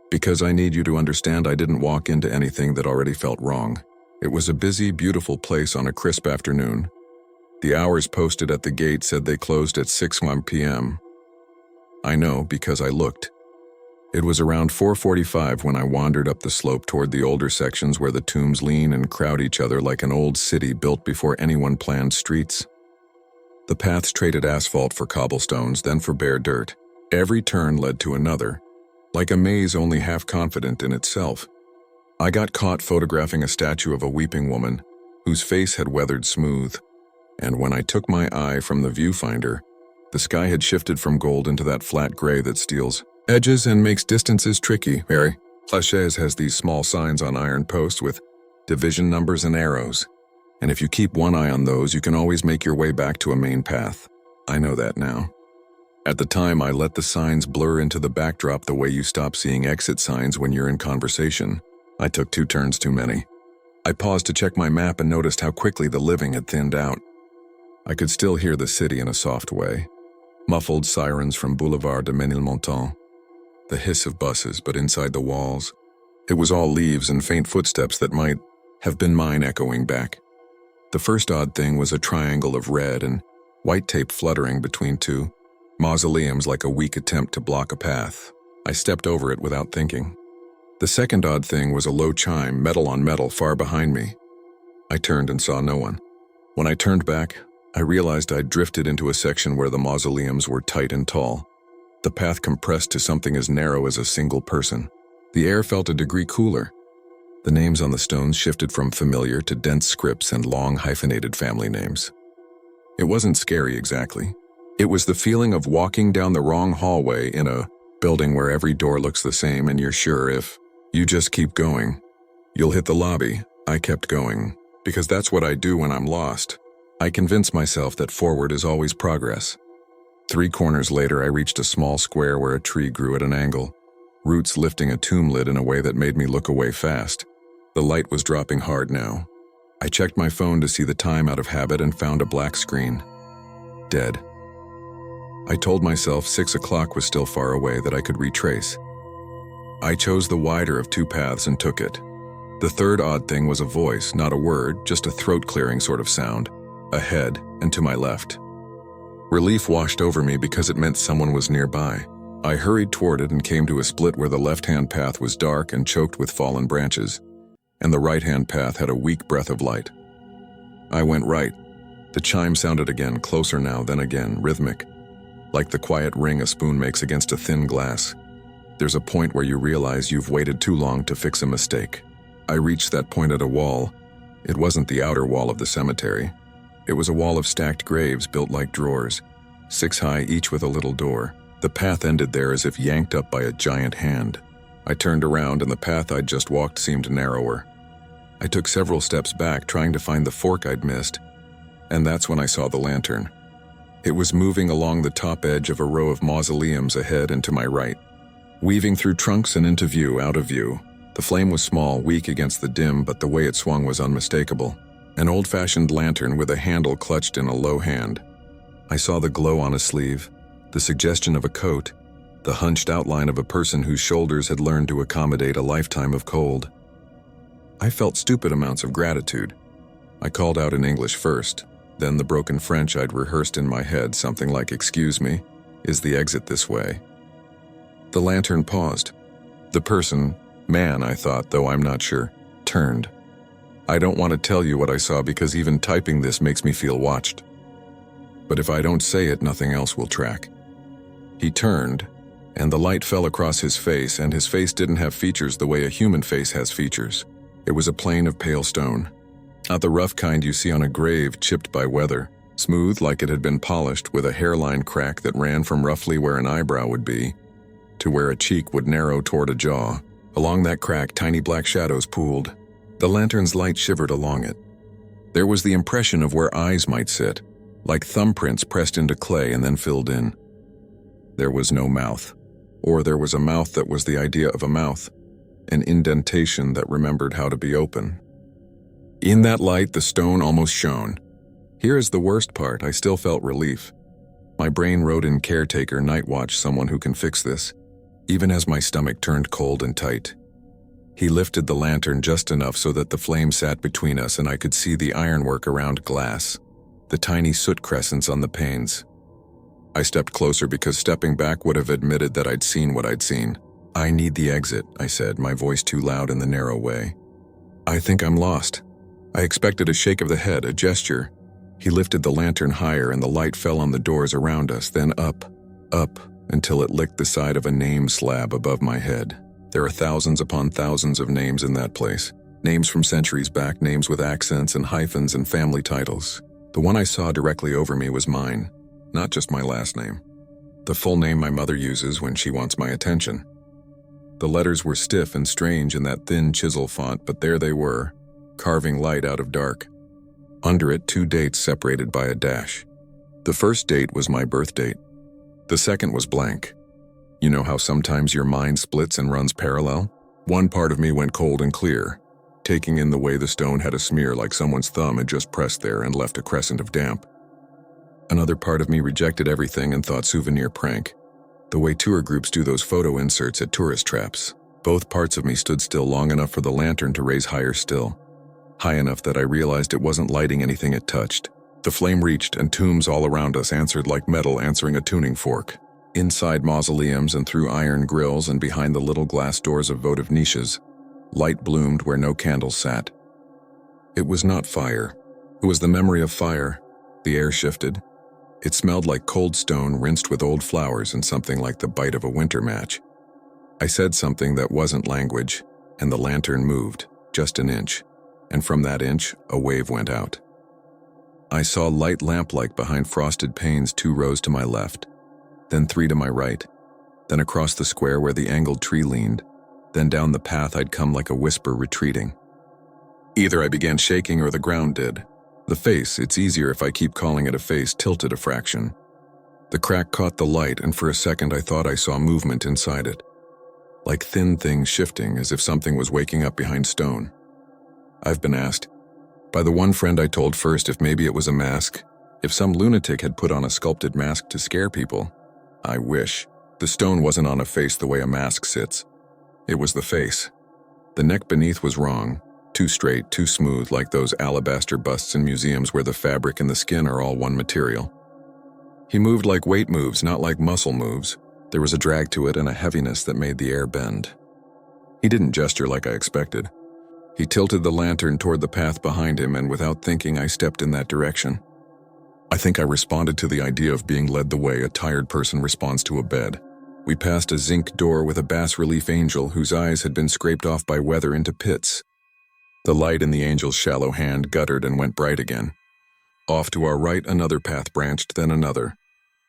because I need you to understand I didn't walk into anything that already felt wrong. It was a busy, beautiful place on a crisp afternoon. The hours posted at the gate said they closed at 6:01 p.m. I know because I looked. It was around 4:45 when I wandered up the slope toward the older sections where the tombs lean and crowd each other like an old city built before anyone planned streets. The paths traded asphalt for cobblestones, then for bare dirt. Every turn led to another, like a maze only half confident in itself. I got caught photographing a statue of a weeping woman whose face had weathered smooth, and when I took my eye from the viewfinder, the sky had shifted from gold into that flat gray that steals edges and makes distances tricky. Père Lachaise has these small signs on iron posts with division numbers and arrows, and if you keep one eye on those, you can always make your way back to a main path. I know that now. At the time, I let the signs blur into the backdrop the way you stop seeing exit signs when you're in conversation. I took 2 turns too many. I paused to check my map and noticed how quickly the living had thinned out. I could still hear the city in a soft way. Muffled sirens from Boulevard de Ménilmontant. the hiss of buses, but inside the walls, it was all leaves and faint footsteps that might have been mine echoing back. The first odd thing was a triangle of red and white tape fluttering between two mausoleums like a weak attempt to block a path. I stepped over it without thinking. The second odd thing was a low chime, metal on metal, far behind me. I turned and saw no one. When I turned back, I realized I'd drifted into a section where the mausoleums were tight and tall. The path compressed to something as narrow as a single person. The air felt a degree cooler. The names on the stones shifted from familiar to dense scripts and long hyphenated family names. It wasn't scary exactly. It was the feeling of walking down the wrong hallway in a building where every door looks the same and you're sure if you just keep going, you'll hit the lobby. I kept going, because that's what I do when I'm lost. I convince myself that forward is always progress. 3 corners later, I reached a small square where a tree grew at an angle, roots lifting a tomb lid in a way that made me look away fast. The light was dropping hard now. I checked my phone to see the time out of habit and found a black screen. Dead. I told myself 6 o'clock was still far away, that I could retrace. I chose the wider of 2 paths and took it. The third odd thing was a voice, not a word, just a throat-clearing sort of sound, ahead and to my left. Relief washed over me because it meant someone was nearby. I hurried toward it and came to a split where the left-hand path was dark and choked with fallen branches, and the right-hand path had a weak breath of light. I went right. The chime sounded again, closer now, then again, rhythmic, like the quiet ring a spoon makes against a thin glass. There's a point where you realize you've waited too long to fix a mistake. I reached that point at a wall. It wasn't the outer wall of the cemetery. It was a wall of stacked graves built like drawers, 6 high, each with a little door. The path ended there as if yanked up by a giant hand. I turned around and the path I'd just walked seemed narrower. I took several steps back, trying to find the fork I'd missed, and that's when I saw the lantern. It was moving along the top edge of a row of mausoleums ahead and to my right, weaving through trunks and into view, out of view. The flame was small, weak against the dim, but the way it swung was unmistakable. An old-fashioned lantern with a handle clutched in a low hand. I saw the glow on a sleeve, the suggestion of a coat, the hunched outline of a person whose shoulders had learned to accommodate a lifetime of cold. I felt stupid amounts of gratitude. I called out in English first, then the broken French I'd rehearsed in my head, something like, "Excuse me, is the exit this way?" The lantern paused. The person, man I thought, though I'm not sure, turned. I don't want to tell you what I saw because even typing this makes me feel watched. But if I don't say it, nothing else will track. He turned, and the light fell across his face, and his face didn't have features the way a human face has features. It was a plane of pale stone. Not the rough kind you see on a grave chipped by weather, smooth like it had been polished, with a hairline crack that ran from roughly where an eyebrow would be to where a cheek would narrow toward a jaw. Along that crack, tiny black shadows pooled. The lantern's light shivered along it. There was the impression of where eyes might sit, like thumbprints pressed into clay and then filled in. There was no mouth, or there was a mouth that was the idea of a mouth, an indentation that remembered how to be open. In that light, the stone almost shone. Here is the worst part, I still felt relief. My brain wrote in caretaker, night watch, someone who can fix this, even as my stomach turned cold and tight. He lifted the lantern just enough so that the flame sat between us and I could see the ironwork around glass, the tiny soot crescents on the panes. I stepped closer because stepping back would have admitted that I'd seen what I'd seen. "I need the exit," I said, my voice too loud in the narrow way. "I think I'm lost." I expected a shake of the head, a gesture. He lifted the lantern higher and the light fell on the doors around us, then up, until it licked the side of a name slab above my head. There are thousands upon thousands of names in that place. Names from centuries back, names with accents and hyphens and family titles. The one I saw directly over me was mine, not just my last name. The full name my mother uses when she wants my attention. The letters were stiff and strange in that thin chisel font, but there they were, carving light out of dark. Under it, 2 dates separated by a dash. The first date was my birth date. The second was blank. You know how sometimes your mind splits and runs parallel? One part of me went cold and clear, taking in the way the stone had a smear like someone's thumb had just pressed there and left a crescent of damp. Another part of me rejected everything and thought souvenir prank. the way tour groups do those photo inserts at tourist traps. Both parts of me stood still long enough for the lantern to raise higher still, high enough that I realized it wasn't lighting anything it touched. The flame reached, and tombs all around us answered like metal answering a tuning fork. Inside mausoleums and through iron grills and behind the little glass doors of votive niches, light bloomed where no candles sat. It was not fire. It was the memory of fire. The air shifted. It smelled like cold stone rinsed with old flowers and something like the bite of a winter match. I said something that wasn't language, and the lantern moved, just an inch, and from that inch, a wave went out. I saw light lamp-like behind frosted panes 2 rows to my left, then 3 to my right, then across the square where the angled tree leaned, then down the path I'd come like a whisper retreating. Either I began shaking or the ground did. The face, it's easier if I keep calling it a face, tilted a fraction. The crack caught the light, and for a second I thought I saw movement inside it, like thin things shifting as if something was waking up behind stone. I've been asked, by the one friend I told first, if maybe it was a mask, if some lunatic had put on a sculpted mask to scare people. I wish. The stone wasn't on a face the way a mask sits. It was the face. The neck beneath was wrong, too straight, too smooth, like those alabaster busts in museums where the fabric and the skin are all one material. He moved like weight moves, not like muscle moves. There was a drag to it and a heaviness that made the air bend. He didn't gesture like I expected. He tilted the lantern toward the path behind him, and without thinking, I stepped in that direction. I think I responded to the idea of being led the way a tired person responds to a bed. We passed a zinc door with a bas-relief angel whose eyes had been scraped off by weather into pits. The light in the angel's shallow hand guttered and went bright again. Off to our right, another path branched, then another.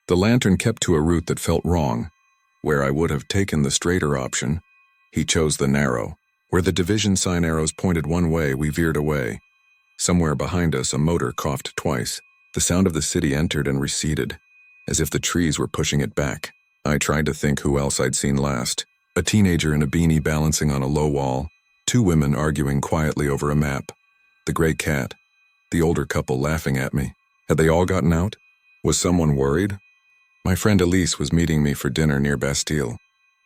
The lantern kept to a route that felt wrong. Where I would have taken the straighter option, he chose the narrow. Where the division sign arrows pointed one way, we veered away. Somewhere behind us, a motor coughed twice. The sound of the city entered and receded, as if the trees were pushing it back. I tried to think who else I'd seen last. A teenager in a beanie balancing on a low wall, 2 women arguing quietly over a map, the gray cat, the older couple laughing at me. Had they all gotten out? Was someone worried? My friend Elise was meeting me for dinner near Bastille.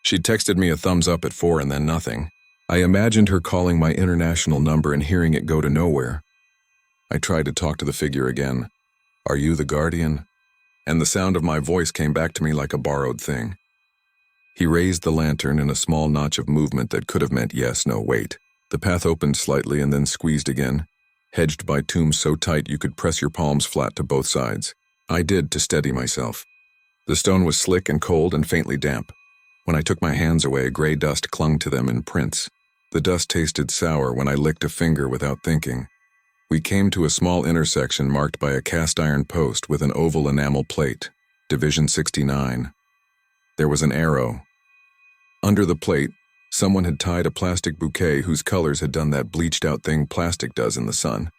She'd texted me a thumbs up at 4 and then nothing. I imagined her calling my international number and hearing it go to nowhere. I tried to talk to the figure again. Are you the guardian? And the sound of my voice came back to me like a borrowed thing. He raised the lantern in a small notch of movement that could have meant yes, no, wait. The path opened slightly and then squeezed again, hedged by tombs so tight you could press your palms flat to both sides. I did to steady myself. The stone was slick and cold and faintly damp. When I took my hands away, gray dust clung to them in prints. The dust tasted sour when I licked a finger without thinking. We came to a small intersection marked by a cast iron post with an oval enamel plate, Division 69. There was an arrow. Under the plate, someone had tied a plastic bouquet whose colors had done that bleached-out thing plastic does in the sun.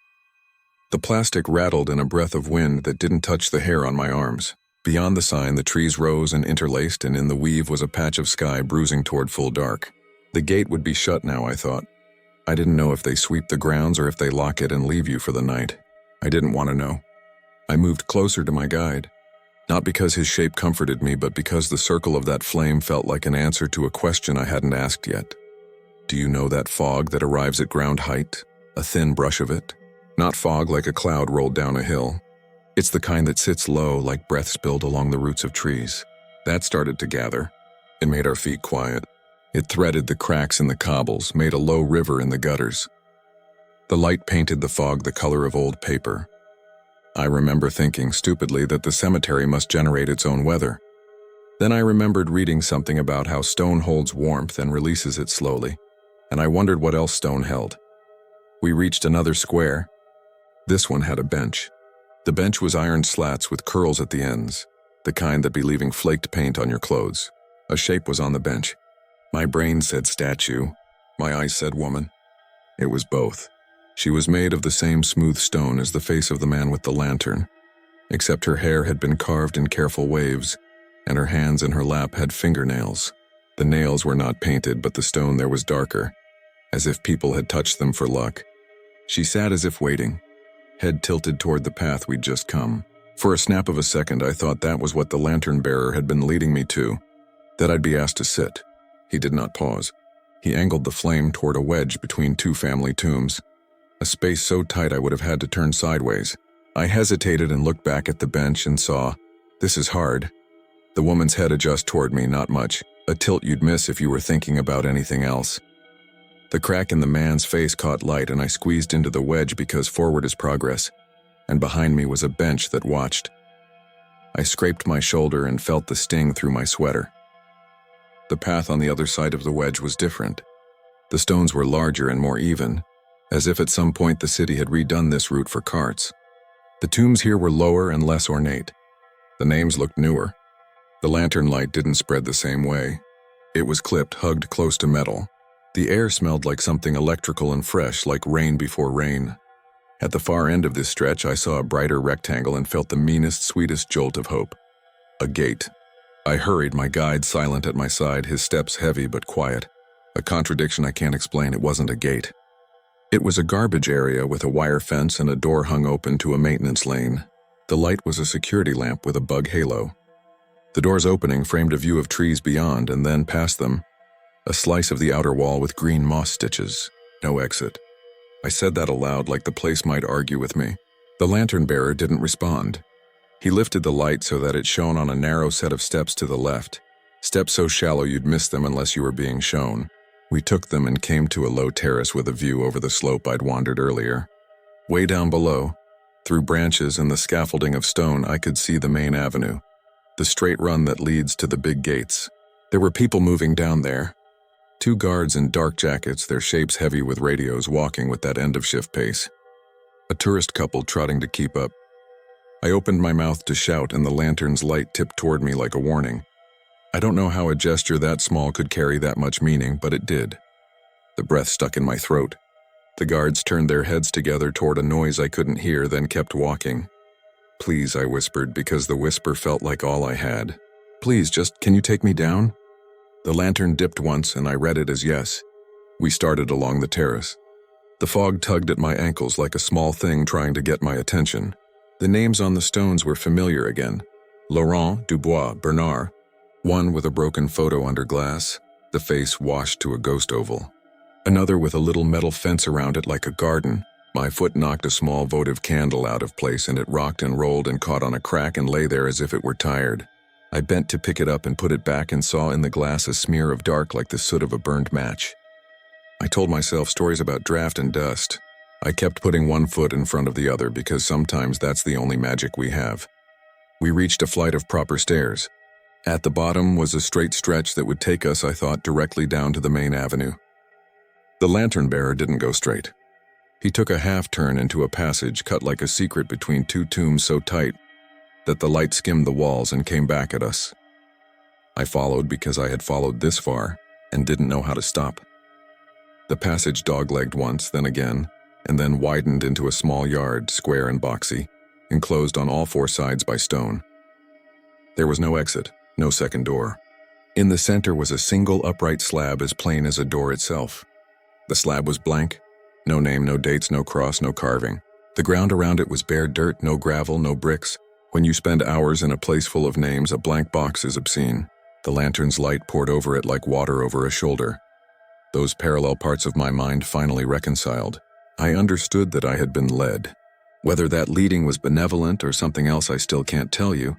The plastic rattled in a breath of wind that didn't touch the hair on my arms. Beyond the sign, the trees rose and interlaced, and in the weave was a patch of sky bruising toward full dark. The gate would be shut now, I thought. I didn't know if they sweep the grounds or if they lock it and leave you for the night. I didn't want to know. I moved closer to my guide, not because his shape comforted me, but because the circle of that flame felt like an answer to a question I hadn't asked yet. Do you know that fog that arrives at ground height? A thin brush of it? Not fog like a cloud rolled down a hill. It's the kind that sits low like breath spilled along the roots of trees. That started to gather. It made our feet quiet. It threaded the cracks in the cobbles, made a low river in the gutters. The light painted the fog the color of old paper. I remember thinking stupidly that the cemetery must generate its own weather. Then I remembered reading something about how stone holds warmth and releases it slowly, and I wondered what else stone held. We reached another square. This one had a bench. The bench was iron slats with curls at the ends, the kind that be leaving flaked paint on your clothes. A shape was on the bench. My brain said statue. My eyes said woman. It was both. She was made of the same smooth stone as the face of the man with the lantern, except her hair had been carved in careful waves, and her hands in her lap had fingernails. The nails were not painted, but the stone there was darker, as if people had touched them for luck. She sat as if waiting, head tilted toward the path we'd just come. For a snap of a second, I thought that was what the lantern bearer had been leading me to, that I'd be asked to sit. He did not pause. He angled the flame toward a wedge between two family tombs, a space so tight I would have had to turn sideways. I hesitated and looked back at the bench and saw, this is hard. The woman's head adjusted toward me, not much, a tilt you'd miss if you were thinking about anything else. The crack in the man's face caught light and I squeezed into the wedge because forward is progress, and behind me was a bench that watched. I scraped my shoulder and felt the sting through my sweater. The path on the other side of the wedge was different. The stones were larger and more even, as if at some point the city had redone this route for carts. The tombs here were lower and less ornate. The names looked newer. The lantern light didn't spread the same way. It was clipped, hugged close to metal. The air smelled like something electrical and fresh, like rain before rain. At the far end of this stretch, I saw a brighter rectangle and felt the meanest, sweetest jolt of hope. A gate. I hurried, my guide silent at my side, his steps heavy but quiet. A contradiction I can't explain. It wasn't a gate. It was a garbage area with a wire fence and a door hung open to a maintenance lane. The light was a security lamp with a bug halo. The door's opening framed a view of trees beyond, and then past them, a slice of the outer wall with green moss stitches. No exit. I said that aloud like the place might argue with me. The lantern bearer didn't respond. He lifted the light so that it shone on a narrow set of steps to the left. Steps so shallow you'd miss them unless you were being shown. We took them and came to a low terrace with a view over the slope I'd wandered earlier. Way down below, through branches and the scaffolding of stone, I could see the main avenue, the straight run that leads to the big gates. There were people moving down there. 2 guards in dark jackets, their shapes heavy with radios, walking with that end-of-shift pace. A tourist couple trotting to keep up. I opened my mouth to shout, and the lantern's light tipped toward me like a warning. I don't know how a gesture that small could carry that much meaning, but it did. The breath stuck in my throat. The guards turned their heads together toward a noise I couldn't hear, then kept walking. "Please," I whispered, because the whisper felt like all I had. "Please, just, can you take me down?" The lantern dipped once, and I read it as yes. We started along the terrace. The fog tugged at my ankles like a small thing trying to get my attention. The names on the stones were familiar again. Laurent, Dubois, Bernard. One with a broken photo under glass, the face washed to a ghost oval. Another with a little metal fence around it like a garden. My foot knocked a small votive candle out of place and it rocked and rolled and caught on a crack and lay there as if it were tired. I bent to pick it up and put it back and saw in the glass a smear of dark like the soot of a burned match. I told myself stories about draft and dust. I kept putting one foot in front of the other because sometimes that's the only magic we have. We reached a flight of proper stairs. At the bottom was a straight stretch that would take us, I thought, directly down to the main avenue. The lantern bearer didn't go straight. He took a half turn into a passage cut like a secret between 2 tombs so tight that the light skimmed the walls and came back at us. I followed because I had followed this far and didn't know how to stop. The passage dog-legged once, then again, and then widened into a small yard, square and boxy, enclosed on all 4 sides by stone. There was no exit, no second door. In the center was a single upright slab as plain as a door itself. The slab was blank. No name, no dates, no cross, no carving. The ground around it was bare dirt, no gravel, no bricks. When you spend hours in a place full of names, a blank box is obscene. The lantern's light poured over it like water over a shoulder. Those parallel parts of my mind finally reconciled. I understood that I had been led. Whether that leading was benevolent or something else I still can't tell you,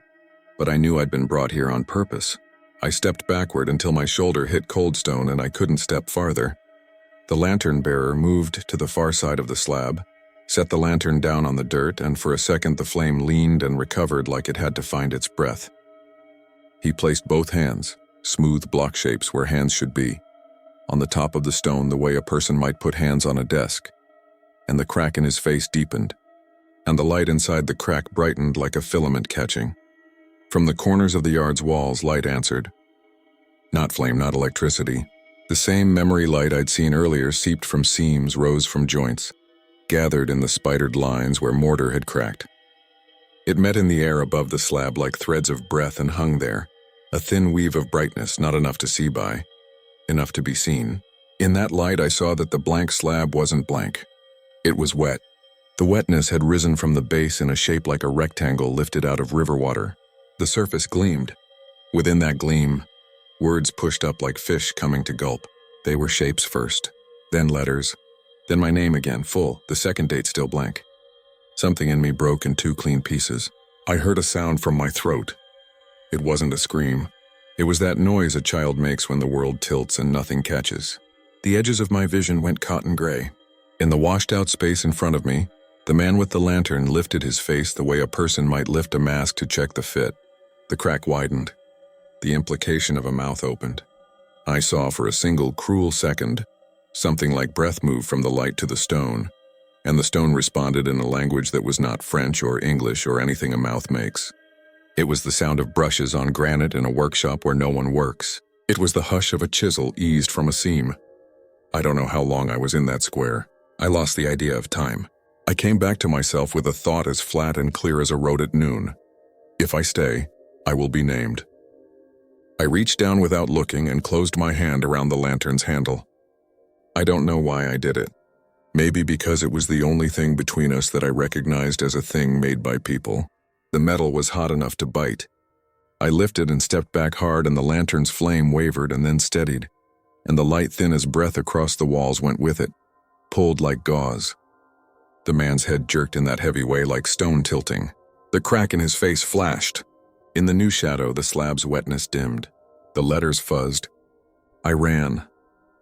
but I knew I'd been brought here on purpose. I stepped backward until my shoulder hit cold stone and I couldn't step farther. The lantern bearer moved to the far side of the slab, set the lantern down on the dirt, and for a second the flame leaned and recovered like it had to find its breath. He placed both hands, smooth block shapes where hands should be, on the top of the stone the way a person might put hands on a desk, and the crack in his face deepened, and the light inside the crack brightened like a filament catching. From the corners of the yard's walls, light answered. Not flame, not electricity. The same memory light I'd seen earlier seeped from seams, rose from joints, gathered in the spidered lines where mortar had cracked. It met in the air above the slab like threads of breath and hung there, a thin weave of brightness, not enough to see by, enough to be seen. In that light I saw that the blank slab wasn't blank. It was wet. The wetness had risen from the base in a shape like a rectangle lifted out of river water. The surface gleamed. Within that gleam, Words pushed up like fish coming to gulp. They were shapes first, then letters, then my name again, full, the second date still blank. Something in me broke in two clean pieces. I heard a sound from my throat. It wasn't a scream. It was that noise a child makes when the world tilts and nothing catches. The edges of my vision went cotton gray. In the washed-out space in front of me, the man with the lantern lifted his face the way a person might lift a mask to check the fit. The crack widened. The implication of a mouth opened. I saw for a single cruel second something like breath move from the light to the stone, and the stone responded in a language that was not French or English or anything a mouth makes. It was the sound of brushes on granite in a workshop where no one works. It was the hush of a chisel eased from a seam. I don't know how long I was in that square. I lost the idea of time. I came back to myself with a thought as flat and clear as a road at noon. If I stay, I will be named. I reached down without looking and closed my hand around the lantern's handle. I don't know why I did it. Maybe because it was the only thing between us that I recognized as a thing made by people. The metal was hot enough to bite. I lifted and stepped back hard, and the lantern's flame wavered and then steadied, and the light thin as breath across the walls went with it, pulled like gauze. The man's head jerked in that heavy way like stone tilting. The crack in his face flashed. In the new shadow, the slab's wetness dimmed. The letters fuzzed. I ran.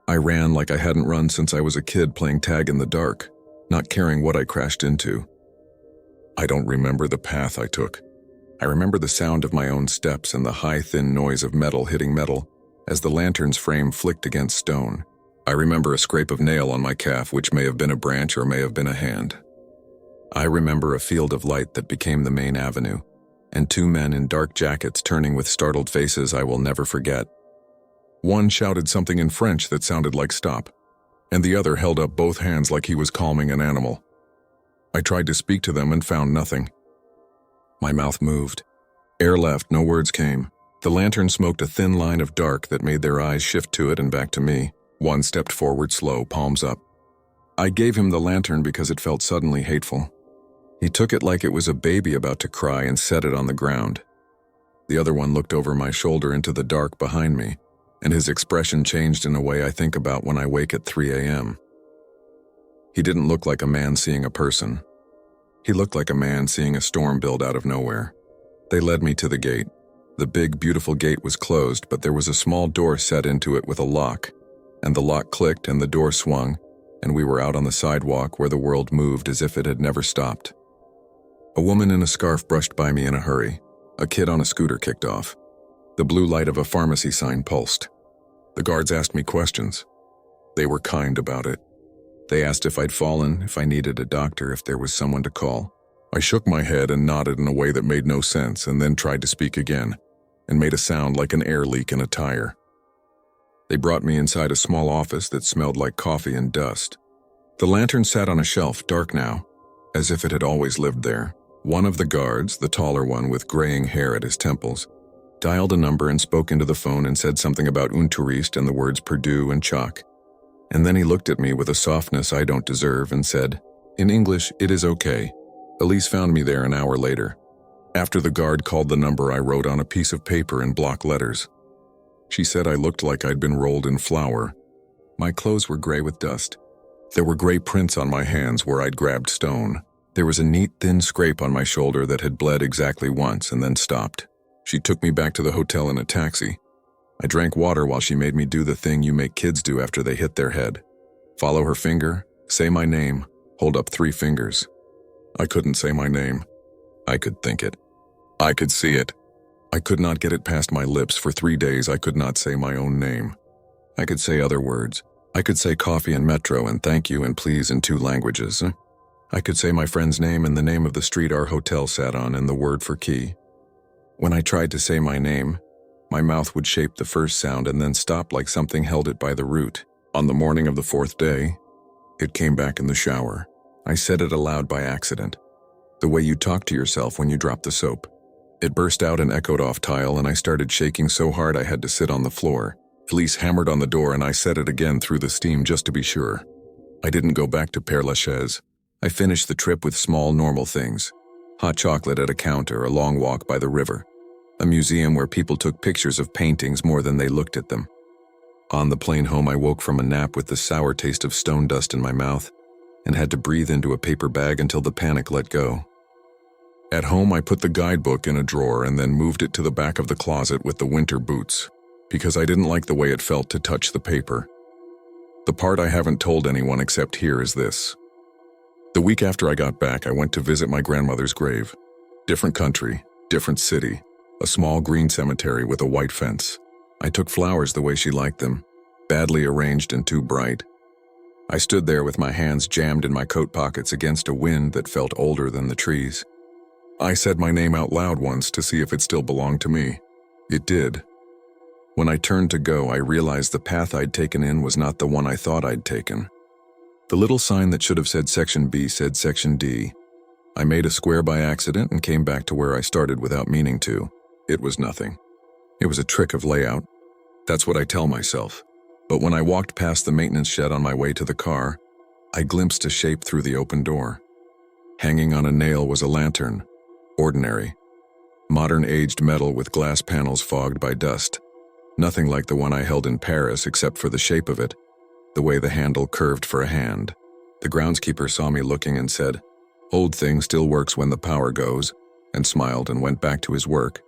I ran like I hadn't run since I was a kid playing tag in the dark, not caring what I crashed into. I don't remember the path I took. I remember the sound of my own steps and the high, thin noise of metal hitting metal as the lantern's frame flicked against stone. I remember a scrape of nail on my calf, which may have been a branch or may have been a hand. I remember a field of light that became the main avenue, and two men in dark jackets turning with startled faces I will never forget. One shouted something in French that sounded like stop, and the other held up both hands like he was calming an animal. I tried to speak to them and found nothing. My mouth moved. Air left, no words came. The lantern smoked a thin line of dark that made their eyes shift to it and back to me. One stepped forward slow, palms up. I gave him the lantern because it felt suddenly hateful. He took it like it was a baby about to cry and set it on the ground. The other one looked over my shoulder into the dark behind me, and his expression changed in a way I think about when I wake at 3 a.m. He didn't look like a man seeing a person. He looked like a man seeing a storm build out of nowhere. They led me to the gate. The big, beautiful gate was closed, but there was a small door set into it with a lock, and the lock clicked and the door swung, and we were out on the sidewalk where the world moved as if it had never stopped. A woman in a scarf brushed by me in a hurry. A kid on a scooter kicked off. The blue light of a pharmacy sign pulsed. The guards asked me questions. They were kind about it. They asked if I'd fallen, if I needed a doctor, if there was someone to call. I shook my head and nodded in a way that made no sense, and then tried to speak again, and made a sound like an air leak in a tire. They brought me inside a small office that smelled like coffee and dust. The lantern sat on a shelf, dark now, as if it had always lived there. One of the guards, the taller one with graying hair at his temples, dialed a number and spoke into the phone and said something about un touriste and the words Purdue and chalk. And then he looked at me with a softness I don't deserve and said, in English, "It is okay. Elise found me there an hour later." After the guard called the number, I wrote on a piece of paper in block letters. She said I looked like I'd been rolled in flour. My clothes were gray with dust. There were gray prints on my hands where I'd grabbed stone. There was a neat, thin scrape on my shoulder that had bled exactly once and then stopped. She took me back to the hotel in a taxi. I drank water while she made me do the thing you make kids do after they hit their head. Follow her finger, say my name, hold up 3 fingers. I couldn't say my name. I could think it. I could see it. I could not get it past my lips. For 3 days I could not say my own name. I could say other words. I could say coffee and metro and thank you and please in 2 languages. I could say my friend's name and the name of the street our hotel sat on and the word for key. When I tried to say my name, my mouth would shape the first sound and then stop like something held it by the root. On the morning of the 4th day, it came back in the shower. I said it aloud by accident, the way you talk to yourself when you drop the soap. It burst out and echoed off tile, and I started shaking so hard I had to sit on the floor. Elise hammered on the door and I said it again through the steam just to be sure. I didn't go back to Père Lachaise. I finished the trip with small normal things. Hot chocolate at a counter, a long walk by the river. a museum where people took pictures of paintings more than they looked at them. On the plane home, I woke from a nap with the sour taste of stone dust in my mouth and had to breathe into a paper bag until the panic let go. At home, I put the guidebook in a drawer and then moved it to the back of the closet with the winter boots, because I didn't like the way it felt to touch the paper. The part I haven't told anyone except here is this. The week after I got back, I went to visit my grandmother's grave. Different country, different city, a small green cemetery with a white fence. I took flowers the way she liked them, badly arranged and too bright. I stood there with my hands jammed in my coat pockets against a wind that felt older than the trees. I said my name out loud once to see if it still belonged to me. It did. When I turned to go, I realized the path I'd taken in was not the one I thought I'd taken. The little sign that should have said Section B said Section D. I made a square by accident and came back to where I started without meaning to. It was nothing. It was a trick of layout. That's what I tell myself. But when I walked past the maintenance shed on my way to the car, I glimpsed a shape through the open door. Hanging on a nail was a lantern. Ordinary. Modern aged metal with glass panels fogged by dust. Nothing like the one I held in Paris except for the shape of it, the way the handle curved for a hand. The groundskeeper saw me looking and said, "Old thing still works when the power goes," and smiled and went back to his work.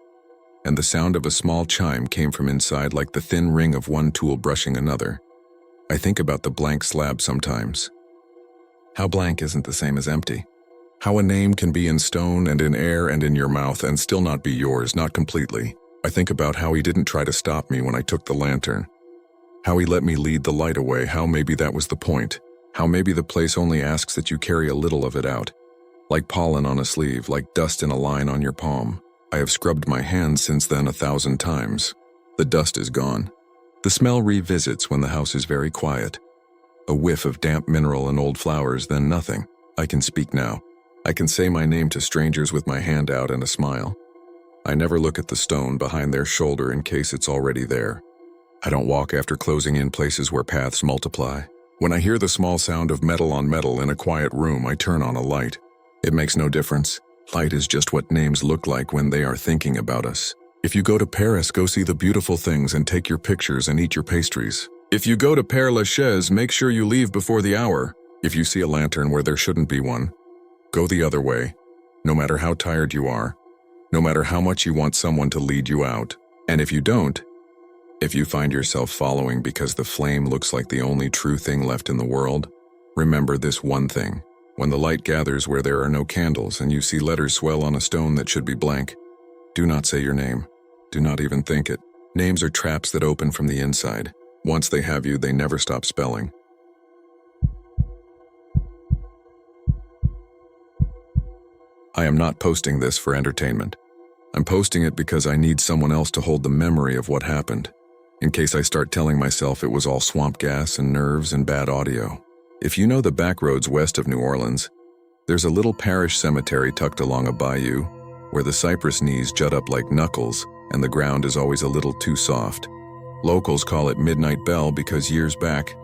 And the sound of a small chime came from inside like the thin ring of one tool brushing another. I think about the blank slab sometimes. How blank isn't the same as empty? How a name can be in stone and in air and in your mouth and still not be yours, not completely. I think about how he didn't try to stop me when I took the lantern. How he let me lead the light away, how maybe that was the point. How maybe the place only asks that you carry a little of it out. Like pollen on a sleeve, like dust in a line on your palm. I have scrubbed my hands since then 1,000 times. The dust is gone. The smell revisits when the house is very quiet. A whiff of damp mineral and old flowers, then nothing. I can speak now. I can say my name to strangers with my hand out and a smile. I never look at the stone behind their shoulder in case it's already there. I don't walk after closing in places where paths multiply. When I hear the small sound of metal on metal in a quiet room, I turn on a light. It makes no difference. Light is just what names look like when they are thinking about us. If you go to Paris, go see the beautiful things and take your pictures and eat your pastries. If you go to Père Lachaise, make sure you leave before the hour. If you see a lantern where there shouldn't be one, go the other way, no matter how tired you are, no matter how much you want someone to lead you out. And if you don't, if you find yourself following because the flame looks like the only true thing left in the world, remember this one thing. When the light gathers where there are no candles and you see letters swell on a stone that should be blank, do not say your name. Do not even think it. Names are traps that open from the inside. Once they have you, they never stop spelling. I am not posting this for entertainment. I'm posting it because I need someone else to hold the memory of what happened, in case I start telling myself it was all swamp gas and nerves and bad audio. If you know the back roads west of New Orleans, there's a little parish cemetery tucked along a bayou, where the cypress knees jut up like knuckles and the ground is always a little too soft. Locals call it Midnight Bell because years back,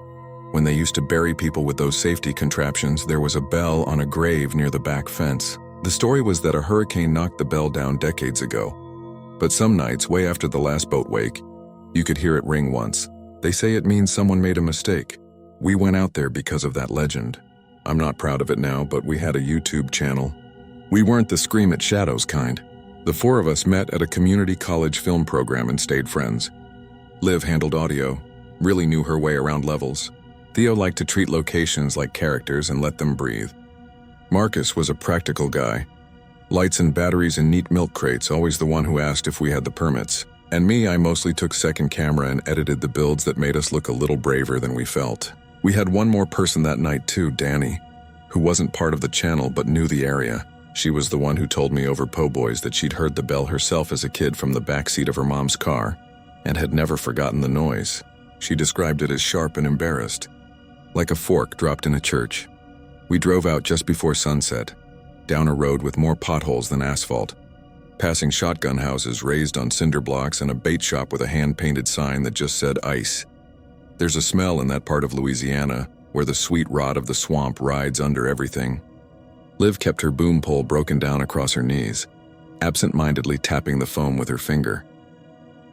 when they used to bury people with those safety contraptions, there was a bell on a grave near the back fence. The story was that a hurricane knocked the bell down decades ago. But some nights, way after the last boat wake, you could hear it ring once. They say it means someone made a mistake. We went out there because of that legend. I'm not proud of it now, but we had a YouTube channel. We weren't the scream at shadows kind. The four of us met at a community college film program and stayed friends. Liv handled audio, really knew her way around levels. Theo liked to treat locations like characters and let them breathe. Marcus was a practical guy. Lights and batteries and neat milk crates, always the one who asked if we had the permits. And me, I mostly took second camera and edited the builds that made us look a little braver than we felt. We had one more person that night too, Danny, who wasn't part of the channel but knew the area. She was the one who told me over po' boys that she'd heard the bell herself as a kid from the backseat of her mom's car and had never forgotten the noise. She described it as sharp and embarrassed, like a fork dropped in a church. We drove out just before sunset, down a road with more potholes than asphalt, passing shotgun houses raised on cinder blocks and a bait shop with a hand-painted sign that just said ice. There's a smell in that part of Louisiana where the sweet rot of the swamp rides under everything. Liv kept her boom pole broken down across her knees. absent-mindedly tapping the foam with her finger.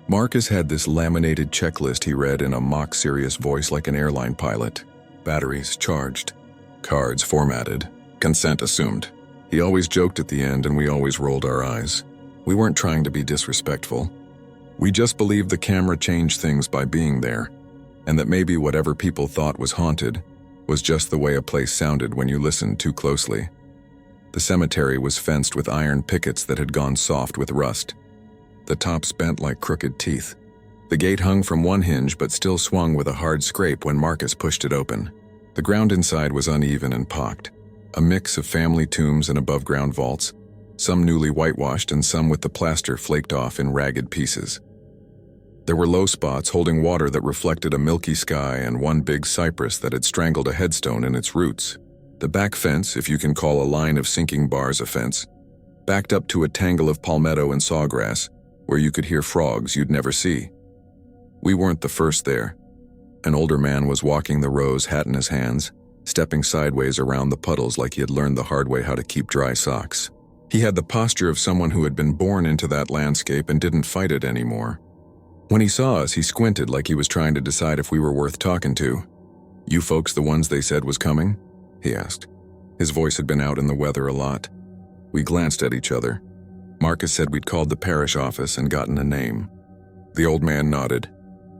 Marcus had this laminated checklist he read in a mock-serious voice like an airline pilot. Batteries charged. Cards formatted. Consent assumed. He always joked at the end and we always rolled our eyes. We weren't trying to be disrespectful. We just believed the camera changed things by being there, and that maybe whatever people thought was haunted was just the way a place sounded when you listened too closely. The cemetery was fenced with iron pickets that had gone soft with rust. The tops bent like crooked teeth. The gate hung from one hinge but still swung with a hard scrape when Marcus pushed it open. The ground inside was uneven and pocked, a mix of family tombs and above-ground vaults, some newly whitewashed and some with the plaster flaked off in ragged pieces. There were low spots holding water that reflected a milky sky and one big cypress that had strangled a headstone in its roots. The back fence, if you can call a line of sinking bars a fence, backed up to a tangle of palmetto and sawgrass where you could hear frogs you'd never see. We weren't the first there. An older man was walking the rows, hat in his hands, stepping sideways around the puddles like he had learned the hard way how to keep dry socks. He had the posture of someone who had been born into that landscape and didn't fight it anymore. When he saw us, he squinted like he was trying to decide if we were worth talking to. "You folks the ones they said was coming?" he asked. His voice had been out in the weather a lot. We glanced at each other. Marcus said we'd called the parish office and gotten a name. The old man nodded.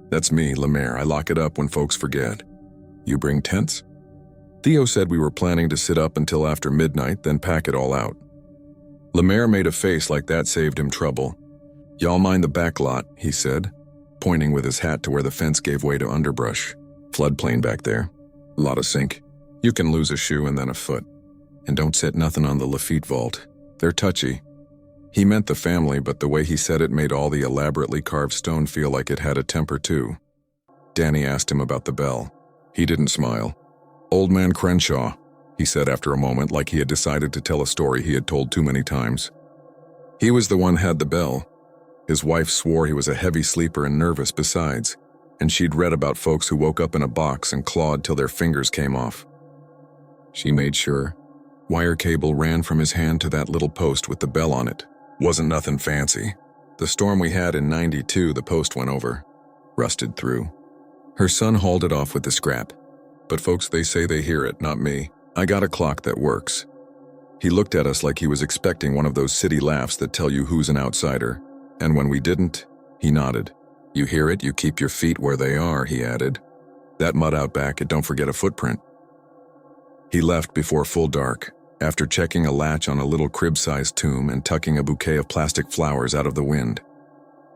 "That's me, Lemaire. I lock it up when folks forget." "You bring tents?" Theo said we were planning to sit up until after midnight, then pack it all out. Lemaire made a face like that saved him trouble. "Y'all mind the back lot," he said, pointing with his hat to where the fence gave way to underbrush. "Floodplain back there. A lot of sink. You can lose a shoe and then a foot. And don't set nothing on the Lafitte vault. They're touchy." He meant the family, but the way he said it made all the elaborately carved stone feel like it had a temper too. Danny asked him about the bell. He didn't smile. "Old man Crenshaw," he said after a moment, like he had decided to tell a story he had told too many times. He was the one had the bell. His wife swore he was a heavy sleeper and nervous besides, and she'd read about folks who woke up in a box and clawed till their fingers came off. She made sure. Wire cable ran from his hand to that little post with the bell on it. Wasn't nothing fancy. The storm we had in '92, the post went over. Rusted through. Her son hauled it off with the scrap. But folks, they say they hear it, not me. I got a clock that works. He looked at us like he was expecting one of those city laughs that tell you who's an outsider. And when we didn't, he nodded. "You hear it, you keep your feet where they are," he added. "That mud out back, it don't forget a footprint." He left before full dark, after checking a latch on a little crib-sized tomb and tucking a bouquet of plastic flowers out of the wind.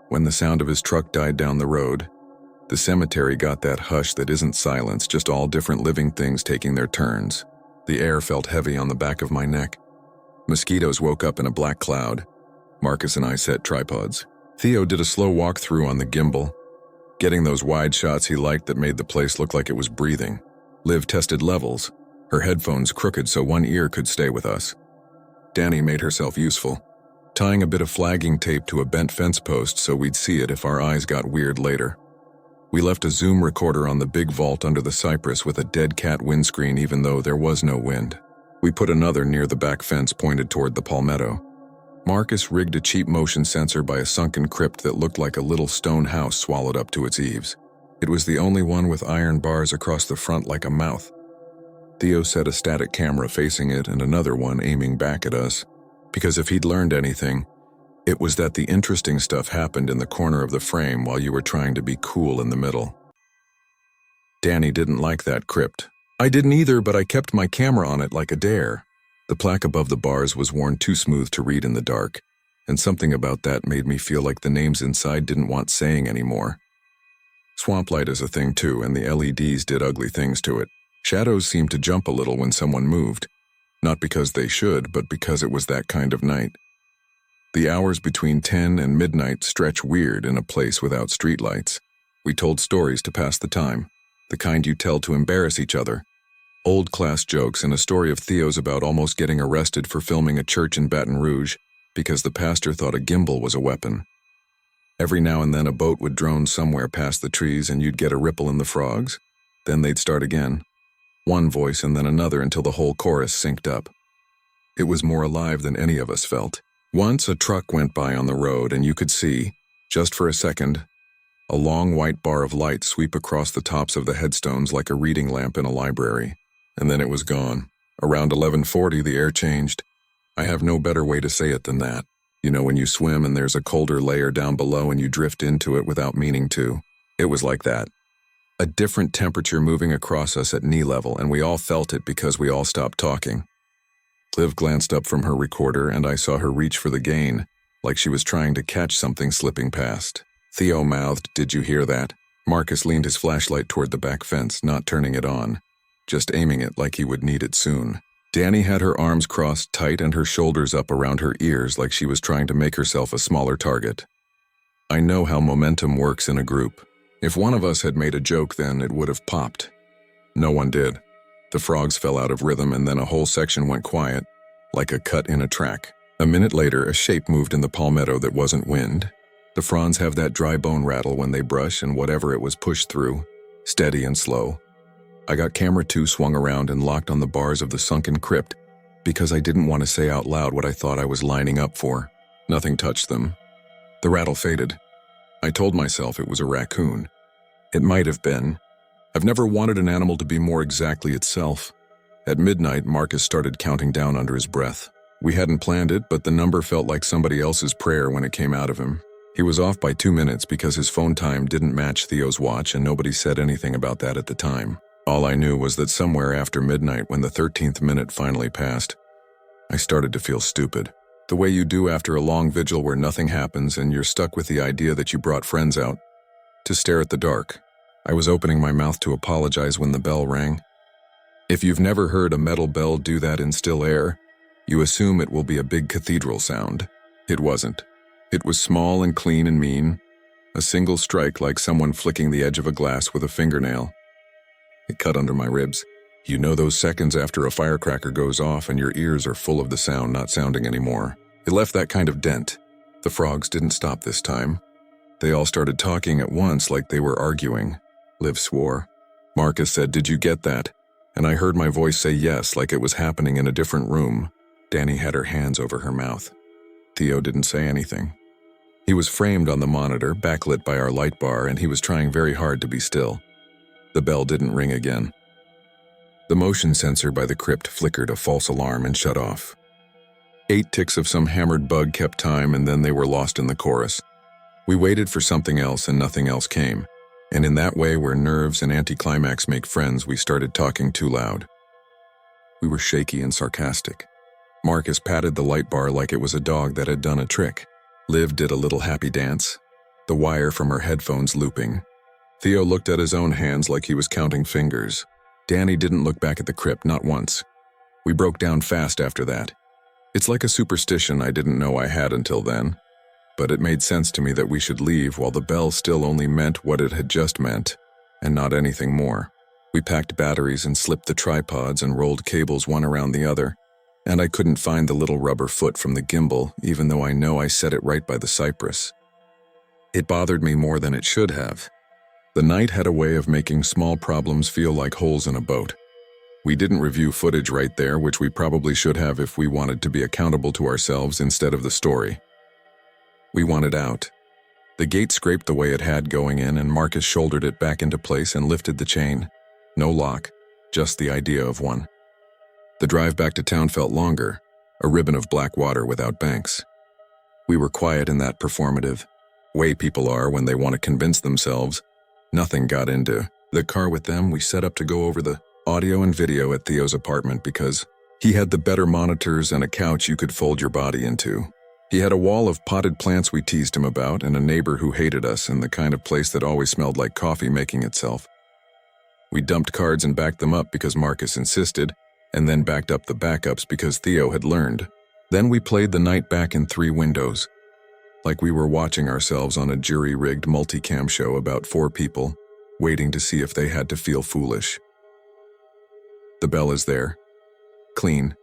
When the sound of his truck died down the road, the cemetery got that hush that isn't silence, just all different living things taking their turns. The air felt heavy on the back of my neck. Mosquitoes woke up in a black cloud. Marcus and I set tripods. Theo did a slow walk-through on the gimbal, getting those wide shots he liked that made the place look like it was breathing. Liv tested levels, her headphones crooked so one ear could stay with us. Danny made herself useful, tying a bit of flagging tape to a bent fence post so we'd see it if our eyes got weird later. We left a zoom recorder on the big vault under the cypress with a dead cat windscreen even though there was no wind. We put another near the back fence pointed toward the palmetto. Marcus rigged a cheap motion sensor by a sunken crypt that looked like a little stone house swallowed up to its eaves. It was the only one with iron bars across the front like a mouth. Theo set a static camera facing it and another one aiming back at us, because if he'd learned anything, it was that the interesting stuff happened in the corner of the frame while you were trying to be cool in the middle. Danny didn't like that crypt. I didn't either, but I kept my camera on it like a dare. The plaque above the bars was worn too smooth to read in the dark, and something about that made me feel like the names inside didn't want saying anymore. Swamp light is a thing too, and the LEDs did ugly things to it. Shadows seemed to jump a little when someone moved, not because they should, but because it was that kind of night. The hours between 10 and midnight stretch weird in a place without streetlights. We told stories to pass the time, the kind you tell to embarrass each other. Old class jokes and a story of Theo's about almost getting arrested for filming a church in Baton Rouge because the pastor thought a gimbal was a weapon. Every now and then a boat would drone somewhere past the trees and you'd get a ripple in the frogs. Then they'd start again. One voice and then another until the whole chorus synced up. It was more alive than any of us felt. Once a truck went by on the road and you could see, just for a second, a long white bar of light sweep across the tops of the headstones like a reading lamp in a library. And then it was gone. Around 11:40, the air changed. I have no better way to say it than that. You know when you swim and there's a colder layer down below and you drift into it without meaning to? It was like that. A different temperature moving across us at knee level, and we all felt it because we all stopped talking. Liv glanced up from her recorder and I saw her reach for the gain, like she was trying to catch something slipping past. Theo mouthed, "Did you hear that?" Marcus leaned his flashlight toward the back fence, not turning it on, just aiming it like he would need it soon. Danny had her arms crossed tight and her shoulders up around her ears like she was trying to make herself a smaller target. I know how momentum works in a group. If one of us had made a joke then, it would have popped. No one did. The frogs fell out of rhythm and then a whole section went quiet, like a cut in a track. A minute later, a shape moved in the palmetto that wasn't wind. The fronds have that dry bone rattle when they brush, and whatever it was pushed through, steady and slow. I got camera 2 swung around and locked on the bars of the sunken crypt because I didn't want to say out loud what I thought I was lining up for. Nothing touched them. The rattle faded. I told myself it was a raccoon. It might have been. I've never wanted an animal to be more exactly itself. At midnight, Marcus started counting down under his breath. We hadn't planned it, but the number felt like somebody else's prayer when it came out of him. He was off by 2 minutes because his phone time didn't match Theo's watch and nobody said anything about that at the time. All I knew was that somewhere after midnight, when the 13th minute finally passed, I started to feel stupid. The way you do after a long vigil where nothing happens and you're stuck with the idea that you brought friends out to stare at the dark. I was opening my mouth to apologize when the bell rang. If you've never heard a metal bell do that in still air, you assume it will be a big cathedral sound. It wasn't. It was small and clean and mean, a single strike like someone flicking the edge of a glass with a fingernail. It cut under my ribs. You know those seconds after a firecracker goes off and your ears are full of the sound not sounding anymore. It left that kind of dent. The frogs didn't stop this time. They all started talking at once like they were arguing. Liv swore. Marcus said, "Did you get that?" And I heard my voice say yes, like it was happening in a different room. Danny had her hands over her mouth. Theo didn't say anything. He was framed on the monitor, backlit by our light bar, and he was trying very hard to be still. The bell didn't ring again. The motion sensor by the crypt flickered a false alarm and shut off. 8 ticks of some hammered bug kept time, and then they were lost in the chorus. We waited for something else and nothing else came. And in that way where nerves and anticlimax make friends, we started talking too loud. We were shaky and sarcastic. Marcus patted the light bar like it was a dog that had done a trick. Liv did a little happy dance, the wire from her headphones looping. Theo looked at his own hands like he was counting fingers. Danny didn't look back at the crypt, not once. We broke down fast after that. It's like a superstition I didn't know I had until then, but it made sense to me that we should leave while the bell still only meant what it had just meant, and not anything more. We packed batteries and slipped the tripods and rolled cables one around the other, and I couldn't find the little rubber foot from the gimbal, even though I know I set it right by the cypress. It bothered me more than it should have. The night had a way of making small problems feel like holes in a boat. We didn't review footage right there, which we probably should have if we wanted to be accountable to ourselves instead of the story. We wanted out. The gate scraped the way it had going in, and Marcus shouldered it back into place and lifted the chain. No lock, just the idea of one. The drive back to town felt longer, a ribbon of black water without banks. We were quiet in that performative way people are when they want to convince themselves. Nothing got into the car with them. We set up to go over the audio and video at Theo's apartment because he had the better monitors and a couch you could fold your body into. He had a wall of potted plants we teased him about and a neighbor who hated us and the kind of place that always smelled like coffee making itself. We dumped cards and backed them up because Marcus insisted, and then backed up the backups because Theo had learned. Then we played the night back in 3 windows, like we were watching ourselves on a jury-rigged multicam show about 4 people, waiting to see if they had to feel foolish. The bell is there. Clean.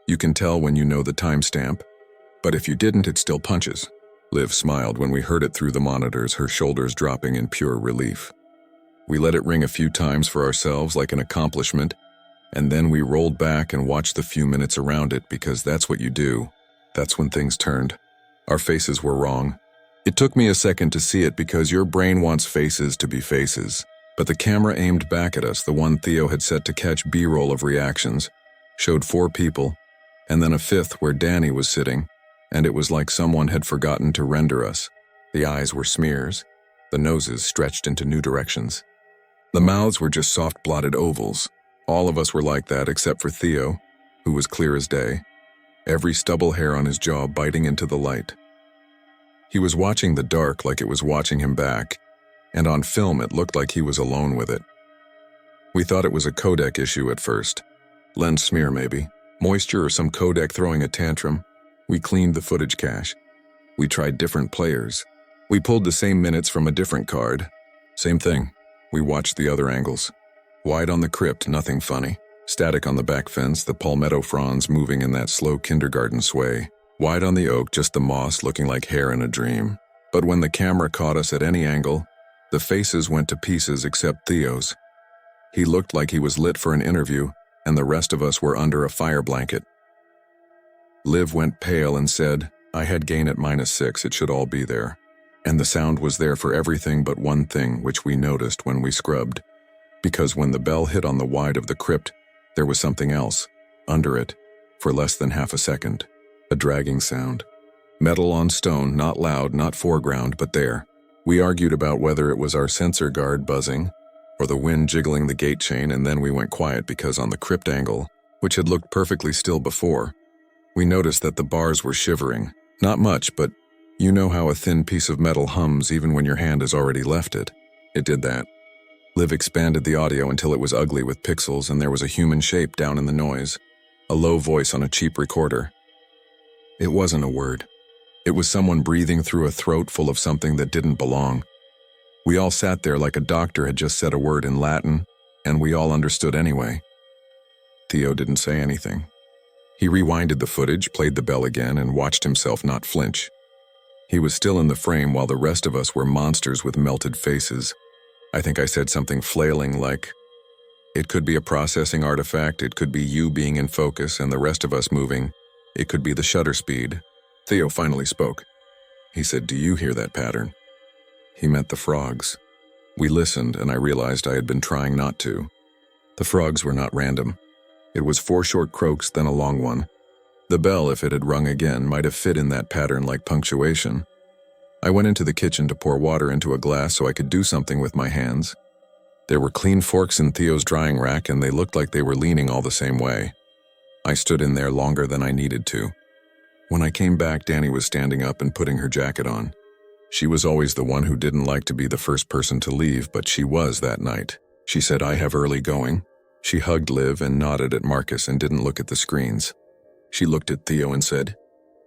You can tell when you know the timestamp, but if you didn't, it still punches. Liv smiled when we heard it through the monitors, her shoulders dropping in pure relief. We let it ring a few times for ourselves like an accomplishment, and then we rolled back and watched the few minutes around it because that's what you do. That's when things turned. Our faces were wrong. It took me a second to see it because your brain wants faces to be faces. But the camera aimed back at us, the one Theo had set to catch B-roll of reactions, showed 4 people, and then a 5th where Danny was sitting, and it was like someone had forgotten to render us. The eyes were smears, the noses stretched into new directions. The mouths were just soft blotted ovals. All of us were like that except for Theo, who was clear as day, every stubble hair on his jaw biting into the light. He was watching the dark like it was watching him back, and on film it looked like he was alone with it. We thought it was a codec issue at first. Lens smear maybe, moisture or some codec throwing a tantrum. We cleaned the footage cache. We tried different players. We pulled the same minutes from a different card. Same thing. We watched the other angles. Wide on the crypt, nothing funny. Static on the back fence, the palmetto fronds moving in that slow kindergarten sway. Wide on the oak, just the moss looking like hair in a dream. But when the camera caught us at any angle, the faces went to pieces except Theo's. He looked like he was lit for an interview, and the rest of us were under a fire blanket. Liv went pale and said, I had gain at -6, it should all be there. And the sound was there for everything but one thing, which we noticed when we scrubbed. Because when the bell hit on the wide of the crypt, there was something else, under it, for less than half a second. A dragging sound. Metal on stone, not loud, not foreground, but there. We argued about whether it was our sensor guard buzzing, or the wind jiggling the gate chain, and then we went quiet because on the crypt angle, which had looked perfectly still before, we noticed that the bars were shivering. Not much, but you know how a thin piece of metal hums even when your hand has already left it. It did that. Liv expanded the audio until it was ugly with pixels and there was a human shape down in the noise. A low voice on a cheap recorder. It wasn't a word. It was someone breathing through a throat full of something that didn't belong. We all sat there like a doctor had just said a word in Latin, and we all understood anyway. Theo didn't say anything. He rewinded the footage, played the bell again, and watched himself not flinch. He was still in the frame while the rest of us were monsters with melted faces. I think I said something flailing like, it could be a processing artifact, it could be you being in focus and the rest of us moving, it could be the shutter speed. Theo finally spoke. He said, do you hear that pattern? He meant the frogs. We listened and I realized I had been trying not to. The frogs were not random. It was 4 short croaks, then a long one. The bell, if it had rung again, might have fit in that pattern like punctuation. I went into the kitchen to pour water into a glass so I could do something with my hands. There were clean forks in Theo's drying rack and they looked like they were leaning all the same way. I stood in there longer than I needed to. When I came back, Danny was standing up and putting her jacket on. She was always the one who didn't like to be the first person to leave, but she was that night. She said, I have early going. She hugged Liv and nodded at Marcus and didn't look at the screens. She looked at Theo and said,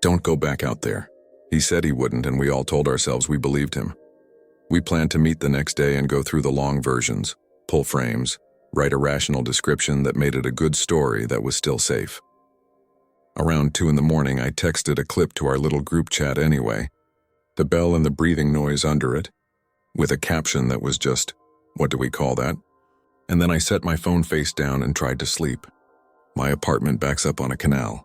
don't go back out there. He said he wouldn't, and we all told ourselves we believed him. We planned to meet the next day and go through the long versions, pull frames, write a rational description that made it a good story that was still safe. Around 2 in the morning, I texted a clip to our little group chat anyway, the bell and the breathing noise under it, with a caption that was just, what do we call that? And then I set my phone face down and tried to sleep. My apartment backs up on a canal.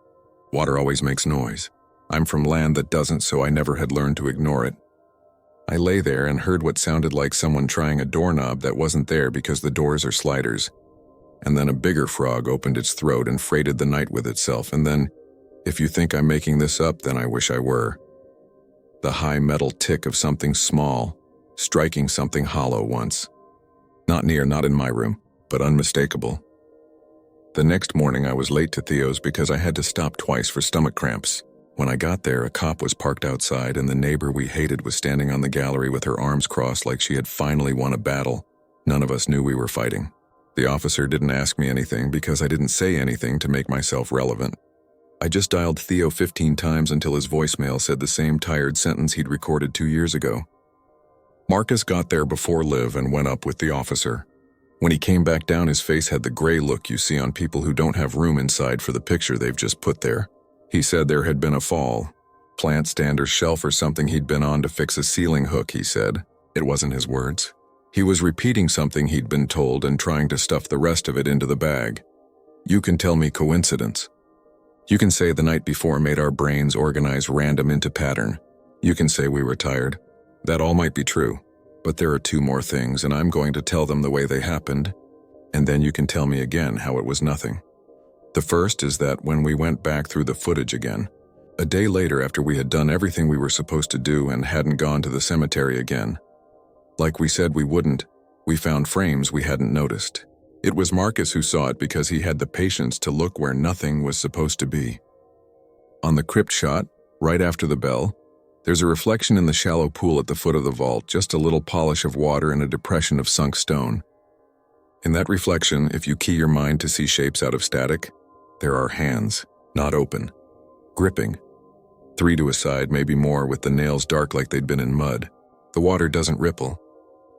Water always makes noise. I'm from land that doesn't, so I never had learned to ignore it. I lay there and heard what sounded like someone trying a doorknob that wasn't there because the doors are sliders. And then a bigger frog opened its throat and freighted the night with itself, and then, if you think I'm making this up, then I wish I were. The high metal tick of something small, striking something hollow once. Not near, not in my room, but unmistakable. The next morning I was late to Theo's because I had to stop twice for stomach cramps. When I got there, a cop was parked outside and the neighbor we hated was standing on the gallery with her arms crossed like she had finally won a battle. None of us knew we were fighting. The officer didn't ask me anything because I didn't say anything to make myself relevant. I just dialed Theo 15 times until his voicemail said the same tired sentence he'd recorded 2 years ago. Marcus got there before Liv and went up with the officer. When he came back down, his face had the gray look you see on people who don't have room inside for the picture they've just put there. He said there had been a fall. Plant stand or shelf or something he'd been on to fix a ceiling hook, he said. It wasn't his words. He was repeating something he'd been told and trying to stuff the rest of it into the bag. You can tell me coincidence. You can say the night before made our brains organize random into pattern. You can say we were tired. That all might be true, but there are two more things, and I'm going to tell them the way they happened, and then you can tell me again how it was nothing. The first is that when we went back through the footage again, a day later after we had done everything we were supposed to do and hadn't gone to the cemetery again, like we said we wouldn't, we found frames we hadn't noticed. It was Marcus who saw it because he had the patience to look where nothing was supposed to be. On the crypt shot, right after the bell, there's a reflection in the shallow pool at the foot of the vault, just a little polish of water and a depression of sunk stone. In that reflection, if you key your mind to see shapes out of static, there are hands, not open, gripping. 3 to a side, maybe more, with the nails dark like they'd been in mud. The water doesn't ripple.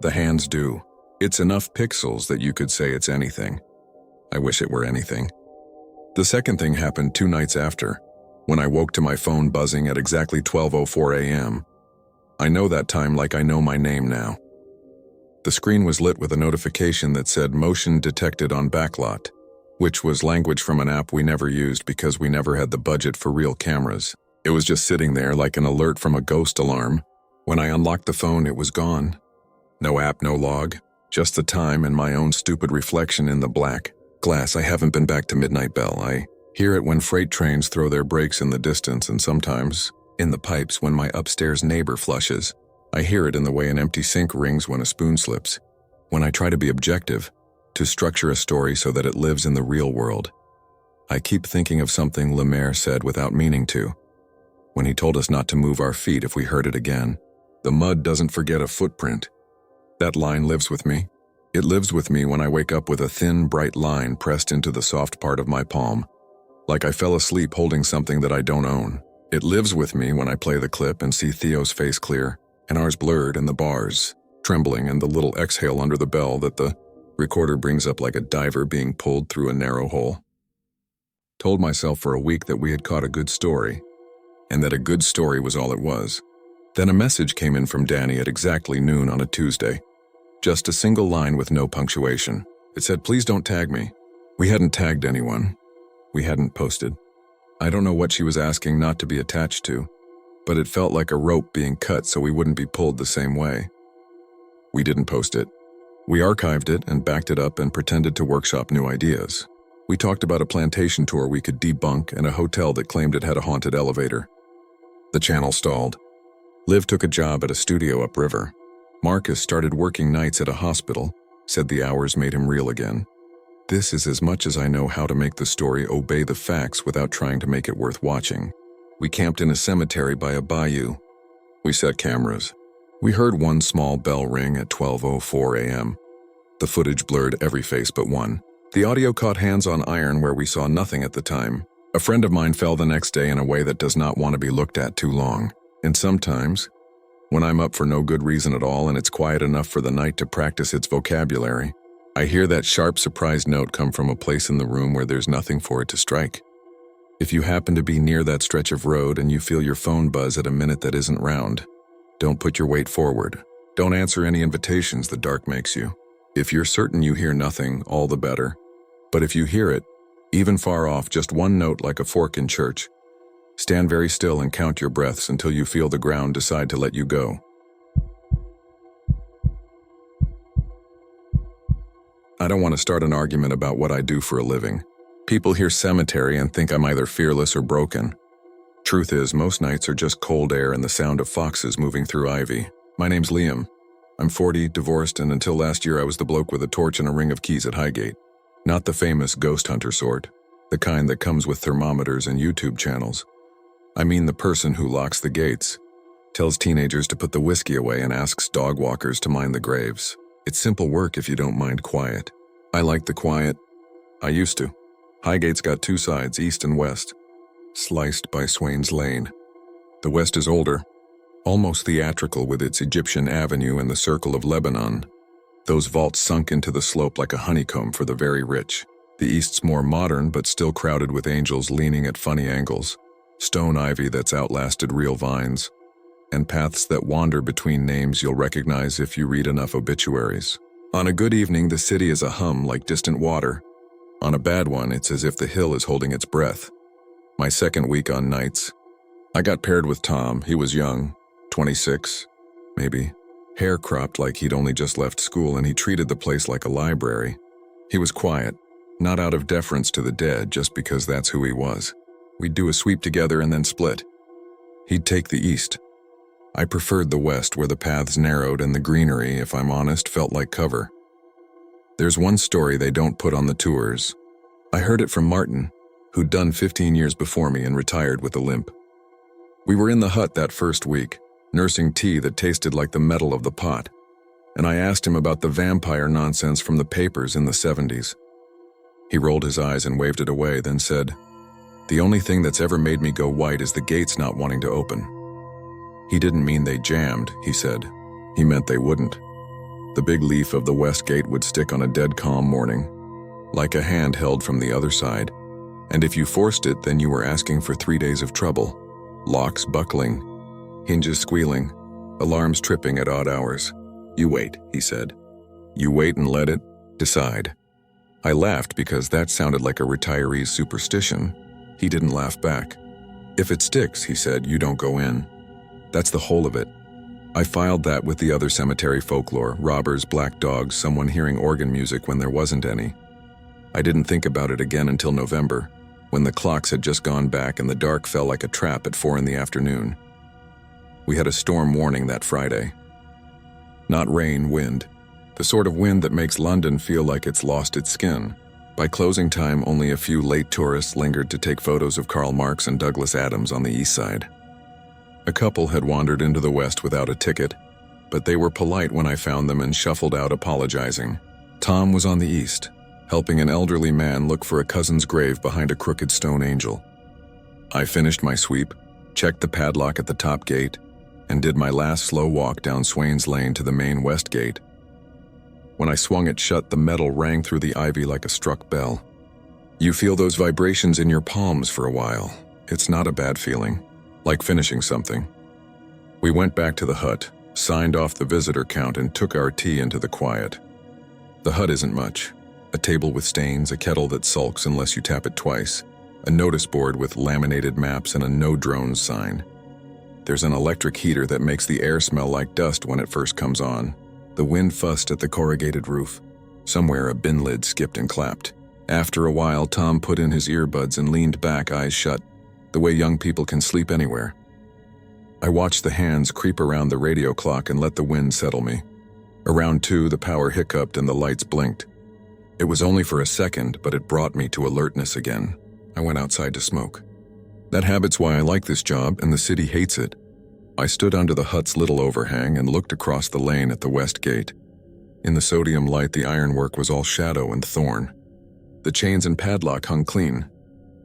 The hands do. It's enough pixels that you could say it's anything. I wish it were anything. The second thing happened 2 nights after, when I woke to my phone buzzing at exactly 12:04 a.m. I know that time like I know my name now. The screen was lit with a notification that said motion detected on backlot, which was language from an app we never used because we never had the budget for real cameras. It was just sitting there like an alert from a ghost alarm. When I unlocked the phone, it was gone. No app, no log, just the time and my own stupid reflection in the black glass. I haven't been back to Midnight Bell. I hear it when freight trains throw their brakes in the distance, and sometimes in the pipes when my upstairs neighbor flushes. I hear it in the way an empty sink rings when a spoon slips. When I try to be objective, to structure a story so that it lives in the real world, I keep thinking of something Lemaire said without meaning to, when he told us not to move our feet if we heard it again. The mud doesn't forget a footprint. That line lives with me. It lives with me when I wake up with a thin, bright line pressed into the soft part of my palm, like I fell asleep holding something that I don't own. It lives with me when I play the clip and see Theo's face clear, and ours blurred and the bars trembling and the little exhale under the bell that the recorder brings up like a diver being pulled through a narrow hole. Told myself for a week that we had caught a good story, and that a good story was all it was. Then a message came in from Danny at exactly noon on a Tuesday. Just a single line with no punctuation. It said, "Please don't tag me." We hadn't tagged anyone. We hadn't posted. I don't know what she was asking not to be attached to, but it felt like a rope being cut so we wouldn't be pulled the same way. We didn't post it. We archived it and backed it up and pretended to workshop new ideas. We talked about a plantation tour we could debunk and a hotel that claimed it had a haunted elevator. The channel stalled. Liv took a job at a studio upriver. Marcus started working nights at a hospital, said the hours made him real again. This is as much as I know how to make the story obey the facts without trying to make it worth watching. We camped in a cemetery by a bayou. We set cameras. We heard one small bell ring at 12:04 a.m. The footage blurred every face but one. The audio caught hands on iron where we saw nothing at the time. A friend of mine fell the next day in a way that does not want to be looked at too long. And sometimes, when I'm up for no good reason at all and it's quiet enough for the night to practice its vocabulary, I hear that sharp, surprised note come from a place in the room where there's nothing for it to strike. If you happen to be near that stretch of road and you feel your phone buzz at a minute that isn't round, don't put your weight forward. Don't answer any invitations the dark makes you. If you're certain you hear nothing, all the better. But if you hear it, even far off, just one note like a fork in church, stand very still and count your breaths until you feel the ground decide to let you go. I don't want to start an argument about what I do for a living. People hear cemetery and think I'm either fearless or broken. Truth is, most nights are just cold air and the sound of foxes moving through ivy. My name's Liam. I'm 40, divorced, and until last year I was the bloke with a torch and a ring of keys at Highgate. Not the famous ghost hunter sort, the kind that comes with thermometers and YouTube channels. I mean the person who locks the gates, tells teenagers to put the whiskey away, and asks dog walkers to mind the graves. It's simple work if you don't mind quiet. I like the quiet. I used to. Highgate's got 2 sides, east and west, sliced by Swain's Lane. The west is older, almost theatrical with its Egyptian avenue and the circle of Lebanon. Those vaults sunk into the slope like a honeycomb for the very rich. The east's more modern but still crowded with angels leaning at funny angles, stone ivy that's outlasted real vines, and paths that wander between names you'll recognize if you read enough obituaries. On a good evening, the city is a hum like distant water. On a bad one, it's as if the hill is holding its breath. My second week on nights. I got paired with Tom. He was young, 26, maybe. Hair cropped like he'd only just left school, and he treated the place like a library. He was quiet, not out of deference to the dead, just because that's who he was. We'd do a sweep together and then split. He'd take the east. I preferred the west, where the paths narrowed and the greenery, if I'm honest, felt like cover. There's one story they don't put on the tours. I heard it from Martin, who'd done 15 years before me and retired with a limp. We were in the hut that first week, nursing tea that tasted like the metal of the pot, and I asked him about the vampire nonsense from the papers in the 70s. He rolled his eyes and waved it away, then said, "The only thing that's ever made me go white is the gates not wanting to open." He didn't mean they jammed, he said. He meant they wouldn't. The big leaf of the west gate would stick on a dead calm morning, like a hand held from the other side, and if you forced it, then you were asking for 3 days of trouble. Locks buckling, hinges squealing, alarms tripping at odd hours. "You wait," he said. "You wait and let it decide." I laughed because that sounded like a retiree's superstition. He didn't laugh back. "If it sticks," he said, "you don't go in. That's the whole of it." I filed that with the other cemetery folklore, robbers, black dogs, someone hearing organ music when there wasn't any. I didn't think about it again until November, when the clocks had just gone back and the dark fell like a trap at 4 in the afternoon. We had a storm warning that Friday. Not rain, wind. The sort of wind that makes London feel like it's lost its skin. By closing time, only a few late tourists lingered to take photos of Karl Marx and Douglas Adams on the east side. A couple had wandered into the west without a ticket, but they were polite when I found them and shuffled out apologizing. Tom was on the east, helping an elderly man look for a cousin's grave behind a crooked stone angel. I finished my sweep, checked the padlock at the top gate, and did my last slow walk down Swain's Lane to the main west gate. When I swung it shut, the metal rang through the ivy like a struck bell. You feel those vibrations in your palms for a while. It's not a bad feeling, like finishing something. We went back to the hut, signed off the visitor count, and took our tea into the quiet. The hut isn't much. A table with stains, a kettle that sulks unless you tap it twice, a notice board with laminated maps, and a no drones sign. There's an electric heater that makes the air smell like dust when it first comes on. The wind fussed at the corrugated roof. Somewhere a bin lid skipped and clapped. After a while, Tom put in his earbuds and leaned back, eyes shut, the way young people can sleep anywhere. I watched the hands creep around the radio clock and let the wind settle me. Around 2, the power hiccuped and the lights blinked. It was only for a second, but it brought me to alertness again. I went outside to smoke. That habit's why I like this job, and the city hates it. I stood under the hut's little overhang and looked across the lane at the west gate. In the sodium light, the ironwork was all shadow and thorn. The chains and padlock hung clean.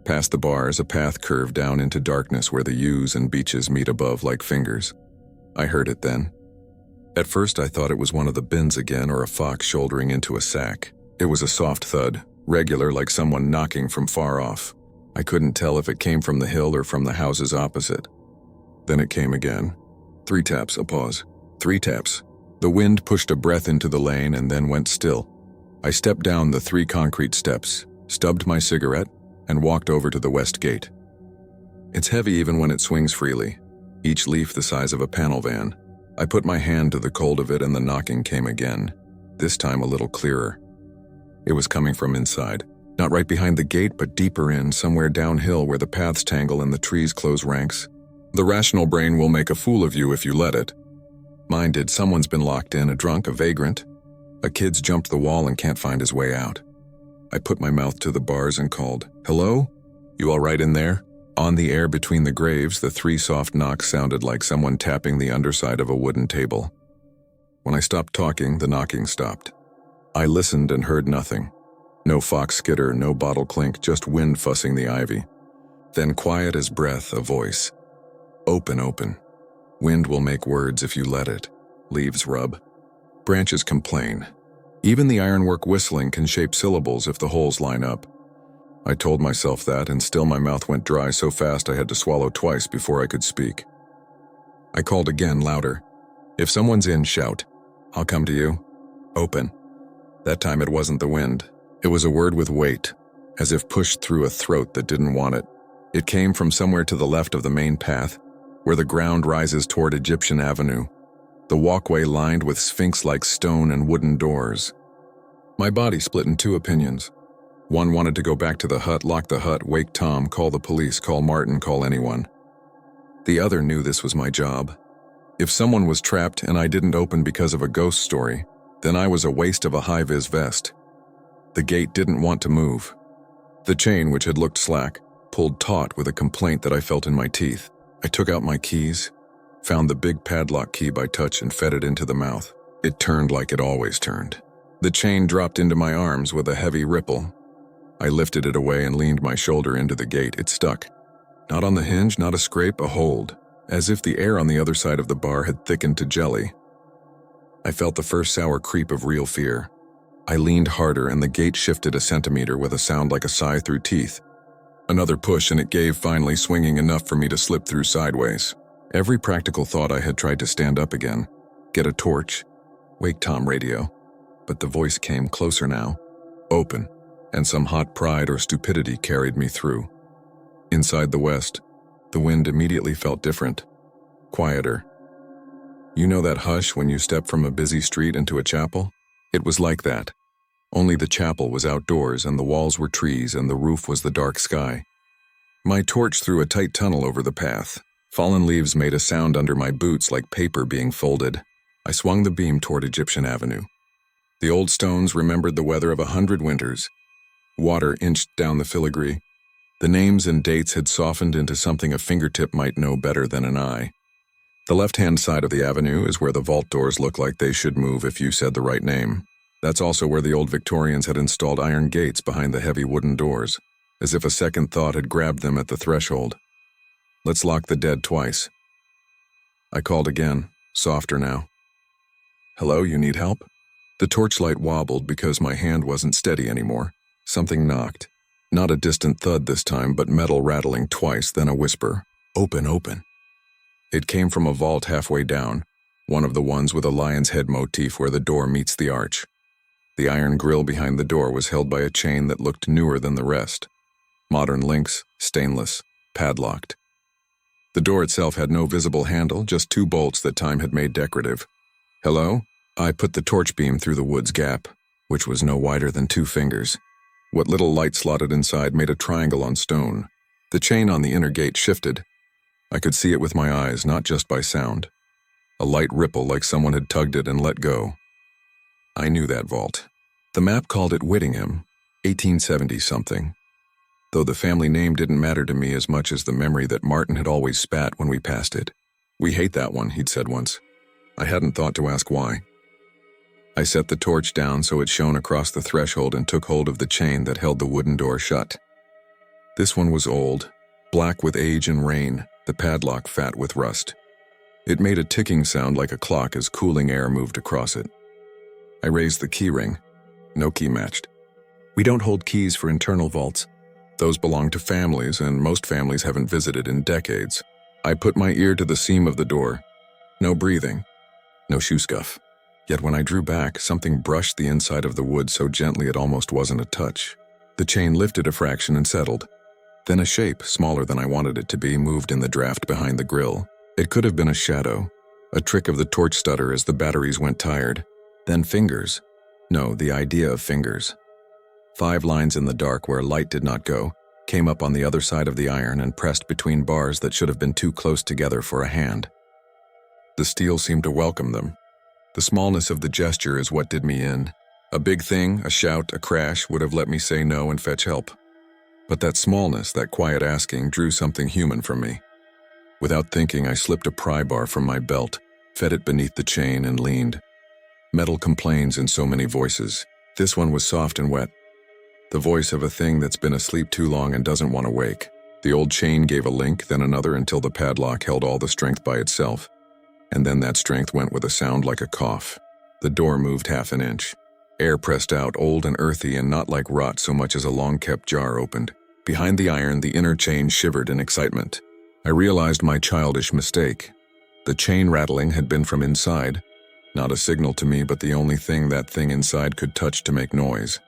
Past the bars, a path curved down into darkness where the yews and beeches meet above like fingers. I heard it then. At first I thought it was one of the bins again, or a fox shouldering into a sack. It was a soft thud, regular, like someone knocking from far off. I couldn't tell if it came from the hill or from the houses opposite. Then it came again. 3 taps, a pause. 3 taps. The wind pushed a breath into the lane and then went still. I stepped down the 3 concrete steps, stubbed my cigarette, and walked over to the west gate. It's heavy even when it swings freely, each leaf the size of a panel van. I put my hand to the cold of it and the knocking came again, this time a little clearer. It was coming from inside, not right behind the gate, but deeper in, somewhere downhill where the paths tangle and the trees close ranks. The rational brain will make a fool of you if you let it. Mine did. Someone's been locked in, a drunk, a vagrant. A kid's jumped the wall and can't find his way out. I put my mouth to the bars and called, "Hello? You all right in there?" On the air between the graves, the 3 soft knocks sounded like someone tapping the underside of a wooden table. When I stopped talking, the knocking stopped. I listened and heard nothing. No fox skitter, no bottle clink, just wind fussing the ivy. Then, quiet as breath, a voice. "Open, open. Wind will make words if you let it. Leaves rub. Branches complain. Even the ironwork whistling can shape syllables if the holes line up." I told myself that, and still my mouth went dry so fast I had to swallow twice before I could speak. I called again, louder. "If someone's in, shout. I'll come to you. Open." That time it wasn't the wind. It was a word with weight, as if pushed through a throat that didn't want it. It came from somewhere to the left of the main path, where the ground rises toward Egyptian Avenue, the walkway lined with sphinx-like stone and wooden doors. My body split in two opinions. One wanted to go back to the hut, lock the hut, wake Tom, call the police, call Martin, call anyone. The other knew this was my job. If someone was trapped and I didn't open because of a ghost story, then I was a waste of a high-vis vest. The gate didn't want to move. The chain, which had looked slack, pulled taut with a complaint that I felt in my teeth. I took out my keys, found the big padlock key by touch and fed it into the mouth. It turned like it always turned. The chain dropped into my arms with a heavy ripple. I lifted it away and leaned my shoulder into the gate. It stuck. Not on the hinge, not a scrape, a hold, as if the air on the other side of the bar had thickened to jelly. I felt the first sour creep of real fear. I leaned harder and the gate shifted a centimeter with a sound like a sigh through teeth. Another push and it gave, finally swinging enough for me to slip through sideways. Every practical thought I had tried to stand up again, get a torch, wake Tom radio. But the voice came closer now, open, and some hot pride or stupidity carried me through. Inside the west, the wind immediately felt different, quieter. You know that hush when you step from a busy street into a chapel? It was like that. Only the chapel was outdoors and the walls were trees and the roof was the dark sky. My torch threw a tight tunnel over the path. Fallen leaves made a sound under my boots like paper being folded. I swung the beam toward Egyptian Avenue. The old stones remembered the weather of 100 winters. Water inched down the filigree. The names and dates had softened into something a fingertip might know better than an eye. The left-hand side of the avenue is where the vault doors look like they should move if you said the right name. That's also where the old Victorians had installed iron gates behind the heavy wooden doors, as if a second thought had grabbed them at the threshold. Let's lock the dead twice. I called again, softer now. Hello, you need help? The torchlight wobbled because my hand wasn't steady anymore. Something knocked. Not a distant thud this time, but metal rattling twice, then a whisper. Open, open. It came from a vault halfway down, one of the ones with a lion's head motif where the door meets the arch. The iron grill behind the door was held by a chain that looked newer than the rest. Modern links, stainless, padlocked. The door itself had no visible handle, just two bolts that time had made decorative. Hello? I put the torch beam through the wood's gap, which was no wider than 2 fingers. What little light slotted inside made a triangle on stone. The chain on the inner gate shifted. I could see it with my eyes, not just by sound. A light ripple like someone had tugged it and let go. I knew that vault. The map called it Whittingham, 1870-something. Though the family name didn't matter to me as much as the memory that Martin had always spat when we passed it. We hate that one, he'd said once. I hadn't thought to ask why. I set the torch down so it shone across the threshold and took hold of the chain that held the wooden door shut. This one was old, black with age and rain, the padlock fat with rust. It made a ticking sound like a clock as cooling air moved across it. I raised the key ring. No key matched. We don't hold keys for internal vaults. Those belong to families, and most families haven't visited in decades. I put my ear to the seam of the door. No breathing. No shoe scuff. Yet when I drew back, something brushed the inside of the wood so gently it almost wasn't a touch. The chain lifted a fraction and settled. Then a shape, smaller than I wanted it to be, moved in the draft behind the grill. It could have been a shadow, a trick of the torch stutter as the batteries went tired. Then fingers. No, the idea of fingers. 5 lines in the dark where light did not go, came up on the other side of the iron and pressed between bars that should have been too close together for a hand. The steel seemed to welcome them. The smallness of the gesture is what did me in. A big thing, a shout, a crash would have let me say no and fetch help. But that smallness, that quiet asking, drew something human from me. Without thinking, I slipped a pry bar from my belt, fed it beneath the chain and leaned. Metal complains in so many voices. This one was soft and wet. The voice of a thing that's been asleep too long and doesn't want to wake. The old chain gave a link, then another until the padlock held all the strength by itself. And then that strength went with a sound like a cough. The door moved half an inch. Air pressed out, old and earthy and not like rot so much as a long-kept jar opened. Behind the iron, the inner chain shivered in excitement. I realized my childish mistake. The chain rattling had been from inside. Not a signal to me, but the only thing that thing inside could touch to make noise.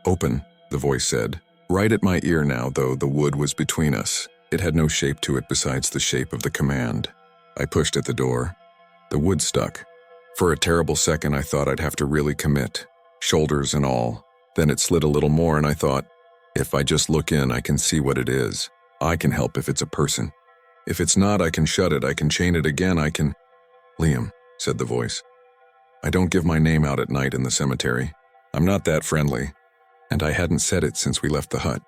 Open, the voice said. Right at my ear now, though, the wood was between us. It had no shape to it besides the shape of the command. I pushed at the door. The wood stuck. For a terrible second, I thought I'd have to really commit, shoulders and all. Then it slid a little more, and I thought, if I just look in, I can see what it is. I can help if it's a person. If it's not, I can shut it, I can chain it again, I can... Liam, said the voice. I don't give my name out at night in the cemetery. I'm not that friendly. And I hadn't said it since we left the hut.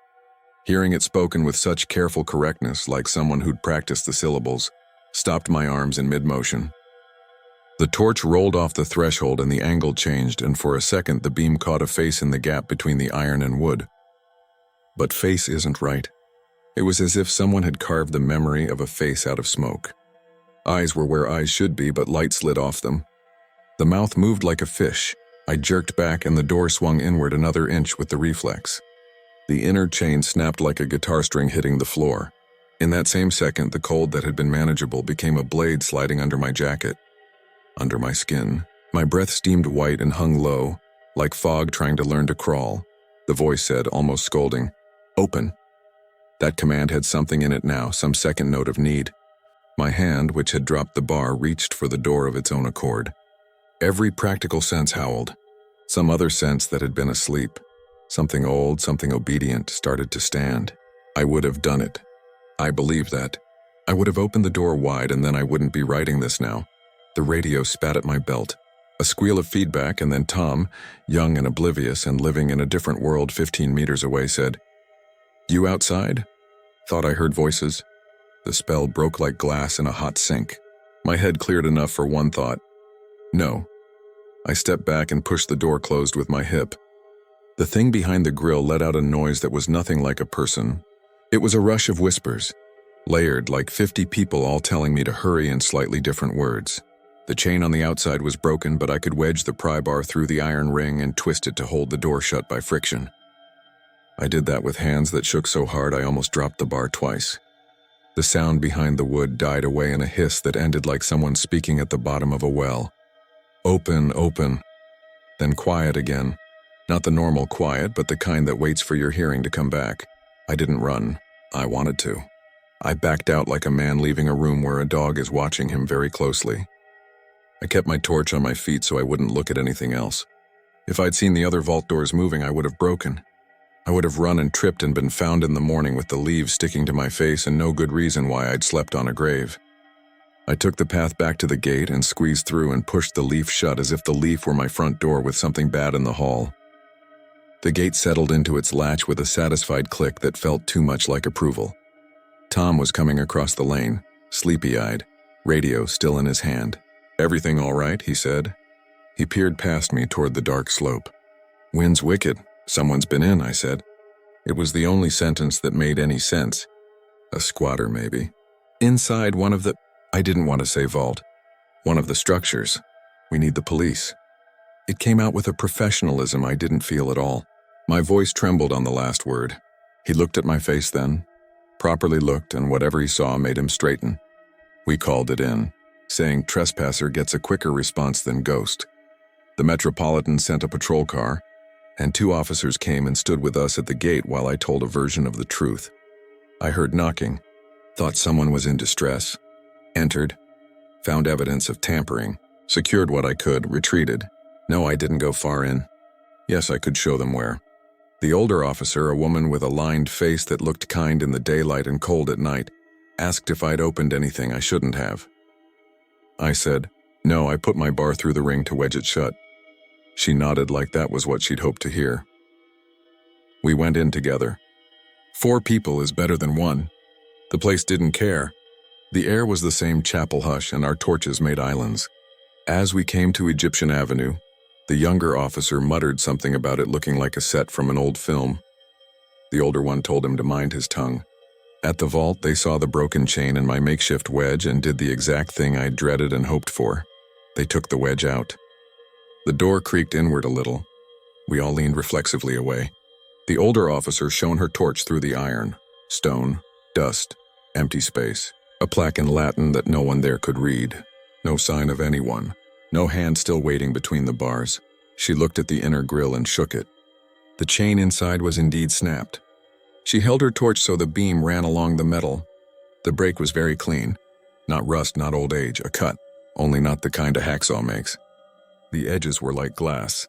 Hearing it spoken with such careful correctness, like someone who'd practiced the syllables, stopped my arms in mid-motion. The torch rolled off the threshold and the angle changed, and for a second the beam caught a face in the gap between the iron and wood. But face isn't right. It was as if someone had carved the memory of a face out of smoke. Eyes were where eyes should be, but light slid off them. The mouth moved like a fish. I jerked back and the door swung inward another inch with the reflex. The inner chain snapped like a guitar string hitting the floor. In that same second, the cold that had been manageable became a blade sliding under my jacket. Under my skin, my breath steamed white and hung low, like fog trying to learn to crawl. The voice said, almost scolding, "Open." That command had something in it now, some second note of need. My hand, which had dropped the bar, reached for the door of its own accord. Every practical sense howled. Some other sense that had been asleep, something old, something obedient, started to stand. I would have done it. I believed that. I would have opened the door wide, and then I wouldn't be writing this now. The radio spat at my belt. A squeal of feedback, and then Tom, young and oblivious and living in a different world 15 meters away, said, "You outside?" Thought I heard voices. The spell broke like glass in a hot sink. My head cleared enough for one thought. No. I stepped back and pushed the door closed with my hip. The thing behind the grill let out a noise that was nothing like a person. It was a rush of whispers, layered like 50 people all telling me to hurry in slightly different words. The chain on the outside was broken, but I could wedge the pry bar through the iron ring and twist it to hold the door shut by friction. I did that with hands that shook so hard I almost dropped the bar twice. The sound behind the wood died away in a hiss that ended like someone speaking at the bottom of a well. Open, open. Then quiet again. Not the normal quiet, but the kind that waits for your hearing to come back. I didn't run. I wanted to. I backed out like a man leaving a room where a dog is watching him very closely. I kept my torch on my feet so I wouldn't look at anything else. If I'd seen the other vault doors moving, I would have broken. I would have run and tripped and been found in the morning with the leaves sticking to my face and no good reason why I'd slept on a grave. I took the path back to the gate and squeezed through and pushed the leaf shut as if the leaf were my front door with something bad in the hall. The gate settled into its latch with a satisfied click that felt too much like approval. Tom was coming across the lane, sleepy-eyed, radio still in his hand. "Everything all right?" he said. He peered past me toward the dark slope. "Wind's wicked. Someone's been in," I said. It was the only sentence that made any sense. A squatter, maybe. Inside one of the... I didn't want to say vault. One of the structures. We need the police. It came out with a professionalism I didn't feel at all. My voice trembled on the last word. He looked at my face then. Properly looked, and whatever he saw made him straighten. We called it in, saying trespasser gets a quicker response than ghost. The Metropolitan sent a patrol car, and 2 officers came and stood with us at the gate while I told a version of the truth. I heard knocking, thought someone was in distress, entered, found evidence of tampering, secured what I could, retreated. No, I didn't go far in. Yes, I could show them where. The older officer, a woman with a lined face that looked kind in the daylight and cold at night, asked if I'd opened anything I shouldn't have. I said, "No, I put my bar through the ring to wedge it shut." She nodded like that was what she'd hoped to hear. We went in together. 4 people is better than 1. The place didn't care. The air was the same chapel hush, and our torches made islands. As we came to Egyptian Avenue, the younger officer muttered something about it looking like a set from an old film. The older one told him to mind his tongue. At the vault, they saw the broken chain and my makeshift wedge and did the exact thing I'd dreaded and hoped for. They took the wedge out. The door creaked inward a little. We all leaned reflexively away. The older officer shone her torch through the iron. Stone, dust, empty space. A plaque in Latin that no one there could read. No sign of anyone. No hand still waiting between the bars. She looked at the inner grill and shook it. The chain inside was indeed snapped. She held her torch so the beam ran along the metal. The break was very clean. Not rust, not old age, a cut, only not the kind a hacksaw makes. The edges were like glass.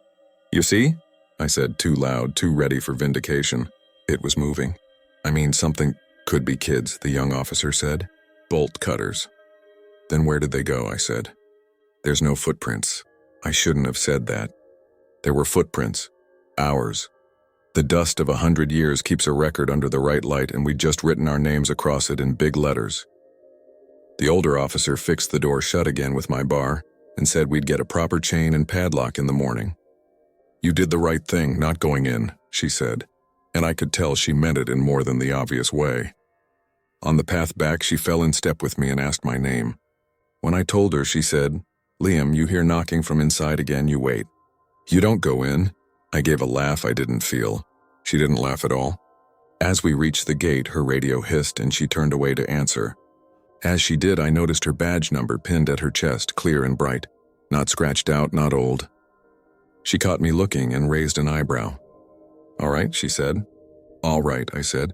"You see?" I said, too loud, too ready for vindication. It was moving. "I mean, something could be kids," the young officer said. "Bolt cutters." "Then where did they go?" I said. "There's no footprints." I shouldn't have said that. There were footprints. Ours. The dust of 100 years keeps a record under the right light, and we'd just written our names across it in big letters. The older officer fixed the door shut again with my bar and said we'd get a proper chain and padlock in the morning. "You did the right thing, not going in," she said, and I could tell she meant it in more than the obvious way. On the path back, she fell in step with me and asked my name. When I told her, she said, "Liam, you hear knocking from inside again, you wait. You don't go in." I gave a laugh I didn't feel. She didn't laugh at all. As we reached the gate, her radio hissed and she turned away to answer. As she did, I noticed her badge number pinned at her chest, clear and bright. Not scratched out, not old. She caught me looking and raised an eyebrow. "All right," she said. "All right," I said.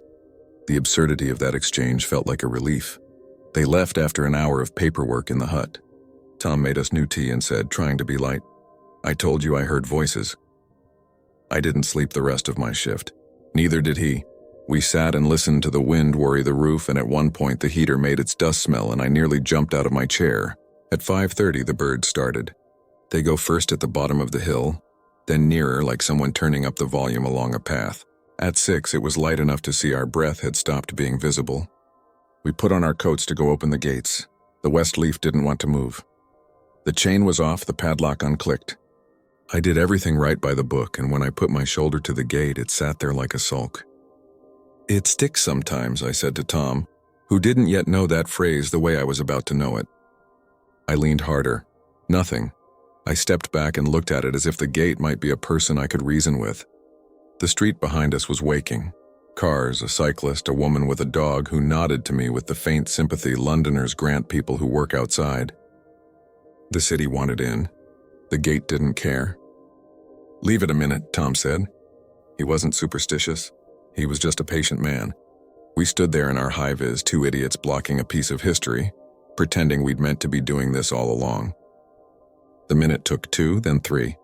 The absurdity of that exchange felt like a relief. They left after an hour of paperwork in the hut. Tom made us new tea and said, trying to be light, "I told you I heard voices." I didn't sleep the rest of my shift. Neither did he. We sat and listened to the wind worry the roof, and at one point the heater made its dust smell and I nearly jumped out of my chair. At 5:30 the birds started. They go first at the bottom of the hill, then nearer like someone turning up the volume along a path. At 6 it was light enough to see our breath had stopped being visible. We put on our coats to go open the gates. The west leaf didn't want to move. The chain was off, the padlock unclicked. I did everything right by the book, and when I put my shoulder to the gate, it sat there like a sulk. "It sticks sometimes," I said to Tom, who didn't yet know that phrase the way I was about to know it. I leaned harder. Nothing. I stepped back and looked at it as if the gate might be a person I could reason with. The street behind us was waking. Cars, a cyclist, a woman with a dog who nodded to me with the faint sympathy Londoners grant people who work outside. The city wanted in. The gate didn't care. "Leave it a minute," Tom said. He wasn't superstitious. He was just a patient man. We stood there in our high-vis, two idiots blocking a piece of history, pretending we'd meant to be doing this all along. The minute took 2, then 3.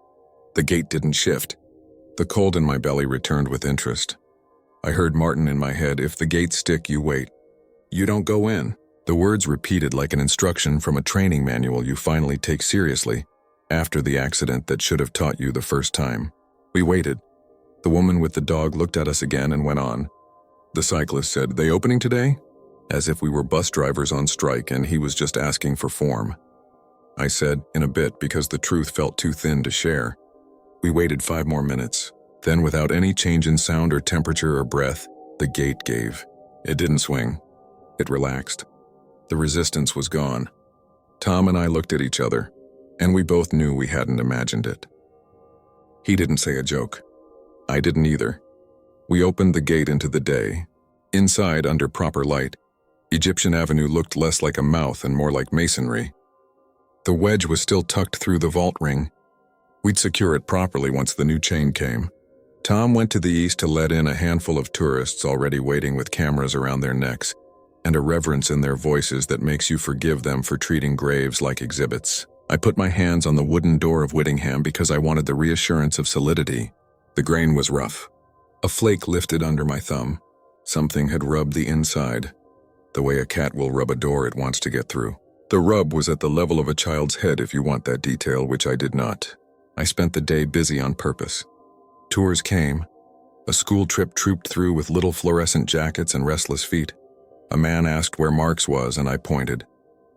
The gate didn't shift. The cold in my belly returned with interest. I heard Martin in my head, "If the gates stick, you wait. You don't go in." The words repeated like an instruction from a training manual you finally take seriously after the accident that should have taught you the first time. We waited. The woman with the dog looked at us again and went on. The cyclist said, "They opening today?" As if we were bus drivers on strike and he was just asking for form. I said, "In a bit," because the truth felt too thin to share. We waited 5 more minutes. Then, without any change in sound or temperature or breath, the gate gave. It didn't swing. It relaxed. The resistance was gone. Tom and I looked at each other, and we both knew we hadn't imagined it. He didn't say a joke. I didn't either. We opened the gate into the day. Inside, under proper light, Egyptian Avenue looked less like a mouth and more like masonry. The wedge was still tucked through the vault ring. We'd secure it properly once the new chain came. Tom went to the east to let in a handful of tourists already waiting with cameras around their necks, and a reverence in their voices that makes you forgive them for treating graves like exhibits. I put my hands on the wooden door of Whittingham because I wanted the reassurance of solidity. The grain was rough. A flake lifted under my thumb. Something had rubbed the inside, the way a cat will rub a door it wants to get through. The rub was at the level of a child's head if you want that detail, which I did not. I spent the day busy on purpose. Tours came. A school trip trooped through with little fluorescent jackets and restless feet. A man asked where Marx was, and I pointed.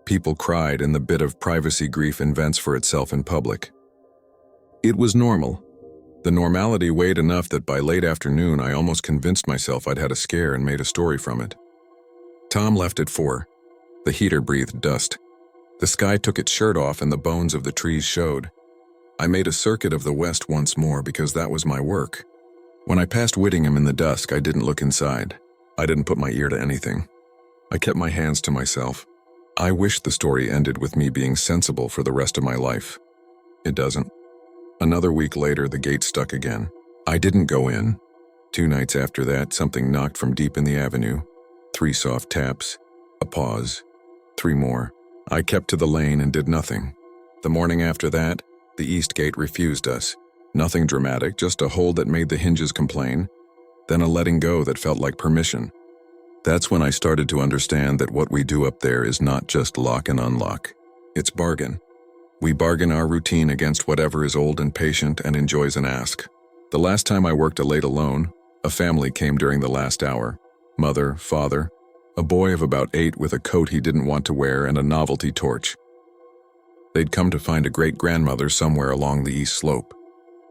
People cried, and the bit of privacy grief invents for itself in public. It was normal. The normality weighed enough that by late afternoon I almost convinced myself I'd had a scare and made a story from it. Tom left at 4. The heater breathed dust. The sky took its shirt off and the bones of the trees showed. I made a circuit of the west once more because that was my work. When I passed Whittingham in the dusk, I didn't look inside. I didn't put my ear to anything. I kept my hands to myself. I wished the story ended with me being sensible for the rest of my life. It doesn't. Another week later, the gate stuck again. I didn't go in. 2 nights after that, something knocked from deep in the avenue. 3 soft taps, a pause, 3 more. I kept to the lane and did nothing. The morning after that, the east gate refused us. Nothing dramatic, just a hold that made the hinges complain, then a letting go that felt like permission. That's when I started to understand that what we do up there is not just lock and unlock. It's bargain. We bargain our routine against whatever is old and patient and enjoys an ask. The last time I worked a late alone, a family came during the last hour. Mother, father, a boy of about 8 with a coat he didn't want to wear and a novelty torch. They'd come to find a great-grandmother somewhere along the east slope.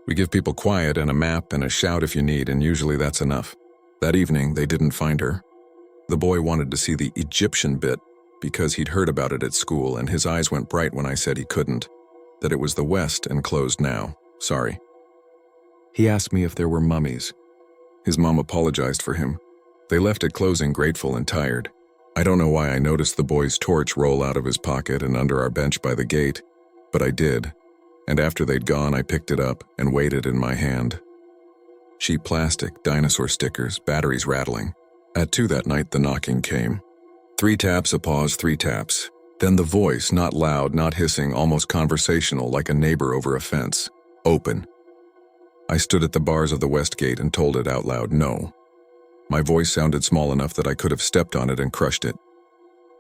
We give people quiet and a map and a shout if you need, and usually that's enough. That evening, they didn't find her. The boy wanted to see the Egyptian bit because he'd heard about it at school, and his eyes went bright when I said he couldn't, that it was the West and closed now. Sorry. He asked me if there were mummies. His mom apologized for him. They left at closing grateful and tired. I don't know why I noticed the boy's torch roll out of his pocket and under our bench by the gate, but I did, and after they'd gone I picked it up and weighed it in my hand. Cheap plastic, dinosaur stickers, batteries rattling. At 2 that night the knocking came. 3 taps, a pause, 3 taps. Then the voice, not loud, not hissing, almost conversational, like a neighbor over a fence. Open. I stood at the bars of the west gate and told it out loud, no. My voice sounded small enough that I could have stepped on it and crushed it.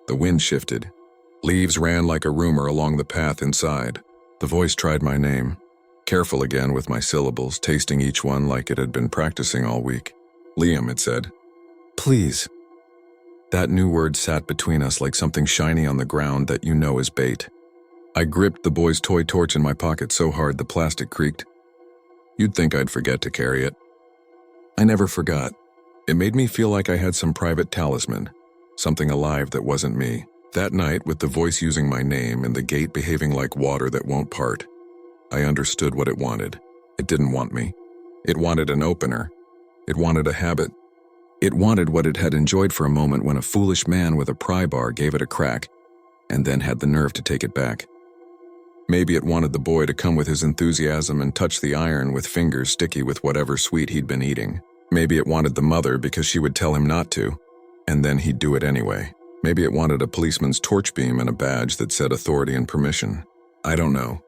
The wind shifted. Leaves ran like a rumor along the path inside. The voice tried my name. Careful again with my syllables, tasting each one like it had been practicing all week. Liam, it said. Please. That new word sat between us like something shiny on the ground that you know is bait. I gripped the boy's toy torch in my pocket so hard the plastic creaked. You'd think I'd forget to carry it. I never forgot. It made me feel like I had some private talisman, something alive that wasn't me. That night, with the voice using my name and the gate behaving like water that won't part, I understood what it wanted. It didn't want me. It wanted an opener. It wanted a habit. It wanted what it had enjoyed for a moment when a foolish man with a pry bar gave it a crack, and then had the nerve to take it back. Maybe it wanted the boy to come with his enthusiasm and touch the iron with fingers sticky with whatever sweet he'd been eating. Maybe it wanted the mother because she would tell him not to, and then he'd do it anyway. Maybe it wanted a policeman's torch beam and a badge that said authority and permission. I don't know.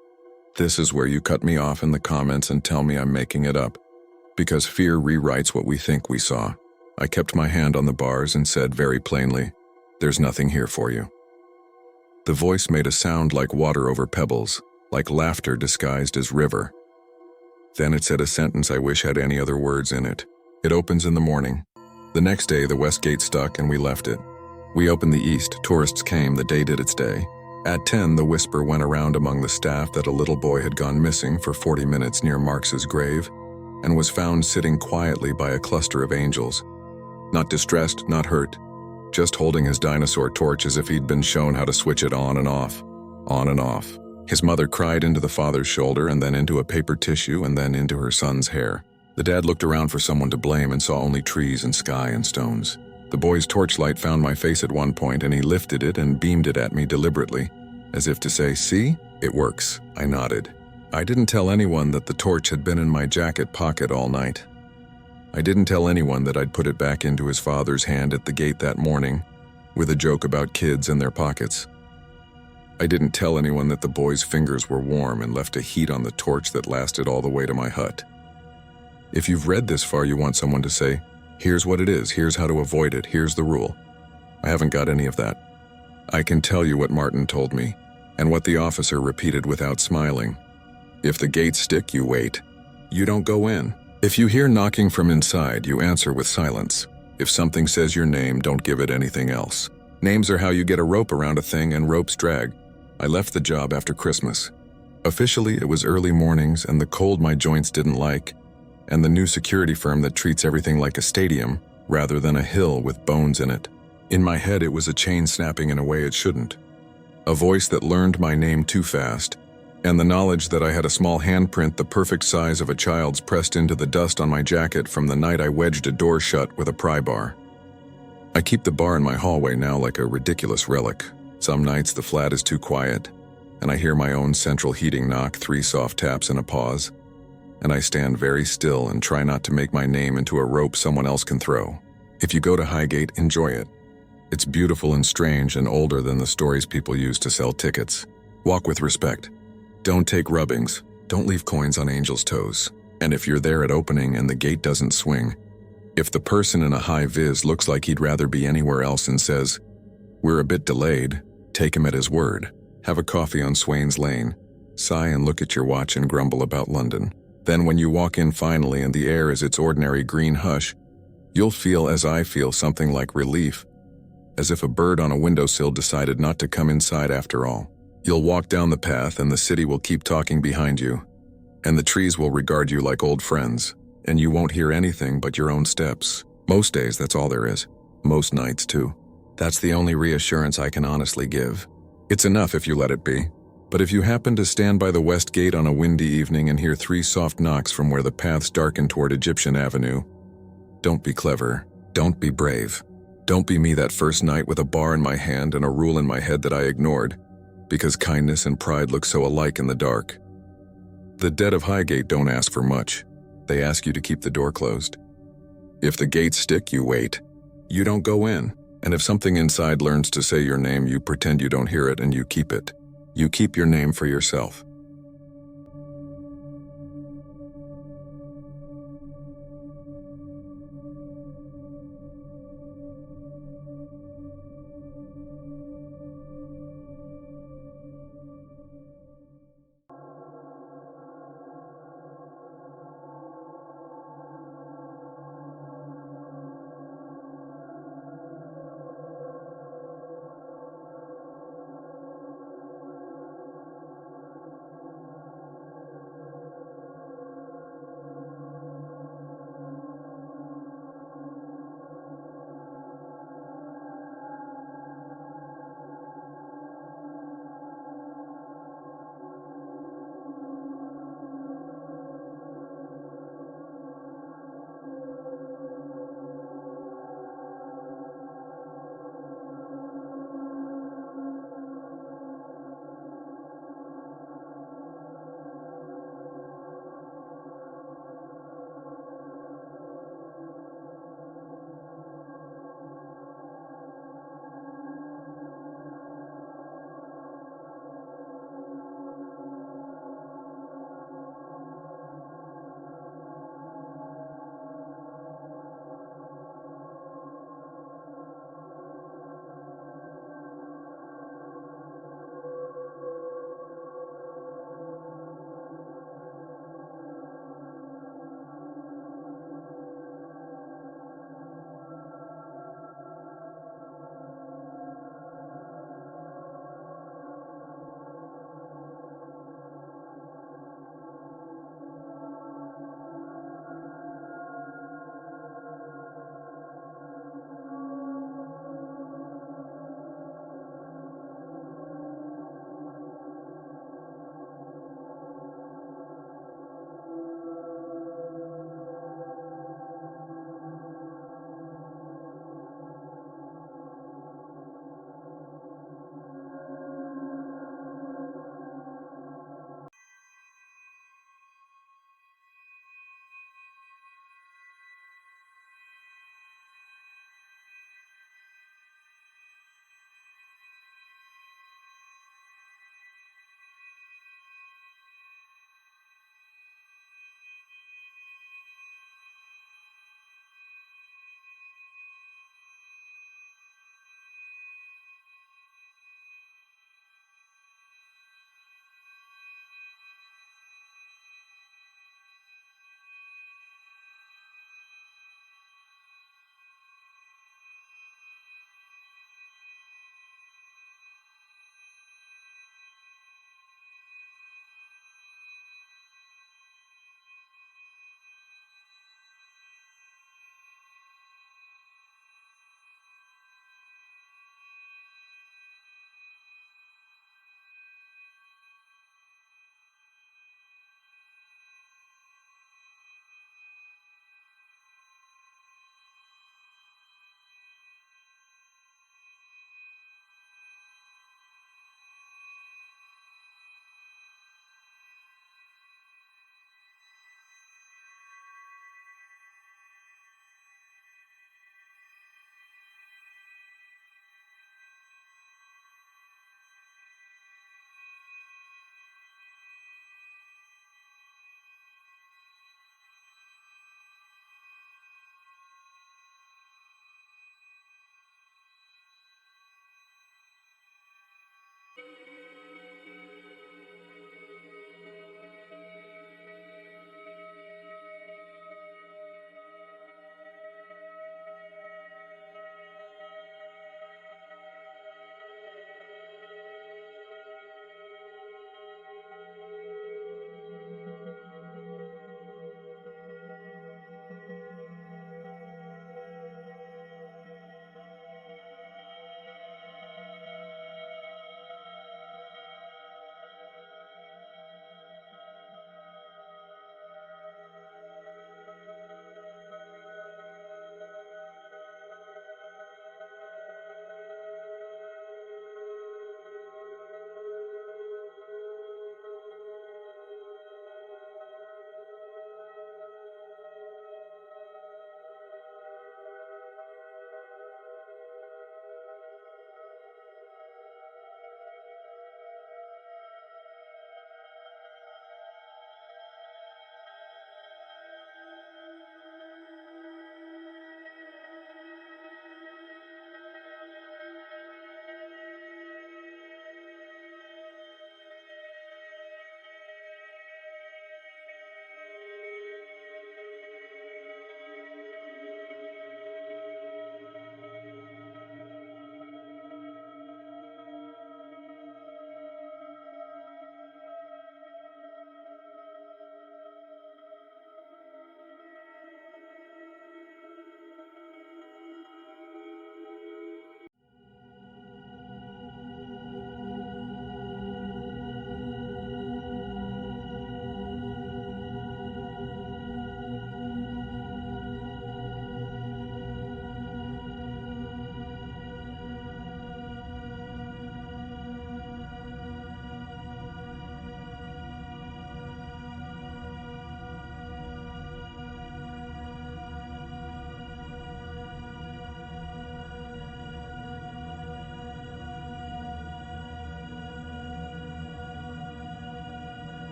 This is where you cut me off in the comments and tell me I'm making it up. Because fear rewrites what we think we saw. I kept my hand on the bars and said very plainly, there's nothing here for you. The voice made a sound like water over pebbles, like laughter disguised as river. Then it said a sentence I wish had any other words in it. It opens in the morning. The next day, the west gate stuck and we left it. We opened the east, tourists came, the day did its day. At 10, the whisper went around among the staff that a little boy had gone missing for 40 minutes near Marx's grave and was found sitting quietly by a cluster of angels. Not distressed, not hurt, just holding his dinosaur torch as if he'd been shown how to switch it on and off, on and off. His mother cried into the father's shoulder and then into a paper tissue and then into her son's hair. The dad looked around for someone to blame and saw only trees and sky and stones. The boy's torchlight found my face at one point and he lifted it and beamed it at me deliberately, as if to say, see, it works. I nodded. I didn't tell anyone that the torch had been in my jacket pocket all night. I didn't tell anyone that I'd put it back into his father's hand at the gate that morning, with a joke about kids and their pockets. I didn't tell anyone that the boy's fingers were warm and left a heat on the torch that lasted all the way to my hut. If you've read this far, you want someone to say, here's what it is, here's how to avoid it, here's the rule. I haven't got any of that. I can tell you what Martin told me, and what the officer repeated without smiling. If the gates stick, you wait. You don't go in. If you hear knocking from inside, you answer with silence. If something says your name, don't give it anything else. Names are how you get a rope around a thing and ropes drag. I left the job after Christmas. Officially, it was early mornings and the cold my joints didn't like, and the new security firm that treats everything like a stadium rather than a hill with bones in it. In my head, it was a chain snapping in a way it shouldn't. A voice that learned my name too fast, and the knowledge that I had a small handprint the perfect size of a child's pressed into the dust on my jacket from the night I wedged a door shut with a pry bar. I keep the bar in my hallway now like a ridiculous relic. Some nights the flat is too quiet, and I hear my own central heating knock, 3 soft taps and a pause. and I stand very still and try not to make my name into a rope someone else can throw. If you go to Highgate, enjoy it. It's beautiful and strange and older than the stories people use to sell tickets. Walk with respect. Don't take rubbings. Don't leave coins on angels' toes. And if you're there at opening and the gate doesn't swing, if the person in a high vis looks like he'd rather be anywhere else and says, "We're a bit delayed," take him at his word. Have a coffee on Swain's Lane. Sigh and look at your watch and grumble about London. Then when you walk in finally and the air is its ordinary green hush, you'll feel, as I feel, something like relief, as if a bird on a windowsill decided not to come inside after all. You'll walk down the path and the city will keep talking behind you, and the trees will regard you like old friends, and you won't hear anything but your own steps. Most days, that's all there is. Most nights, too. That's the only reassurance I can honestly give. It's enough if you let it be. But if you happen to stand by the West Gate on a windy evening and hear 3 soft knocks from where the paths darken toward Egyptian Avenue, don't be clever. Don't be brave. Don't be me that first night with a bar in my hand and a rule in my head that I ignored, because kindness and pride look so alike in the dark. The dead of Highgate don't ask for much. They ask you to keep the door closed. If the gates stick, you wait. You don't go in. And if something inside learns to say your name, you pretend you don't hear it and you keep it. You keep your name for yourself.